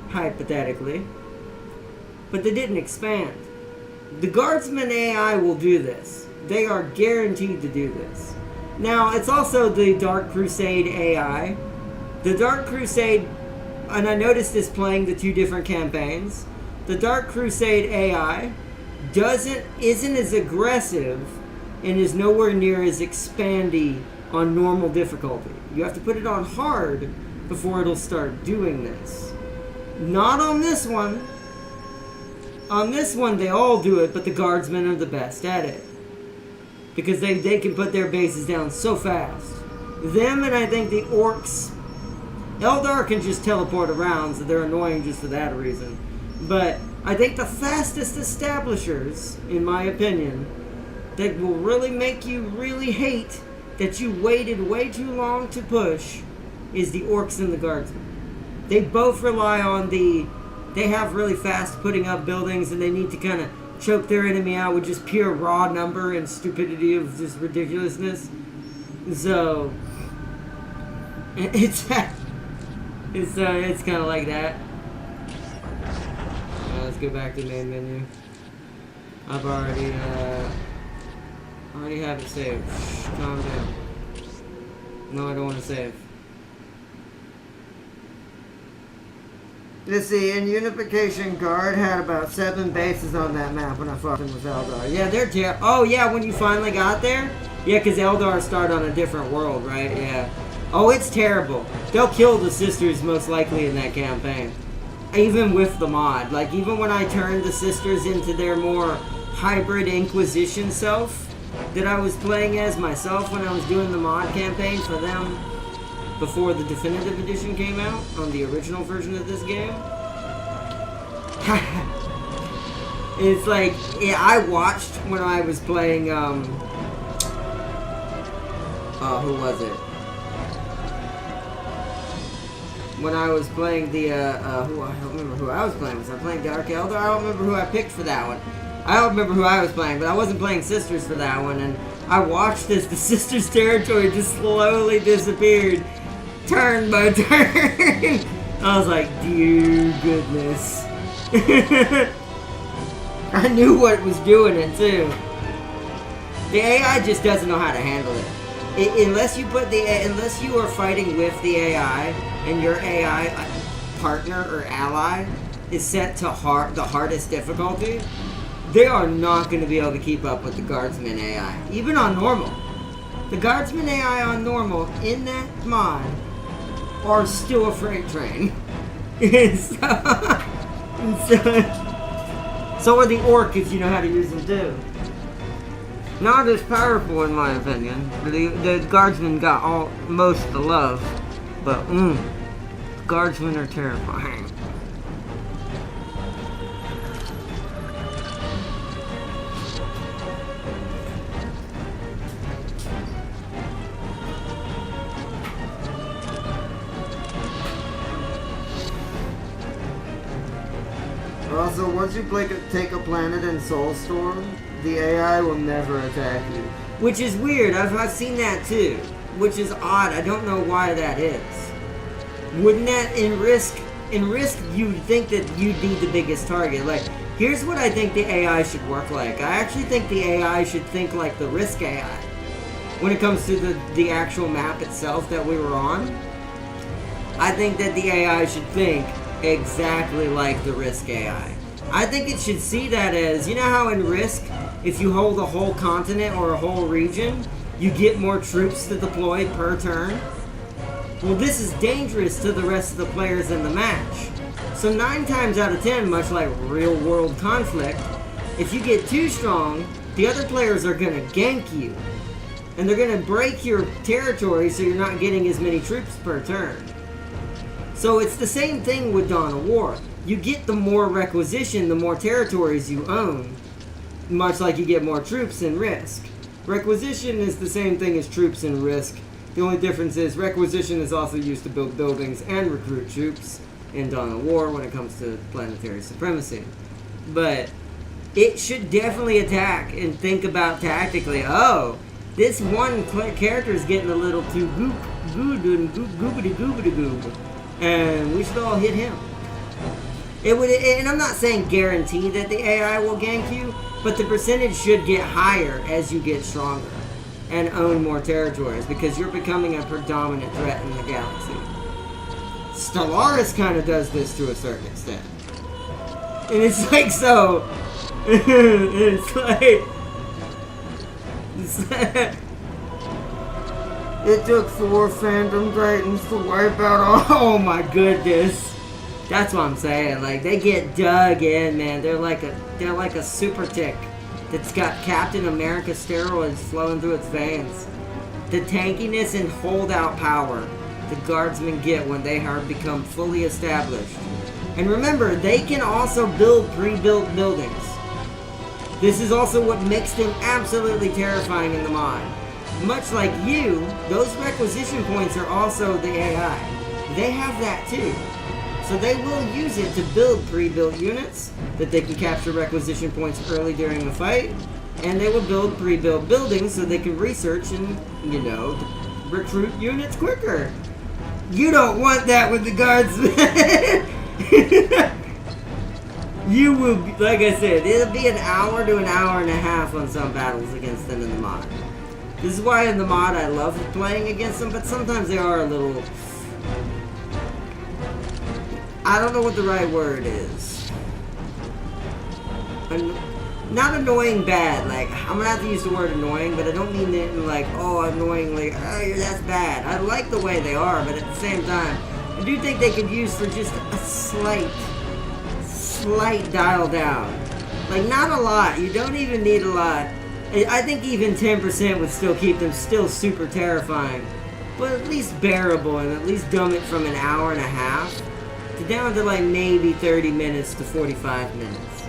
hypothetically. But they didn't expand. The Guardsman AI will do this. They are guaranteed to do this. Now, it's also the Dark Crusade AI. The Dark Crusade, and I noticed this playing the 2 different campaigns, the Dark Crusade AI isn't as aggressive and is nowhere near as expandy on normal difficulty. You have to put it on hard before it'll start doing this. Not on this one. On this one, they all do it, but the Guardsmen are the best at it. Because they can put their bases down so fast. Them and I think the Orcs. Eldar can just teleport around, so they're annoying just for that reason. But I think the fastest establishers, in my opinion, that will really make you really hate that you waited way too long to push, is the Orcs and the Guardsmen. They both rely on they have really fast putting up buildings and they need to kind of choke their enemy out with just pure raw number and stupidity of just ridiculousness. So it's kind of like that. Let's go back to the main menu. I've already have it saved. Calm down. No, I don't want to save. Let's see, in Unification Guard had about 7 bases on that map when I fought them with Eldar. Yeah, they're terrible. Oh, yeah, when you finally got there? Yeah, because Eldar start on a different world, right? Yeah. Oh, it's terrible. They'll kill the sisters most likely in that campaign. Even with the mod. Like, even when I turned the sisters into their more hybrid Inquisition self that I was playing as myself when I was doing the mod campaign for them before the Definitive Edition came out on the original version of this game. It's like, yeah, I watched when I was playing, who was it? When I was playing the, I don't remember who I was playing. Was I playing Dark Eldar? I don't remember who I picked for that one. I don't remember who I was playing, but I wasn't playing Sisters for that one, and I watched as the Sisters' territory just slowly disappeared. Turn by turn. I was like, dear goodness. I knew what it was doing it too. The AI just doesn't know how to handle it. Unless you are fighting with the AI and your AI partner or ally is set to the hardest difficulty, they are not going to be able to keep up with the Guardsman AI, even on normal. The Guardsman AI on normal in that mod are still a freight train. So are the orc if you know how to use them too. Not as powerful in my opinion. The Guardsmen got most of the love, but Guardsmen are terrifying. Also, once you take a planet in Soulstorm, the AI will never attack you. Which is weird. I've seen that too. Which is odd. I don't know why that is. Wouldn't that, in Risk, you'd think that you'd be the biggest target. Like, here's what I think the AI should work like. I actually think the AI should think like the Risk AI. When it comes to the actual map itself that we were on, I think that the AI should think exactly like the Risk AI. I think it should see that as, you know how in Risk, if you hold a whole continent or a whole region, you get more troops to deploy per turn? Well, this is dangerous to the rest of the players in the match. So 9 times out of 10, much like real-world conflict, if you get too strong, the other players are going to gank you. And they're going to break your territory so you're not getting as many troops per turn. So it's the same thing with Dawn of War. You get the more requisition, the more territories you own, much like you get more troops in Risk. Requisition is the same thing as troops in Risk. The only difference is requisition is also used to build buildings and recruit troops in Dawn of War when it comes to planetary supremacy. But it should definitely attack and think about tactically, oh, this one character is getting a little too goobity-goobity-goob. And we should all hit him. It would, and I'm not saying guarantee that the AI will gank you, but the percentage should get higher as you get stronger and own more territories, because you're becoming a predominant threat in the galaxy. Stellaris kind of does this to a certain extent. And it's like, so... it's like... It took 4 Phantom Titans to wipe out all... Oh my goodness. That's what I'm saying. Like, they get dug in, man. They're like a super tick that's got Captain America steroids flowing through its veins. The tankiness and holdout power the Guardsmen get when they have become fully established. And remember, they can also build pre-built buildings. This is also what makes them absolutely terrifying in the mod. Much like you, those requisition points are also the AI. They have that too. So they will use it to build pre-built units that they can capture requisition points early during the fight. And they will build pre-built buildings so they can research and, you know, recruit units quicker. You don't want that with the Guardsmen. You will, like I said, it'll be an hour to an hour and a half on some battles against them in the mod. This is why in the mod I love playing against them, but sometimes they are a little... I don't know what the right word is. Not annoying bad, like, I'm gonna have to use the word annoying, but I don't mean it in like, oh, annoyingly, oh, that's bad. I like the way they are, but at the same time, I do think they could use for just a slight dial down. Like, not a lot. You don't even need a lot. I think even 10% would still keep them still super terrifying, but at least bearable, and at least dumb it from an hour and a half to down to like maybe 30 minutes to 45 minutes,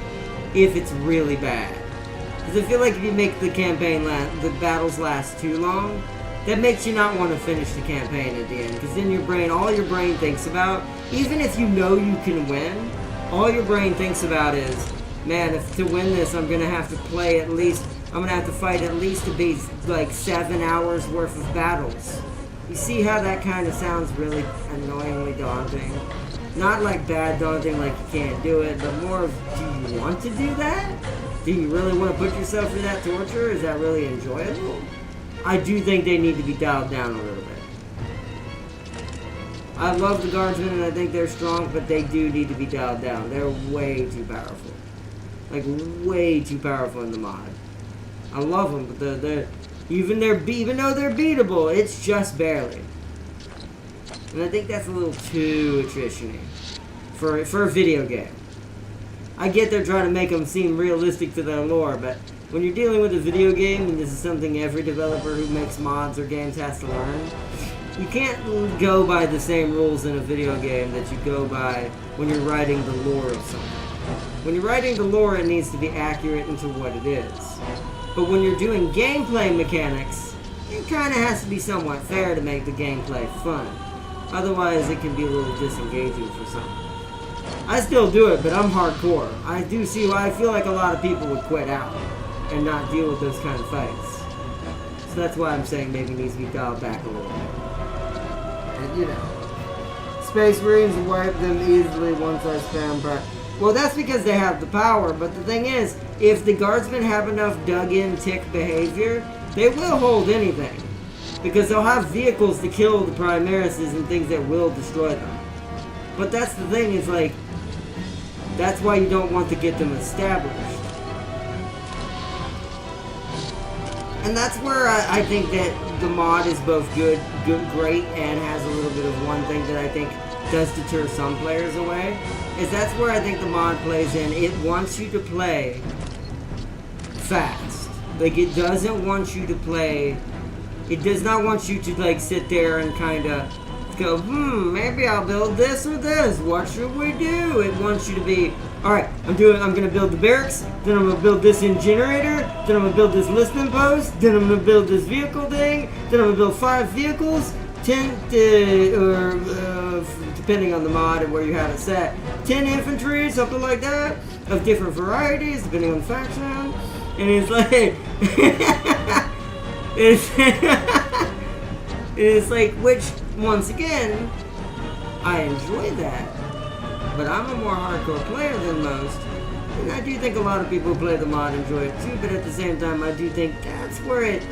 if it's really bad. Because I feel like if you make the campaign the battles last too long, that makes you not want to finish the campaign at the end. Because then all your brain thinks about, even if you know you can win, all your brain thinks about is, man, if to win this, I'm gonna have to play at least. I'm gonna have to fight at least to be like 7 hours worth of battles. You see how that kind of sounds really annoyingly daunting? Not like bad daunting, like you can't do it, but more of, do you want to do that? Do you really want to put yourself through that torture? Is that really enjoyable? I do think they need to be dialed down a little bit. I love the guardsmen and I think they're strong, but they do need to be dialed down. They're way too powerful. Like, way too powerful in the mod. I love them, but even though they're beatable, it's just barely. And I think that's a little too attrition-y for a video game. I get they're trying to make them seem realistic to their lore, but when you're dealing with a video game, and this is something every developer who makes mods or games has to learn, you can't go by the same rules in a video game that you go by when you're writing the lore of something. When you're writing the lore, it needs to be accurate into what it is. But when you're doing gameplay mechanics, it kind of has to be somewhat fair to make the gameplay fun. Otherwise, it can be a little disengaging for some. I still do it, but I'm hardcore. I do see why I feel like a lot of people would quit out and not deal with those kind of fights. So that's why I'm saying maybe it needs to be dialed back a little bit. And, you know, Space Marines wipe them easily once I spam prep. Well, that's because they have the power, but the thing is, if the guardsmen have enough dug-in tick behavior, they will hold anything. Because they'll have vehicles to kill the Primaruses and things that will destroy them. But that's the thing, is like, that's why you don't want to get them established. And that's where I think that the mod is both great, and has a little bit of one thing that I think does deter some players away. Is that's where I think the mod plays in. It wants you to play fast. Like, it doesn't want you to play... It does not want you to, like, sit there and kind of go, maybe I'll build this or this. What should we do? It wants you to be, alright, I'm going to build the barracks, then I'm going to build this generator, then I'm going to build this listening post, then I'm going to build this vehicle thing, then I'm going to build 5 vehicles, 10, depending on the mod and where you have it set, 10 infantry, something like that, of different varieties, depending on the faction. And it's like, it's like, which, once again, I enjoy that, but I'm a more hardcore player than most, and I do think a lot of people who play the mod enjoy it too, but at the same time, I do think that's where if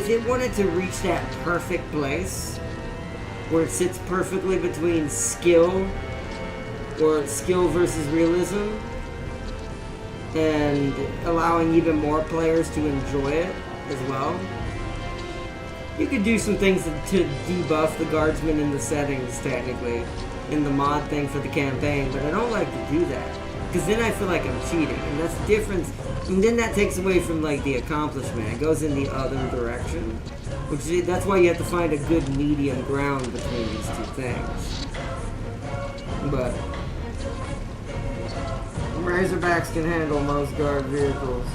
it wanted to reach that perfect place, where it sits perfectly between skill versus realism, and allowing even more players to enjoy it as well, you could do some things to debuff the guardsmen in the settings, technically, in the mod thing for the campaign, but I don't like to do that, because then I feel like I'm cheating, and that's the difference, and then that takes away from, like, the accomplishment. It goes in the other direction, that's why you have to find a good medium ground between these two things. But Razorbacks can handle most guard vehicles,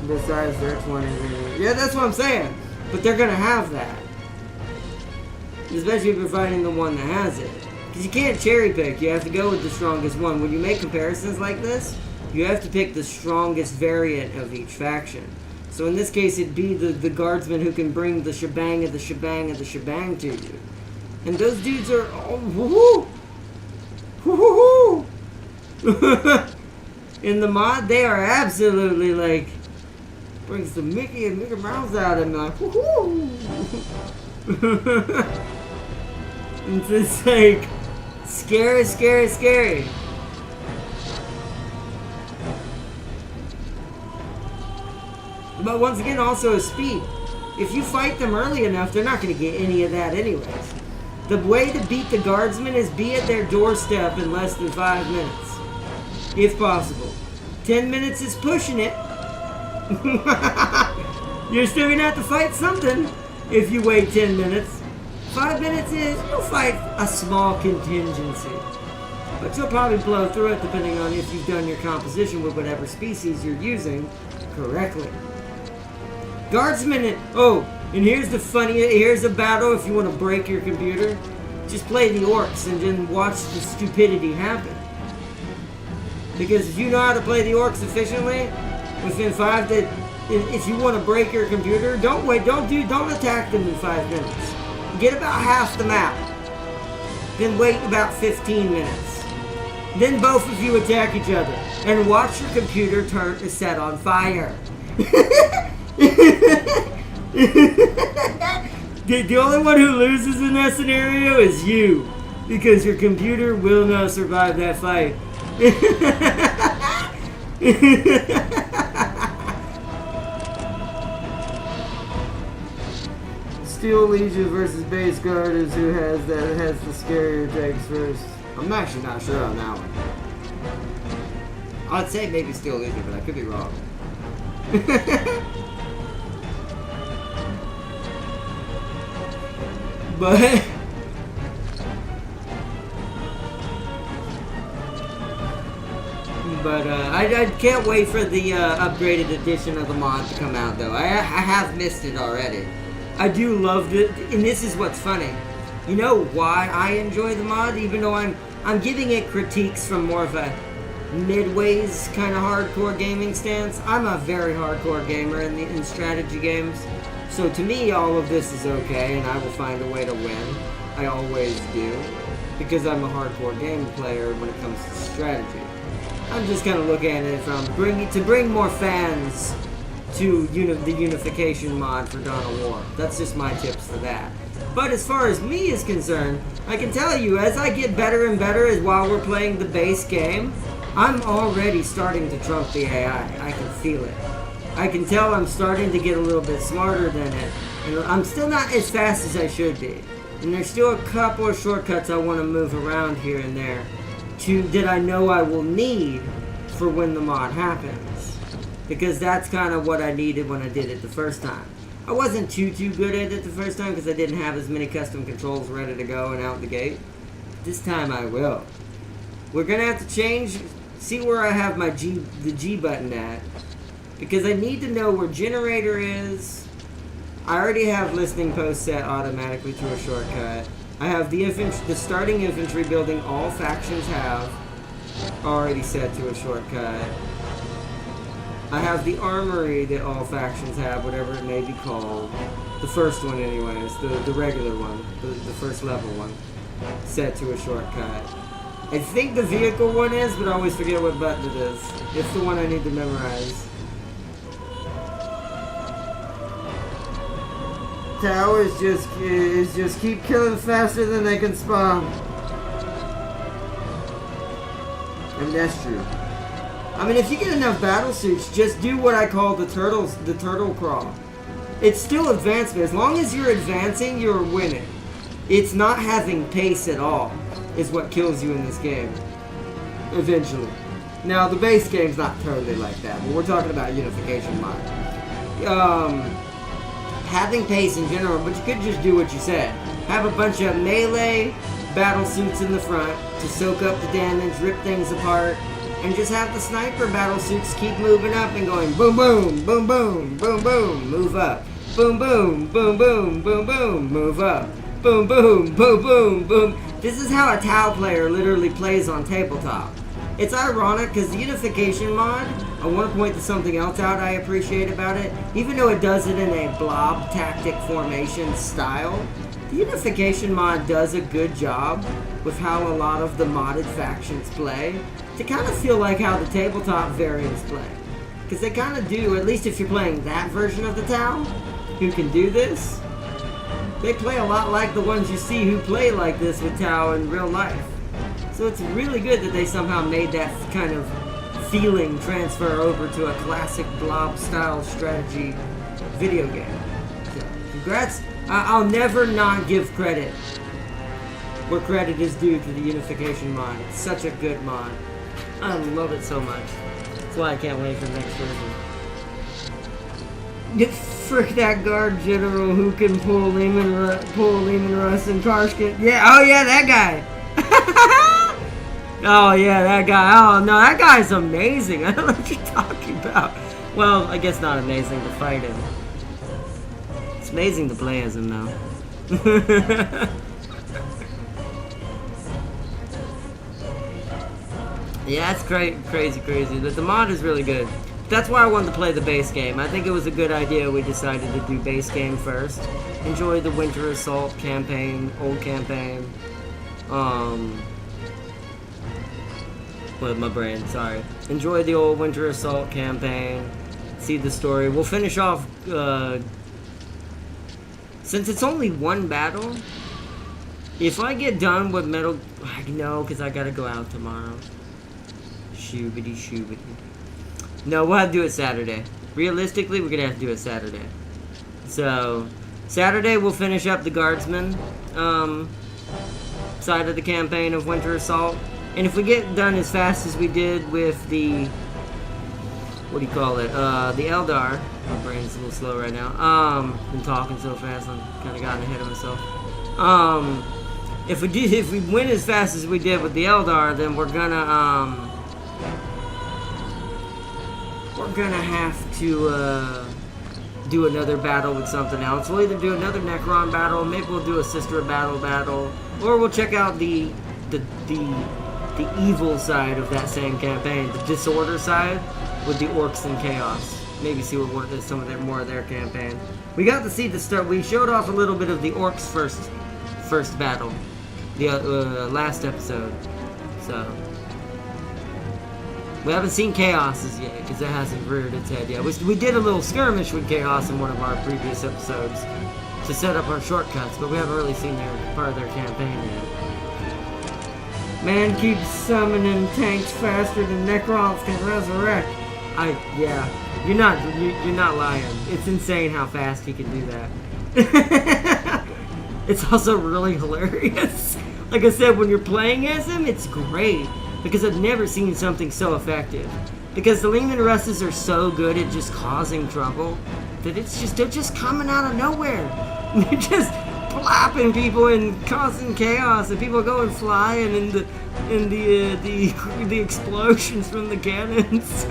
besides their 20 vehicles. Yeah, that's what I'm saying. But they're going to have that. Especially if you're fighting the one that has it. Because you can't cherry pick. You have to go with the strongest one. When you make comparisons like this, you have to pick the strongest variant of each faction. So in this case, it'd be the guardsmen who can bring the shebang of the shebang of the shebang to you. And those dudes are... Oh, woohoo! Woohoo! In the mod, they are absolutely like... brings the Mickey and Mickey Mouse out and like, woohoo! It's just like, scary, scary, scary. But once again, also speed. If you fight them early enough, they're not going to get any of that anyways. The way to beat the guardsmen is be at their doorstep in less than 5 minutes. If possible. 10 minutes is pushing it. You're still going to have to fight something if you wait 10 minutes. 5 minutes is, you'll fight a small contingency. But you'll probably blow through it depending on if you've done your composition with whatever species you're using correctly. Guardsmen, and here's a battle if you want to break your computer. Just play the orcs and then watch the stupidity happen. Because if you know how to play the orcs efficiently, within if you want to break your computer, don't attack them in 5 minutes. Get about half the map. Then wait about 15 minutes. Then both of you attack each other. And watch your computer turn to set on fire. The only one who loses in that scenario is you. Because your computer will not survive that fight. Steel Legion versus Base Guard is who has the scarier attacks first. I'm actually not sure on that one. I'd say maybe Steel Legion, but I could be wrong. But I can't wait for the upgraded edition of the mod to come out, though. I have missed it already. I do love it, and this is what's funny. You know why I enjoy the mod, even though I'm giving it critiques from more of a midways kind of hardcore gaming stance. I'm a very hardcore gamer in strategy games, so to me all of this is okay, and I will find a way to win. I always do, because I'm a hardcore game player when it comes to strategy. I'm just kind of looking at it from bring more fans to the unification mod for Dawn of War. That's just my tips for that. But as far as me is concerned, I can tell you, as I get better and better while we're playing the base game, I'm already starting to trump the AI. I can feel it. I can tell I'm starting to get a little bit smarter than it. And I'm still not as fast as I should be. And there's still a couple of shortcuts I want to move around here and there that I know I will need for when the mod happens. Because that's kind of what I needed when I did it the first time. I wasn't too good at it the first time because I didn't have as many custom controls ready to go and out the gate. This time I will. We're going to have to see where I have the G button at. Because I need to know where generator is. I already have listening post set automatically to a shortcut. I have the starting infantry building all factions have already set to a shortcut. I have the armory that all factions have, whatever it may be called. The first one anyways, the regular one, the first level one, set to a shortcut. I think the vehicle one is, but I always forget what button it is. It's the one I need to memorize. Towers just keep killing faster than they can spawn. And that's true. I mean, if you get enough battle suits, just do what I call the turtle crawl. It's still advancement. As long as you're advancing, you're winning. It's not having pace at all is what kills you in this game. Eventually. Now, the base game's not totally like that, but we're talking about unification mod. Having pace in general, but you could just do what you said. Have a bunch of melee battle suits in the front to soak up the damage, rip things apart, and just have the sniper battle suits keep moving up and going boom boom, boom boom, boom boom, move up. Boom boom, boom boom, boom boom, move up. Boom boom, boom boom, boom. This is how a Tau player literally plays on tabletop. It's ironic because the unification mod, I want to point to something else out I appreciate about it. Even though it does it in a blob tactic formation style, the unification mod does a good job with how a lot of the modded factions play to kind of feel like how the tabletop variants play. Because they kind of do, at least if you're playing that version of the Tau, who can do this, they play a lot like the ones you see who play like this with Tau in real life. So it's really good that they somehow made that kind of feeling transfer over to a classic blob-style strategy video game. So, congrats. I'll never not give credit where credit is due to the unification mod. It's such a good mod. I love it so much. That's why I can't wait for the next version. Frick that guard general who can pull Lehman Russ and Karshkin. Yeah, oh yeah, that guy. Oh yeah, that guy. Oh no, that guy's amazing. I don't know what you're talking about. Well, I guess not amazing to fight him. It's amazing to play as him though. Yeah, it's crazy. The mod is really good. That's why I wanted to play the base game. I think it was a good idea we decided to do base game first. Enjoy the Winter Assault campaign, old campaign. With my brain, sorry. Enjoy the old Winter Assault campaign. See the story. We'll finish off Since it's only one battle, if I get done with Metal... I know, because I gotta go out tomorrow. Shoobity. No, we'll have to do it Saturday. Realistically, we're gonna have to do it Saturday. So, Saturday we'll finish up the Guardsman side of the campaign of Winter Assault. And if we get done as fast as we did with the... What do you call it? The Eldar. My brain's a little slow right now. Been talking so fast, I'm kind of gotten ahead of myself. If we win as fast as we did with the Eldar, then we're gonna have to do another battle with something else. We'll either do another Necron battle, maybe we'll do a Sister of Battle, or we'll check out the evil side of that same campaign, the Disorder side with the Orcs and Chaos. Maybe see what some of more of their campaign. We got to see the start. We showed off a little bit of the Orcs first battle, the last episode. So we haven't seen Chaos's yet because it hasn't reared its head yet. We did a little skirmish with Chaos in one of our previous episodes to set up our shortcuts, but we haven't really seen their part of their campaign yet. Man keeps summoning tanks faster than Necrons can resurrect. Yeah, you're not lying. It's insane how fast he can do that. It's also really hilarious. Like I said, when you're playing as him, it's great because I've never seen something so effective. Because the Leman Russes are so good at just causing trouble that they're just coming out of nowhere. They're just plopping people and causing chaos, and people going flying in the explosions from the cannons.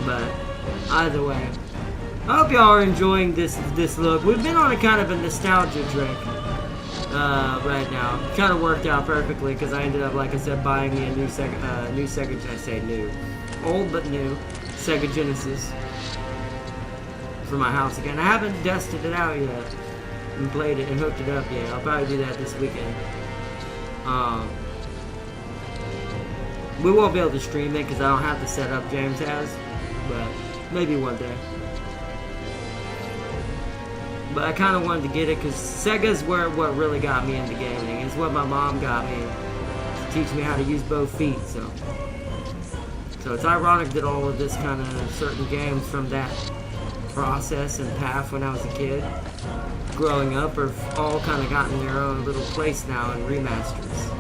But either way, I hope y'all are enjoying this look. We've been on a kind of a nostalgia trek right now. Kind of worked out perfectly because I ended up, like I said, buying me a new Sega. I say new, old but new Sega Genesis for my house again. I haven't dusted it out yet and played it and hooked it up yet. I'll probably do that this weekend. We won't be able to stream it because I don't have the setup James has, but maybe one day. But I kind of wanted to get it because Sega's what really got me into gaming. It's what my mom got me to teach me how to use both feet. So it's ironic that all of this kind of certain games from that process and path when I was a kid growing up are all kind of gotten their own little place now in remasters.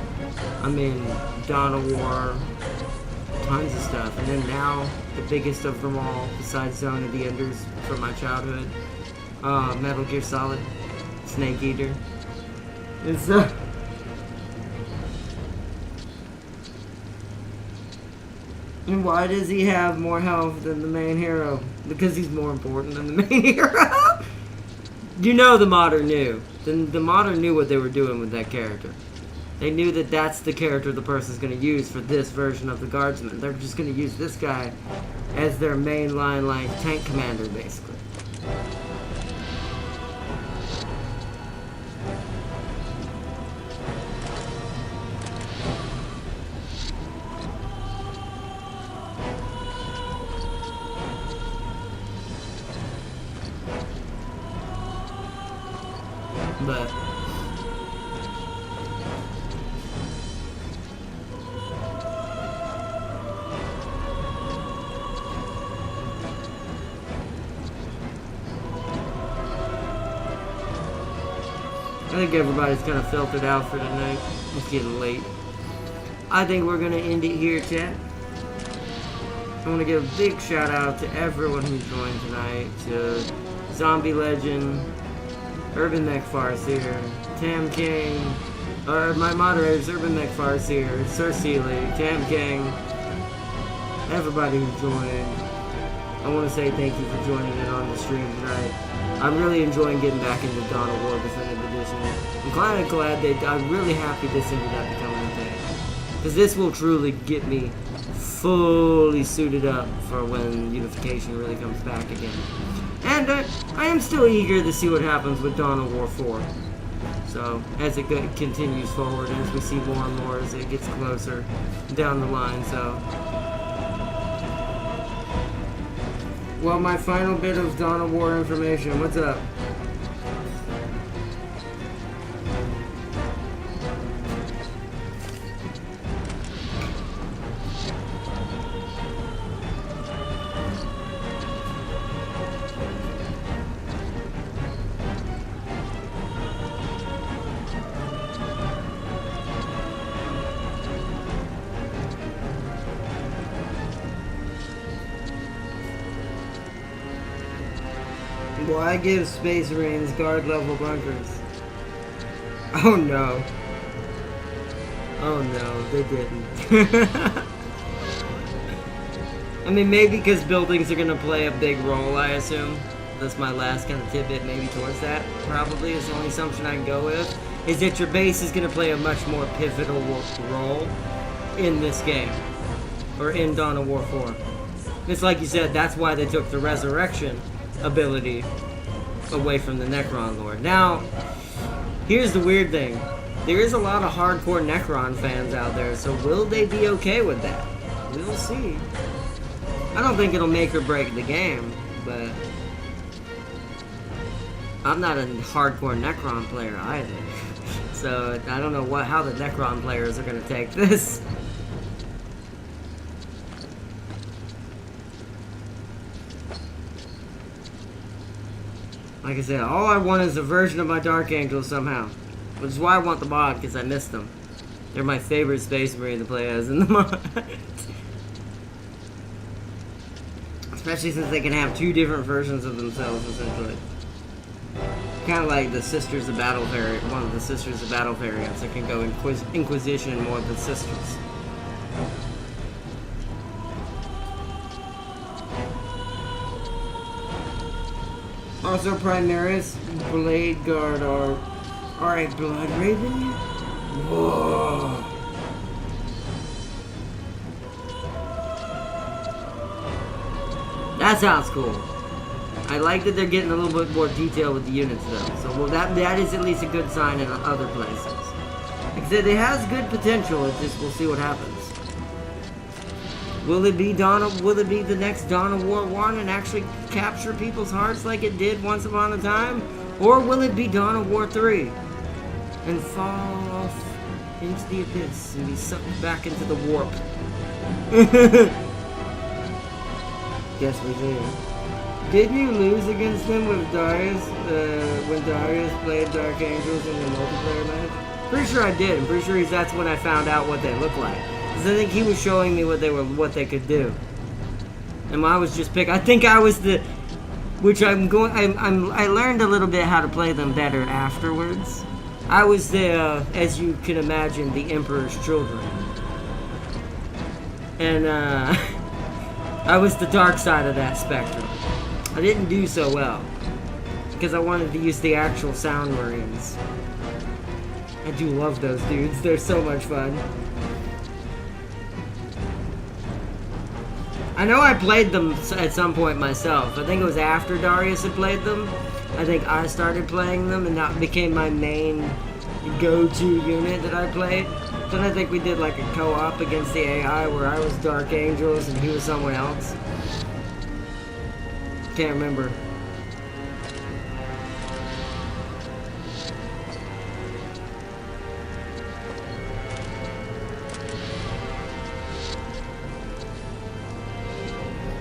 I mean, Dawn of War, tons of stuff. And then now, the biggest of them all, besides Zone of the Enders from my childhood, Metal Gear Solid, Snake Eater. It's And why does he have more health than the main hero? Because he's more important than the main hero? You know the modder knew. The modder knew what they were doing with that character. They knew that that's the character the person's going to use for this version of the Guardsman. They're just going to use this guy as their mainline, like, tank commander, basically. But I think everybody's kind of filtered out for tonight. It's getting late. I think we're going to end it here, chat. I want to give a big shout out to everyone who joined tonight. To Zombie Legend, Urban Mech Farseer, Tam King, my moderators, Urban Mech Farseer, Sir Seeley, Tam King, everybody who joined. I want to say thank you for joining in on the stream tonight. I'm really enjoying getting back into Dawn of War Definitive Edition. I'm really happy this ended up becoming a thing. Because this will truly get me fully suited up for when Unification really comes back again. And I am still eager to see what happens with Dawn of War 4. So, as it continues forward, as we see more and more as it gets closer down the line, so. Well, my final bit of Dawn of War information. What's up? Well, I give Space Marines guard level bunkers. Oh no. Oh no, they didn't. I mean, maybe because buildings are going to play a big role, I assume. That's my last kind of tidbit maybe towards that. Probably is the only assumption I can go with. Is that your base is going to play a much more pivotal role in this game. Or in Dawn of War 4. It's like you said, that's why they took the Resurrection ability away from the Necron lore. Now, here's the weird thing. There is a lot of hardcore Necron fans out there, so will they be okay with that? We'll see. I don't think it'll make or break the game, but I'm not a hardcore Necron player either. So I don't know how the Necron players are going to take this. Like I said, all I want is a version of my Dark Angels somehow. Which is why I want the mod, because I missed them. They're my favorite Space Marine to play as in the mod. Especially since they can have two different versions of themselves, essentially. Kind of like the Sisters of Battle variant, one of the Sisters of Battle variants that can go Inquisition more than Sisters. Also, Primaris, Blade Guard are a Blood Raven? Whoa. That sounds cool. I like that they're getting a little bit more detail with the units though. So well, that is at least a good sign in other places. Like I said, it has good potential. It's just we'll see what happens. Will it be the next Dawn of War 1 and actually capture people's hearts like it did once upon a time? Or will it be Dawn of War 3 and fall off into the abyss and be sucked back into the warp? Guess we do. Didn't you lose against him with Darius when Darius played Dark Angels in the multiplayer match? Pretty sure I did. I'm pretty sure that's when I found out what they look like. Because I think he was showing me what they could do. And I was just I think I was the... Which I learned a little bit how to play them better afterwards. I was the, as you can imagine, the Emperor's children. And, I was the dark side of that spectrum. I didn't do so well. Because I wanted to use the actual Sound Marines. I do love those dudes. They're so much fun. I know I played them at some point myself. I think it was after Darius had played them. I think I started playing them and that became my main go-to unit that I played. Then I think we did like a co-op against the AI where I was Dark Angels and he was someone else. Can't remember.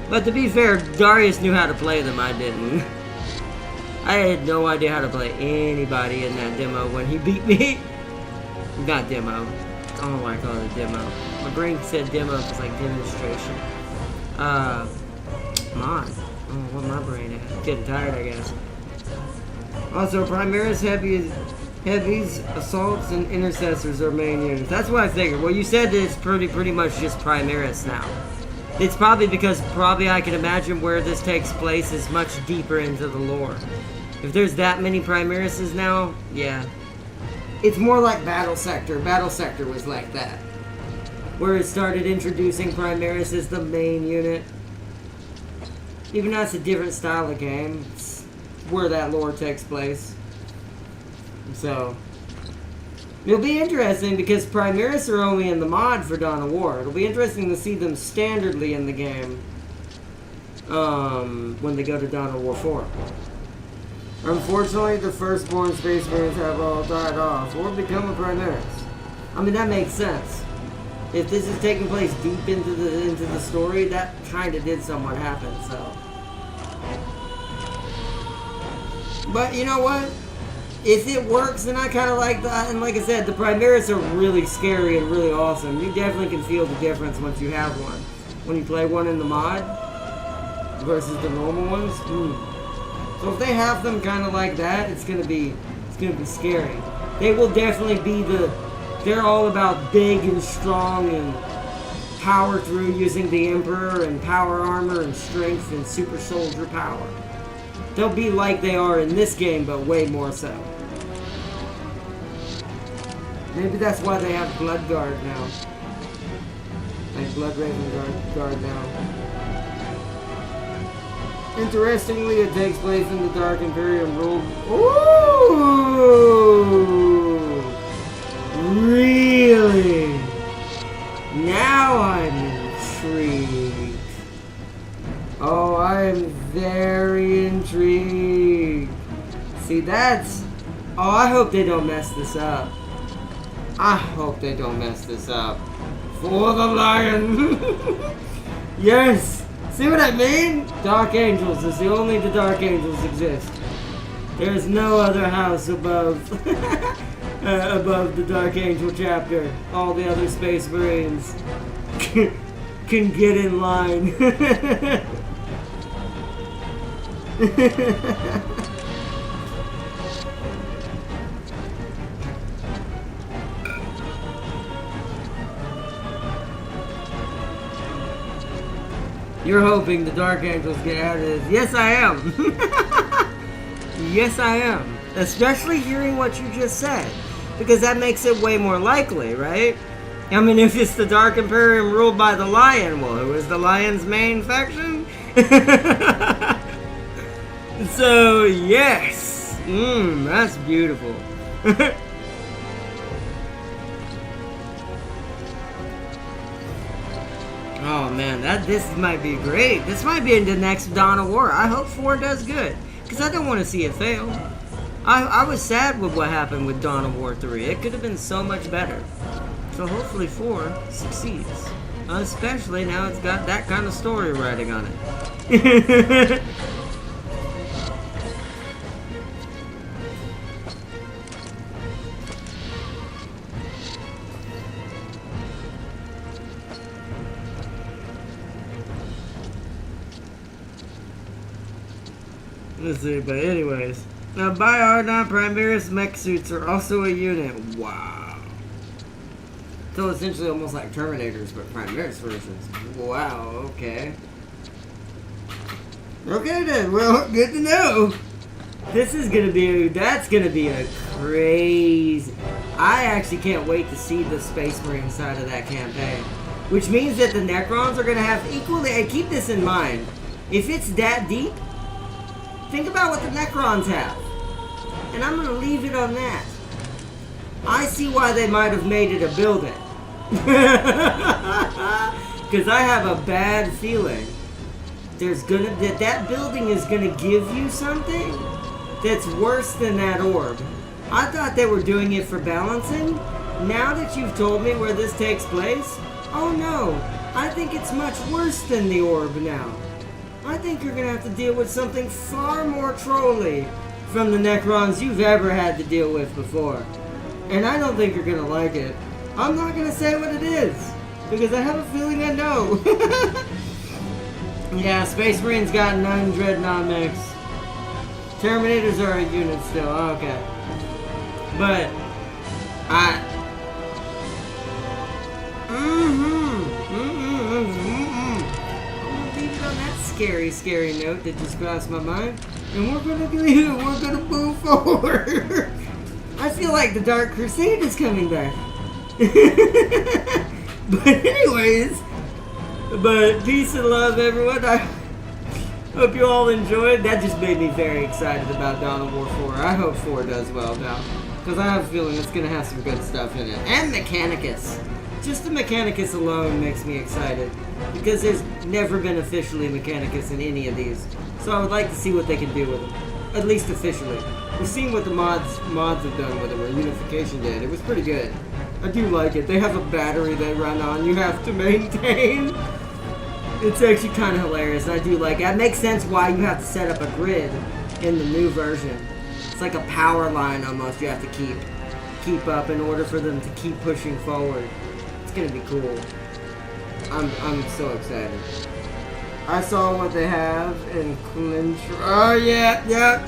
But to be fair, Darius knew how to play them, I didn't. I had no idea how to play anybody in that demo when he beat me. Not demo. I don't know why I call it a demo. My brain said demo because like demonstration. Come on. I don't know what my brain is. I'm getting tired, I guess. Also, Primaris heavies, assaults, and intercessors are main units. That's what I figured. Well, you said that it's pretty much just Primaris now. It's probably because I can imagine where this takes place is much deeper into the lore. If there's that many Primarises now, yeah. It's more like Battle Sector. Battle Sector was like that. Where it started introducing Primaris as the main unit. Even though it's a different style of game, it's where that lore takes place. So, It'll be interesting because Primaris are only in the mod for Dawn of War. It'll be interesting to see them standardly in the game when they go to Dawn of War 4. Unfortunately, the firstborn Space Marines have all died off or become a Primaris. I mean, that makes sense. If this is taking place deep into the story, that kind of did somewhat happen, so. But you know what? If it works, then I kind of like that. And like I said, the Primaris are really scary and really awesome. You definitely can feel the difference once you have one. When you play one in the mod versus the normal ones. So if they have them kind of like that, it's gonna be scary. They will definitely be they're all about big and strong and power through using the Emperor and power armor and strength and super soldier power. They'll be like they are in this game, but way more so. Maybe that's why they have Blood Guard now. Like Blood Raven Guard now. Interestingly, it takes place in the Dark Imperium rule. Ooh! Really? Now I'm intrigued. Oh, I'm very intrigued. See, that's... Oh, I hope they don't mess this up. I hope they don't mess this up. For the lion! Yes! See what I mean? Dark Angels is the only the Dark Angels exist. There's no other house above above the Dark Angel chapter. All the other Space Marines can get in line. You're hoping the Dark Angels get out of this. Yes, I am. Yes, I am. Especially hearing what you just said. Because that makes it way more likely, right? I mean, if it's the Dark Imperium ruled by the Lion, well, who is the Lion's main faction? So, yes. That's beautiful. Oh man, this might be great. This might be in the next Dawn of War. I hope 4 does good, because I don't want to see it fail. I was sad with what happened with Dawn of War 3. It could have been so much better. So hopefully 4 succeeds. Especially now it's got that kind of story writing on it. Let's see, but anyways. Now, by R9, Primaris mech suits are also a unit. Wow. So essentially almost like Terminators, but Primaris versions. Wow, okay. Okay then, well, good to know. This is gonna be, that's gonna be a crazy... I actually can't wait to see the Space Marine side of that campaign. Which means that the Necrons are gonna have equally, and keep this in mind, if it's that deep, think about what the Necrons have. And I'm going to leave it on that. I see why they might have made it a building. Because I have a bad feeling that building is going to give you something that's worse than that orb. I thought they were doing it for balancing. Now that you've told me where this takes place, oh no, I think it's much worse than the orb now. I think you're going to have to deal with something far more trolly from the Necrons you've ever had to deal with before. And I don't think you're going to like it. I'm not going to say what it is, because I have a feeling I know. Yeah, Space Marines got 9 Dreadnought mechs. Terminators are a unit still, okay. But, scary note that just crossed my mind, and we're gonna move forward. I feel like the Dark Crusade is coming back. But anyways, peace and love, everyone. I hope you all enjoyed. That just made me very excited about Dawn of War 4. I hope 4 does well now. Because I have a feeling it's going to have some good stuff in it. And Mechanicus. Just the Mechanicus alone makes me excited. Because there's never been officially Mechanicus in any of these. So I would like to see what they can do with him. At least officially. We've seen what the mods have done with it, or Unification did. It was pretty good. I do like it. They have a battery they run on you have to maintain. It's actually kind of hilarious. I do like it. It makes sense why you have to set up a grid in the new version. It's like a power line almost you have to keep up in order for them to keep pushing forward. It's gonna be cool. I'm so excited. I saw what they have in clinch. Oh yeah, yep.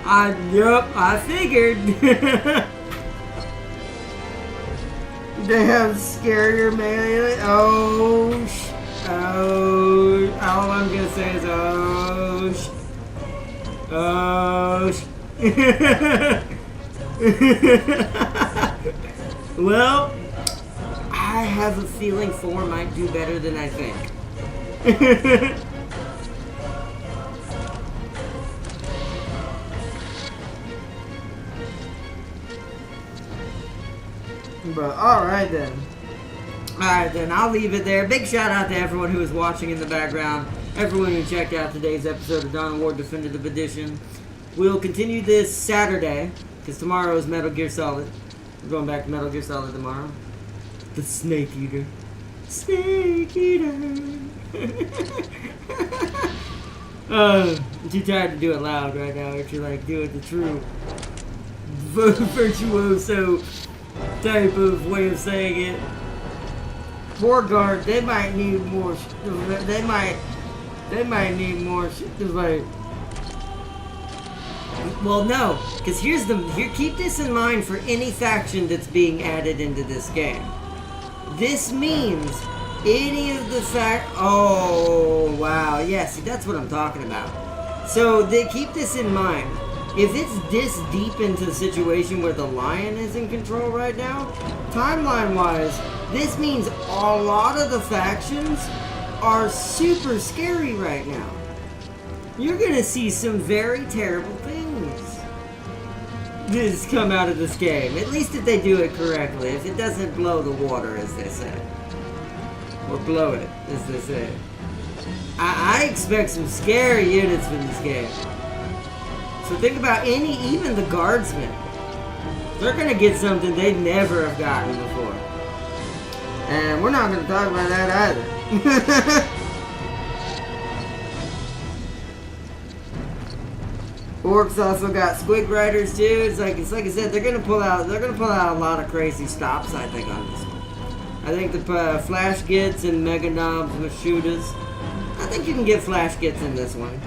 I figured. They have scarier melee. Oh, all I'm gonna say is Well, I have a feeling 4 might do better than I think. But alright then. Alright then, I'll leave it there. Big shout out to everyone who is watching in the background. Everyone who checked out today's episode of Dawn of War Definitive Edition. We'll continue this Saturday, because tomorrow is Metal Gear Solid. We're going back to Metal Gear Solid tomorrow. The Snake Eater. Snake Eater. I'm too tired to do it loud right now. Aren't you like, do it the true virtuoso type of way of saying it. Poor guard, they might need more. They might need more. Like, well, no, because here. Keep this in mind for any faction that's being added into this game. This means any of the Oh wow, yeah. See, that's what I'm talking about. So they keep this in mind. If it's this deep into the situation where the Lion is in control right now, timeline-wise, this means a lot of the factions are super scary right now. You're gonna see some very terrible things just come out of this game. At least if they do it correctly. If it doesn't blow the water, as they say. Or blow it, as they say. I expect some scary units from this game. So think about even the guardsmen. They're gonna get something they'd never have gotten before. And we're not gonna talk about that either. Orcs also got Squig Riders too. It's like I said, they're gonna pull out a lot of crazy stops, I think, on this one. I think the Flash Gits and Mega Knobs with shooters. I think you can get Flash Gits in this one.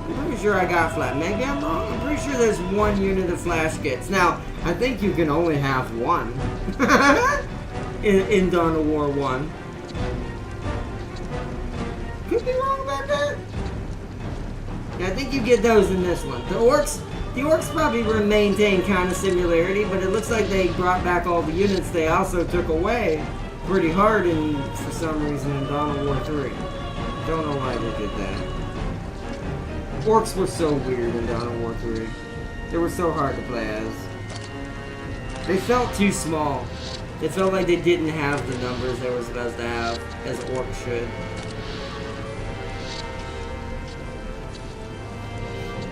I'm pretty sure I got flat. Maybe I'm wrong. I'm pretty sure there's one unit of Flash Gits. Now, I think you can only have one in Dawn of War 1. Could be wrong about that. Yeah, I think you get those in this one. The orcs probably maintain kind of similarity, but it looks like they brought back all the units they also took away pretty hard for some reason in Dawn of War 3. Don't know why they did that. Orcs were so weird in Dawn of War 3. They were so hard to play as. They felt too small. They felt like they didn't have the numbers they were supposed to have, as orcs should.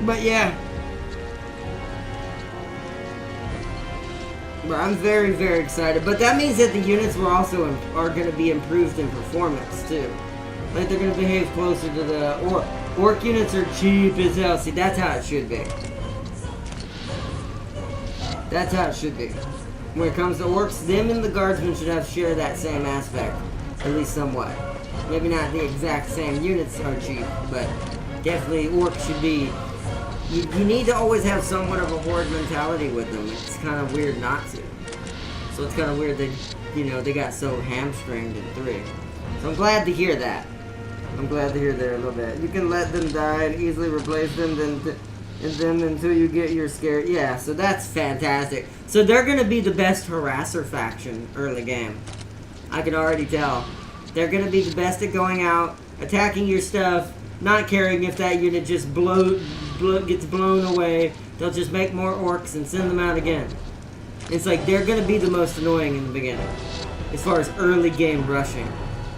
But yeah. But I'm very, very excited. But that means that the units are going to be improved in performance too. Like they're going to behave closer to the orc units are cheap as hell. See, that's how it should be. That's how it should be. When it comes to orcs, them and the guardsmen should share that same aspect. At least somewhat. Maybe not the exact same units are cheap, but definitely orcs should be... You need to always have somewhat of a horde mentality with them. It's kind of weird not to. So it's kind of weird that, they got so hamstringed in 3. So I'm glad to hear that. I'm glad to hear that a little bit. You can let them die and easily replace them until you get your scare. Yeah, so that's fantastic. So they're going to be the best harasser faction early game. I can already tell. They're going to be the best at going out, attacking your stuff, not caring if that unit just gets blown away they'll just make more orcs and send them out again. It's like they're going to be the most annoying in the beginning. As far as early game rushing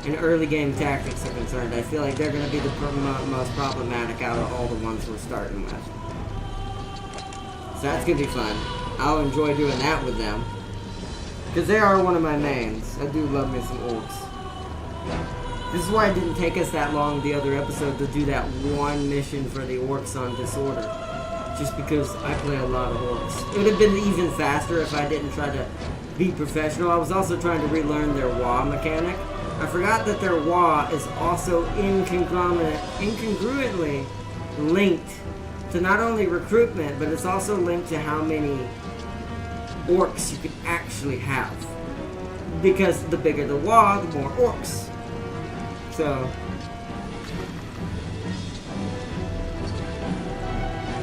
and early game tactics are concerned, I feel like they're going to be the most problematic out of all the ones we're starting with. So that's going to be fun. I'll enjoy doing that with them. Because they are one of my mains. I do love me some orcs. This is why it didn't take us that long the other episode to do that one mission for the orcs on Disorder. Just because I play a lot of orcs. It would have been even faster if I didn't try to be professional. I was also trying to relearn their WA mechanic. I forgot that their WA is also incongruently linked to not only recruitment, but it's also linked to how many orcs you can actually have. Because the bigger the WA, the more orcs. So,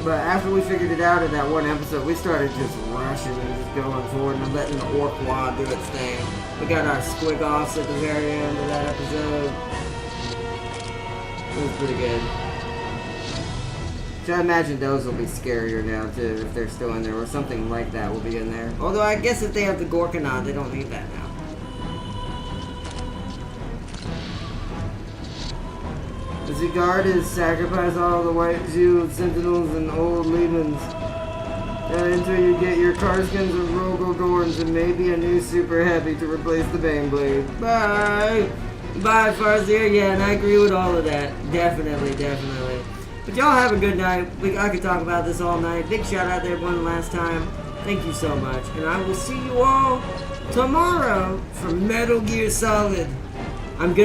but after we figured it out in that one episode, we started just rushing and just going forward and letting the orc WA do its thing. We got our squig offs at the very end of that episode. It was pretty good. So I imagine those will be scarier now too, if they're still in there, or something like that will be in there. Although I guess if they have the Gorkanaut, they don't need that now. As he guard is sacrifice all the white shield sentinels and old legions. Until you get your Karskins and Rogogorns and maybe a new super heavy to replace the Baneblade. Bye! Bye, Farseer. Yeah, and I agree with all of that. Definitely, definitely. But y'all have a good night. I could talk about this all night. Big shout out there one last time. Thank you so much. And I will see you all tomorrow for Metal Gear Solid. I'm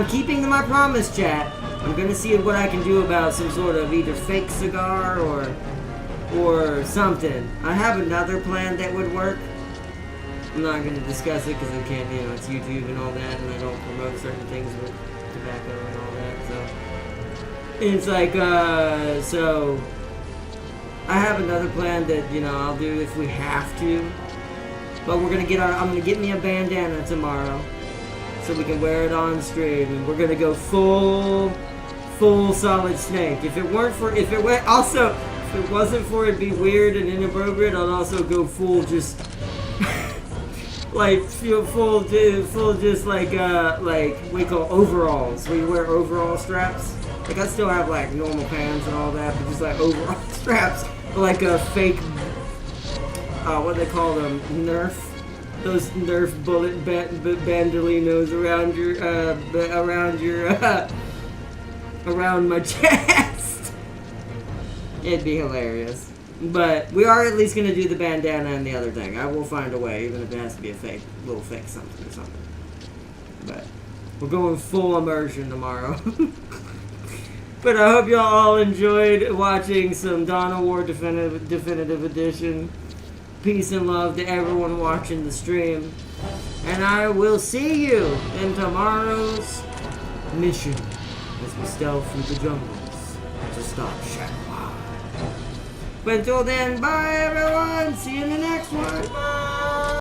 keeping to my promise, chat. I'm gonna see what I can do about some sort of either fake cigar or something. I have another plan that would work. I'm not gonna discuss it because I can't, it's YouTube and all that, and I don't promote certain things with tobacco and all that, so. It's like, so I have another plan that, I'll do if we have to. But I'm gonna get me a bandana tomorrow so we can wear it on stream, and we're gonna go full Solid Snake. If it wasn't for it be weird and inappropriate, I'd also go full just like full just like we call overalls. We wear overall straps. Like I still have like normal pants and all that, but just like overall straps, like a fake what do they call them? Nerf. Those Nerf bullet bandolinos around my chest. It'd be hilarious. But we are at least gonna do the bandana and the other thing. I will find a way, even if it has to be a little fake something or something. But we're going full immersion tomorrow. But I hope y'all all enjoyed watching some Dawn of War Definitive Edition. Peace and love to everyone watching the stream. And I will see you in tomorrow's mission as we stealth through the jungles to stop Shadow. But until then, bye everyone! See you in the next one! Bye!